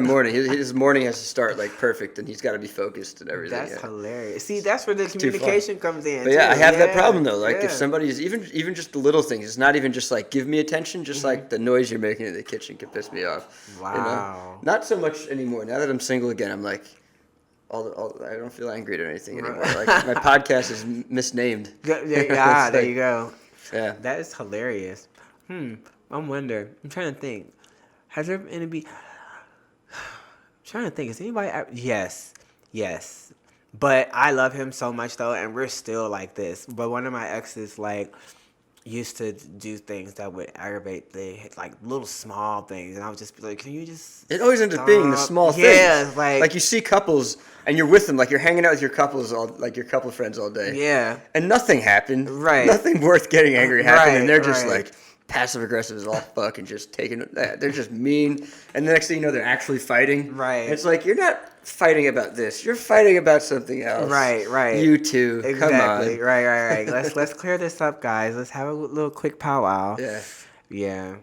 morning. His morning has to start like perfect, and he's got to be focused and everything.
That's hilarious. See, that's where the communication comes in.
But yeah,
too.
I have that problem though. Like
yeah.
if somebody's even just the little things, it's not even just like give me attention. Just like the noise you're making in the kitchen can piss me off.
Wow.
You know? Not so much anymore. Now that I'm single again, I'm like, I don't feel angry at anything anymore. Like my podcast is misnamed.
There you go.
Yeah.
That is hilarious. I'm wondering. I'm trying to think. Has there been any? I'm trying to think. Is anybody? Yes. But I love him so much though, and we're still like this. But one of my exes like used to do things that would aggravate like little small things, and I would just be like, "Can you just?"
It always ends up being the small things.
Yeah, like
you see couples and you're with them, like you're hanging out with your your couple friends all day.
Yeah.
And nothing happened.
Right.
Nothing worth getting angry happened, and they're just
right.
like passive aggressive as all fuck and just taking. They're just mean, and the next thing you know, they're actually fighting.
Right.
And it's like you're not fighting about this. You're fighting about something else.
Right.
You two.
Exactly.
Come on.
Right. Let's clear this up, guys. Let's have a little quick powwow.
Yeah.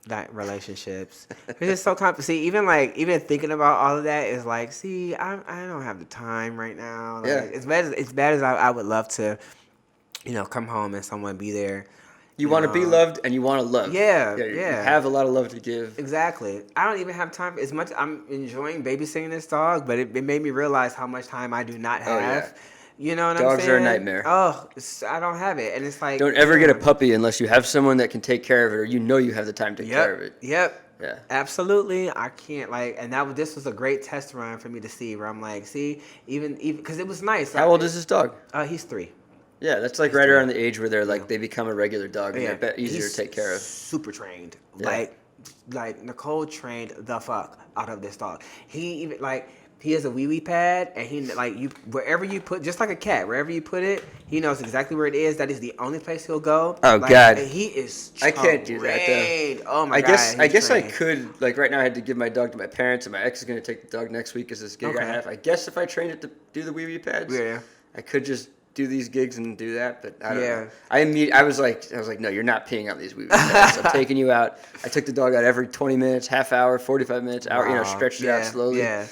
That relationships. It's just so complicated. See, even thinking about all of that is like, see, I don't have the time right now. Like, As bad as I would love to, come home and someone be there.
You want to be loved and you want to love.
Yeah.
You have a lot of love to give.
Exactly. I don't even have time. As much I'm enjoying babysitting this dog, but it made me realize how much time I do not have.
Oh, yeah.
You know what I'm
Dogs
saying?
are a nightmare.
Oh, I don't have it. And it's like...
Don't ever get a puppy unless you have someone that can take care of it or you know you have the time to take care of it.
Yep.
Yeah.
Absolutely. I can't and this was a great test run for me to see where I'm like, see, even because it was nice.
How old is this dog?
He's 3.
Yeah, that's like right around the age where they're like they become a regular dog and they're easier
He's
to take care of.
Super trained.
Yeah.
Like Nicole trained the fuck out of this dog. He even he has a wee pad, and he wherever you put, just like a cat, wherever you put it, he knows exactly where it is. That is the only place he'll go.
Oh God,
and he is.
I can't do that though.
Oh my God.
I guess I could. Like right now, I had to give my dog to my parents, and my ex is going to take the dog next week as this gig I have. I guess if I trained it to do the wee pads, I could just do these gigs and do that, but I don't know. I was like, no, you're not peeing out these wee pads. I'm taking you out. I took the dog out every 20 minutes, half hour, 45 minutes, hour, stretched it out slowly.
Yeah.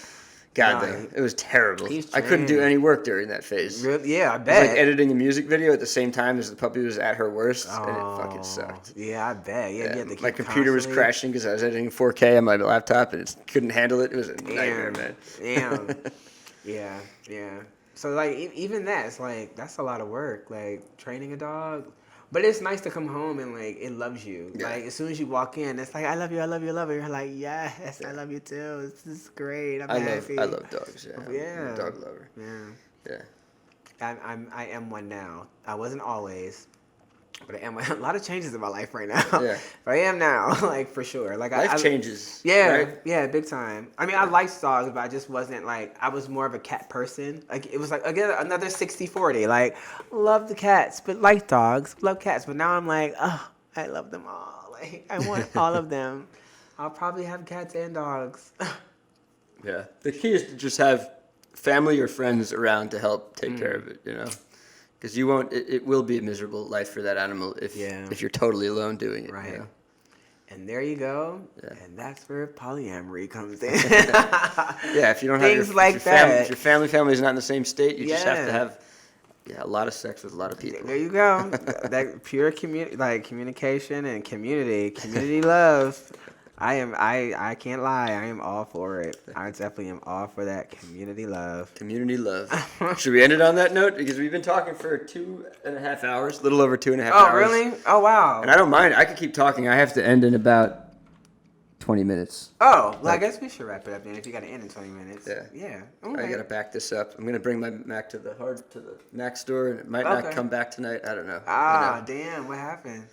God, it was terrible. I couldn't do any work during that phase.
Really? Yeah, I bet.
I was like editing a music video at the same time as the puppy was at her worst, and it fucking sucked.
Yeah, I bet. Yeah.
My computer was crashing because I was editing 4K on my laptop and it couldn't handle it. It was a nightmare, man.
Damn. Yeah. So even that, it's that's a lot of work. Training a dog. But it's nice to come home and it loves you. Yeah. As soon as you walk in, it's I love you. You're like, yes, I love you too. This is great. I'm happy.
I love dogs. Yeah. I'm a dog lover.
Yeah. I am one now. I wasn't always, but I am. A lot of changes in my life right now.
Yeah.
But I am now, for sure.
Life changes.
Yeah.
Right?
Yeah, big time. I mean, I liked dogs, but I just wasn't I was more of a cat person. It was again another 60-40. Love the cats, but like dogs, love cats. But now I'm I love them all. I want all of them. I'll probably have cats and dogs.
Yeah. The key is to just have family or friends around to help take care of it, Because you won't. It will be a miserable life for that animal if you're totally alone doing it.
Right. And there you go. Yeah. And that's where polyamory comes in.
Yeah. If you don't
things
have
that.
If your family is not in the same state, you just have to have a lot of sex with a lot of people.
There you go. That pure communication and community love. I can't lie. I am all for it. I definitely am all for that community love.
Community love. Should we end it on that note? Because we've been talking for 2.5 hours, a little over 2.5 hours.
Oh, really? Oh, wow.
And I don't mind. I could keep talking. I have to end in about 20 minutes.
Oh, well, I guess we should wrap it up then if you got to end in 20 minutes. Yeah. Okay.
I got to back this up. I'm going to bring my Mac to the Mac store, and it might not come back tonight. I don't know.
Damn. What happened?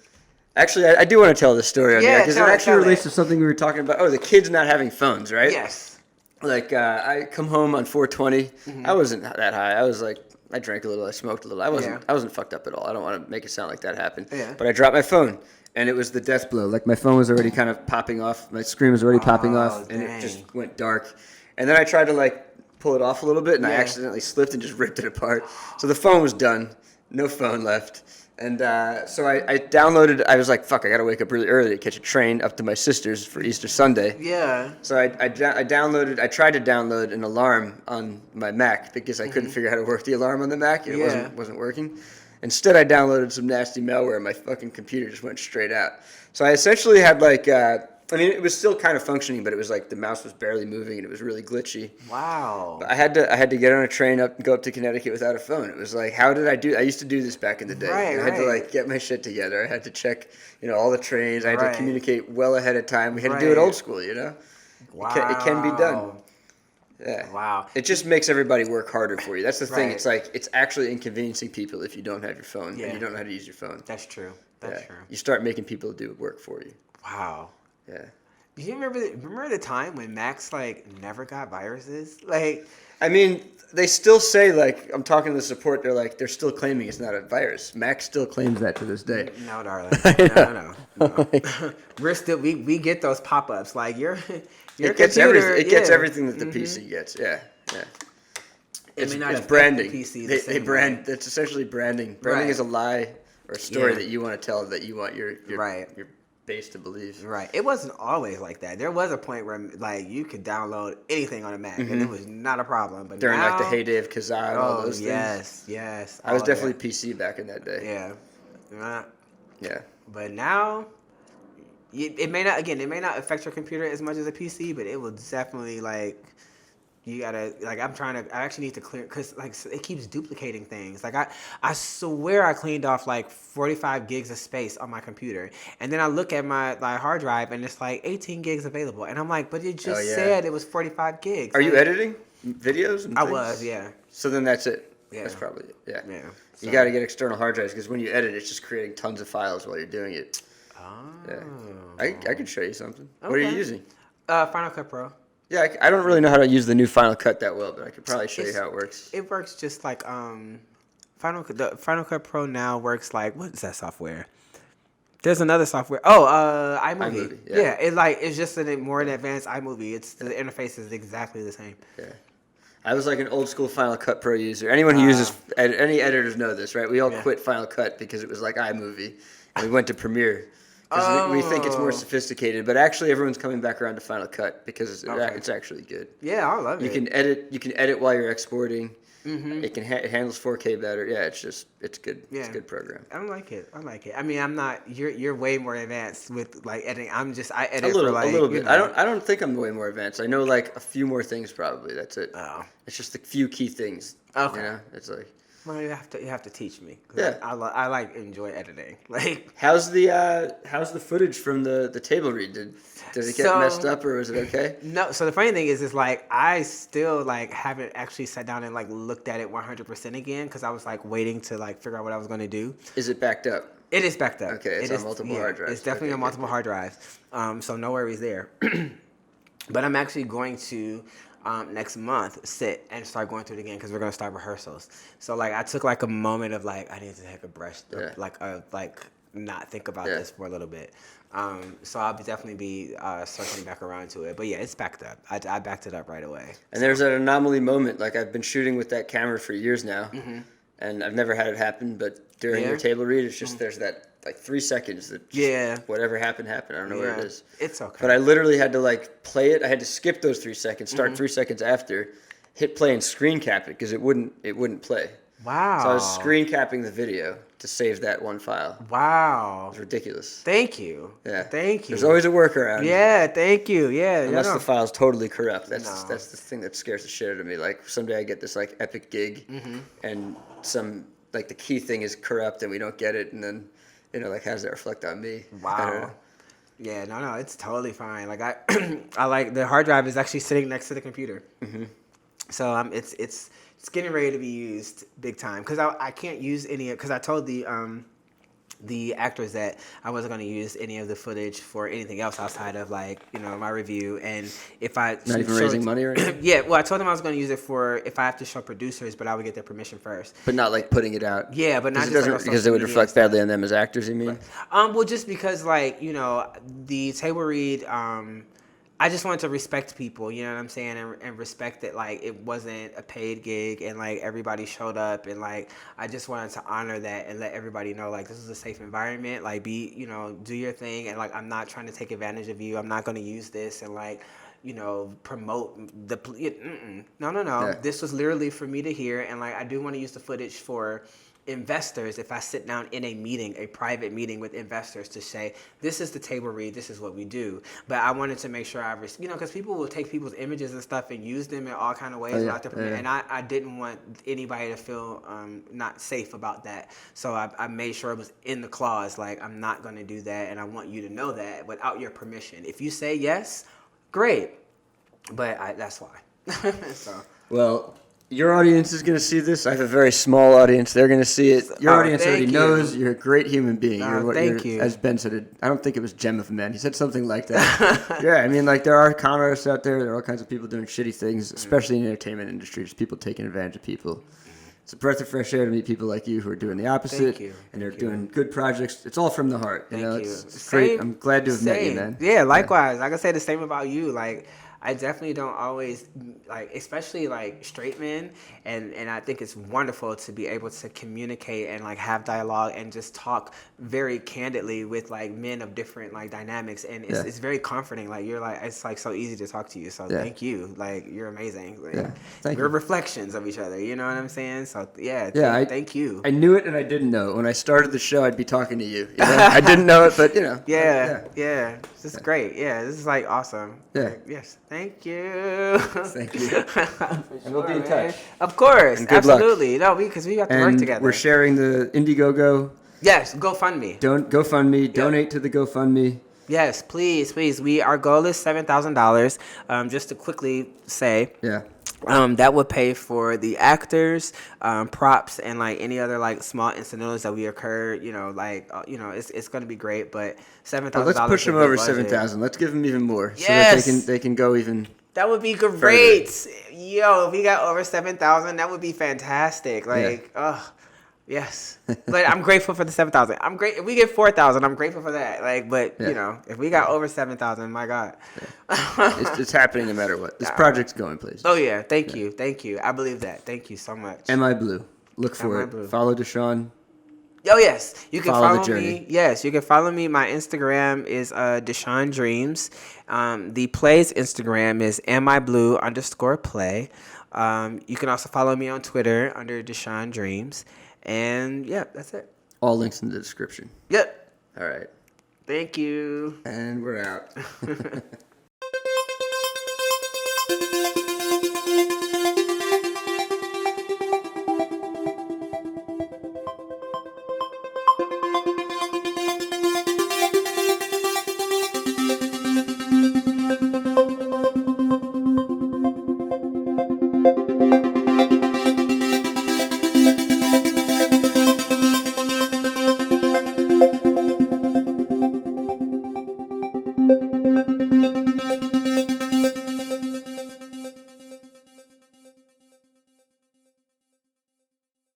Actually, I do want to tell the story on here because it actually relates
to
something we were talking about. Oh, the kids not having phones, right?
Yes.
I come home on 420. I wasn't that high. I was I drank a little. I smoked a little. I wasn't fucked up at all. I don't want to make it sound like that happened. Yeah. But I dropped my phone, and it was the death blow. My phone was already kind of popping off. My screen was already popping off, and it just went dark. And then I tried to pull it off a little bit, and I accidentally slipped and just ripped it apart. So the phone was done. No phone left. And so I downloaded. I was like, "Fuck! I gotta wake up really early to catch a train up to my sister's for Easter Sunday."
Yeah.
So I downloaded. I tried to download an alarm on my Mac because I couldn't figure out how to work the alarm on the Mac. It wasn't working. Instead, I downloaded some nasty malware, and my fucking computer just went straight out. So I essentially had like. I mean, it was still kind of functioning, but it was like the mouse was barely moving and it was really glitchy.
Wow.
But I had to get on a train go up to Connecticut without a phone. It was like, how did I do? I used to do this back in the day.
Right,
I had to like get my shit together. I had to check, all the trains. I had to communicate well ahead of time. We had to do it old school,
Wow.
It can be done. Yeah.
Wow.
It just makes everybody work harder for you. That's the thing.
Right.
It's like it's actually inconveniencing people if you don't have your phone and you don't know how to use your phone.
That's true. That's true.
You start making people do work for you.
Wow.
Yeah.
Do you remember the time when Macs like never got viruses? Like,
I mean, they still say, like, I'm talking to the support, they're still claiming it's not a virus. Mac still claims that to this day.
no, darling. No. We're still we get those pop-ups like your
it gets
computer.
It gets everything that the PC gets. Yeah. It's branding.
The PC
they brand. It's essentially branding. Branding is a lie or a story that you want to tell that you want your base to believe.
Right. It wasn't always like that. There was a point where like you could download anything on a Mac and it was not a problem. But
during
now,
like the heyday of Kazaa and all those things.
Yes.
I was definitely PC back in that day.
Yeah.
Yeah.
But now, it may not affect your computer as much as a PC, but it will definitely like. You gotta I actually need to clear because like it keeps duplicating things. Like I swear I cleaned off like 45 gigs of space on my computer, and then I look at my hard drive and it's like 18 gigs available, and I'm like, but it just said it was 45 gigs.
Are you editing videos? And
I
things?
was, yeah.
So then that's it.
Yeah.
That's probably it. Yeah.
Yeah.
You got to get external hard drives because when you edit, it's just creating tons of files while you're doing it.
Oh.
Yeah. I could show you something. Okay. What are you using?
Final Cut Pro.
Yeah, I don't really know how to use the new Final Cut that well, but I could probably show you how it works.
It works just like Final Cut Pro now works like, what is that software? There's another software. Oh, iMovie. Yeah, it's just a more advanced iMovie. The interface is exactly the same.
Yeah. I was like an old school Final Cut Pro user. Anyone who uses any editors know this, right? We all quit Final Cut because it was like iMovie, and we went to Premiere. Because we think it's more sophisticated, but actually everyone's coming back around to Final Cut because it's actually good.
Yeah, I love it.
You can edit while you're exporting. Mm-hmm. It handles 4K better. Yeah, it's good. Yeah. It's a good program.
I like it. I mean, I'm not. You're way more advanced with like editing. I edit
a little bit.
You know.
I don't think I'm way more advanced. I know like a few more things probably. That's it.
Oh.
It's just a few key things.
Okay.
It's like.
Well, you have to teach me.
Yeah.
I enjoy editing. Like,
how's the footage from the table read? Did it get messed up or was it okay?
No. So the funny thing is like I still like haven't actually sat down and like looked at it 100% again because I was like waiting to like figure out what I was going to do.
Is it backed up?
It is backed up.
Okay, it's on multiple hard drives.
It's definitely on multiple hard drives. So no worries there. But I'm actually going to. Next month, sit and start going through it again because we're gonna start rehearsals. So like I took like a moment of like I need to take a breath, like not think about this for a little bit. So I'll definitely be circling back around to it. But yeah, it's backed up. I backed it up right away.
And there's that anomaly moment. Like I've been shooting with that camera for years now, and I've never had it happen. But during your table read, it's just there's that like 3 seconds that whatever happened. I don't know where it is.
It's okay.
But I literally had to like play it. I had to skip those 3 seconds, start 3 seconds after, hit play and screen cap it because it wouldn't play.
Wow.
So I was screen capping the video to save that one file.
Wow.
It's ridiculous.
Thank you.
Yeah.
Thank you.
There's always a workaround.
Yeah, thank you. Yeah.
Unless the file's totally corrupt. That's the thing that scares the shit out of me. Like someday I get this like epic gig and some like the key thing is corrupt and we don't get it and then like how does that reflect on me?
Wow.
I don't know.
Yeah, no, it's totally fine. Like I like the hard drive is actually sitting next to the computer. So it's getting ready to be used big time because I can't use any because I told the actors that I wasn't going to use any of the footage for anything else outside of like my review and if I
not even raising money or anything.
Yeah, well I told them I was going to use it for if I have to show producers, but I would get their permission first.
But not like putting it out.
Yeah, but not just
because it would reflect badly on them as actors. You mean?
Well, just because like the table read. I just wanted to respect people, you know what I'm saying, and respect that like it wasn't a paid gig and like everybody showed up, and like I just wanted to honor that and let everybody know like this is a safe environment, like do your thing, and like I'm not trying to take advantage of you. I'm not going to use this and like promote the no.
Yeah.
This was literally for me to hear, and like I do want to use the footage for investors if I sit down in a private meeting with investors to say, this is the table read, this is what we do. But I wanted to make sure because people will take people's images and stuff and use them in all kind of ways without their permission. And I didn't want anybody to feel not safe about that. So I made sure it was in the clause, like I'm not going to do that, and I want you to know that without your permission. If you say yes, great. But that's why. So.
Well, your audience is going to see this. I have a very small audience. They're going to see it. Your audience already knows you're a great human being.
Thank you.
As Ben said, I don't think it was Gem of Men. He said something like that. Yeah, I mean, like there are con artists out there. There are all kinds of people doing shitty things, especially in the entertainment industry. Just people taking advantage of people. It's a breath of fresh air to meet people like you who are doing the opposite.
Thank you.
And they're doing good projects. It's all from the heart.
Thank you.
It's great. I'm glad to have met you, man.
Yeah, likewise. I can say the same about you. Like, I definitely don't always, like, especially, like, straight men, and I think it's wonderful to be able to communicate and, like, have dialogue and just talk very candidly with, like, men of different, like, dynamics, and it's very comforting. Like, you're, like, it's, like, so easy to talk to you, so thank you. Like, you're amazing. Like,
thank
we're
you.
Reflections of each other, you know what I'm saying? So, thank you.
I knew it and I didn't know it. When I started the show, I'd be talking to you. I didn't know it, but,
Yeah. This is great. Yeah, this is, like, awesome.
Yeah.
Like, yes. Thank you.
Thank you. And we'll be in touch.
Of course.
And good luck.
Absolutely. No, because we got to work together.
We're sharing the Indiegogo.
Yes, GoFundMe.
GoFundMe. Donate to the GoFundMe.
Yes, please. Our goal is $7,000. Just to quickly say.
Yeah.
That would pay for the actors, props, and like any other like small incidentals that we occurred. It's going to be great. But $7,000.
Let's push them over 7,000. Let's give them even more.
Yes.
So that they can go even.
That would be great.
Further.
Yo, if we got over 7,000, that would be fantastic. Yes. But I'm grateful for the 7,000. I'm great. If we get 4,000, I'm grateful for that. If we got over 7,000, my God.
Yeah. It's happening no matter what. This project's going places.
Oh, yeah. Thank you. I believe that. Thank you so much.
Am I Blue? Look for it.
Blue.
Follow Deshawn.
Oh, yes. You can follow
the journey.
me. Yes, you can follow me. My Instagram is Deshawn Dreams. The play's Instagram is amiblue_play. You can also follow me on Twitter under Deshawn Dreams. And, yeah, that's it.
All links in the description.
Yep.
All right.
Thank you.
And we're out.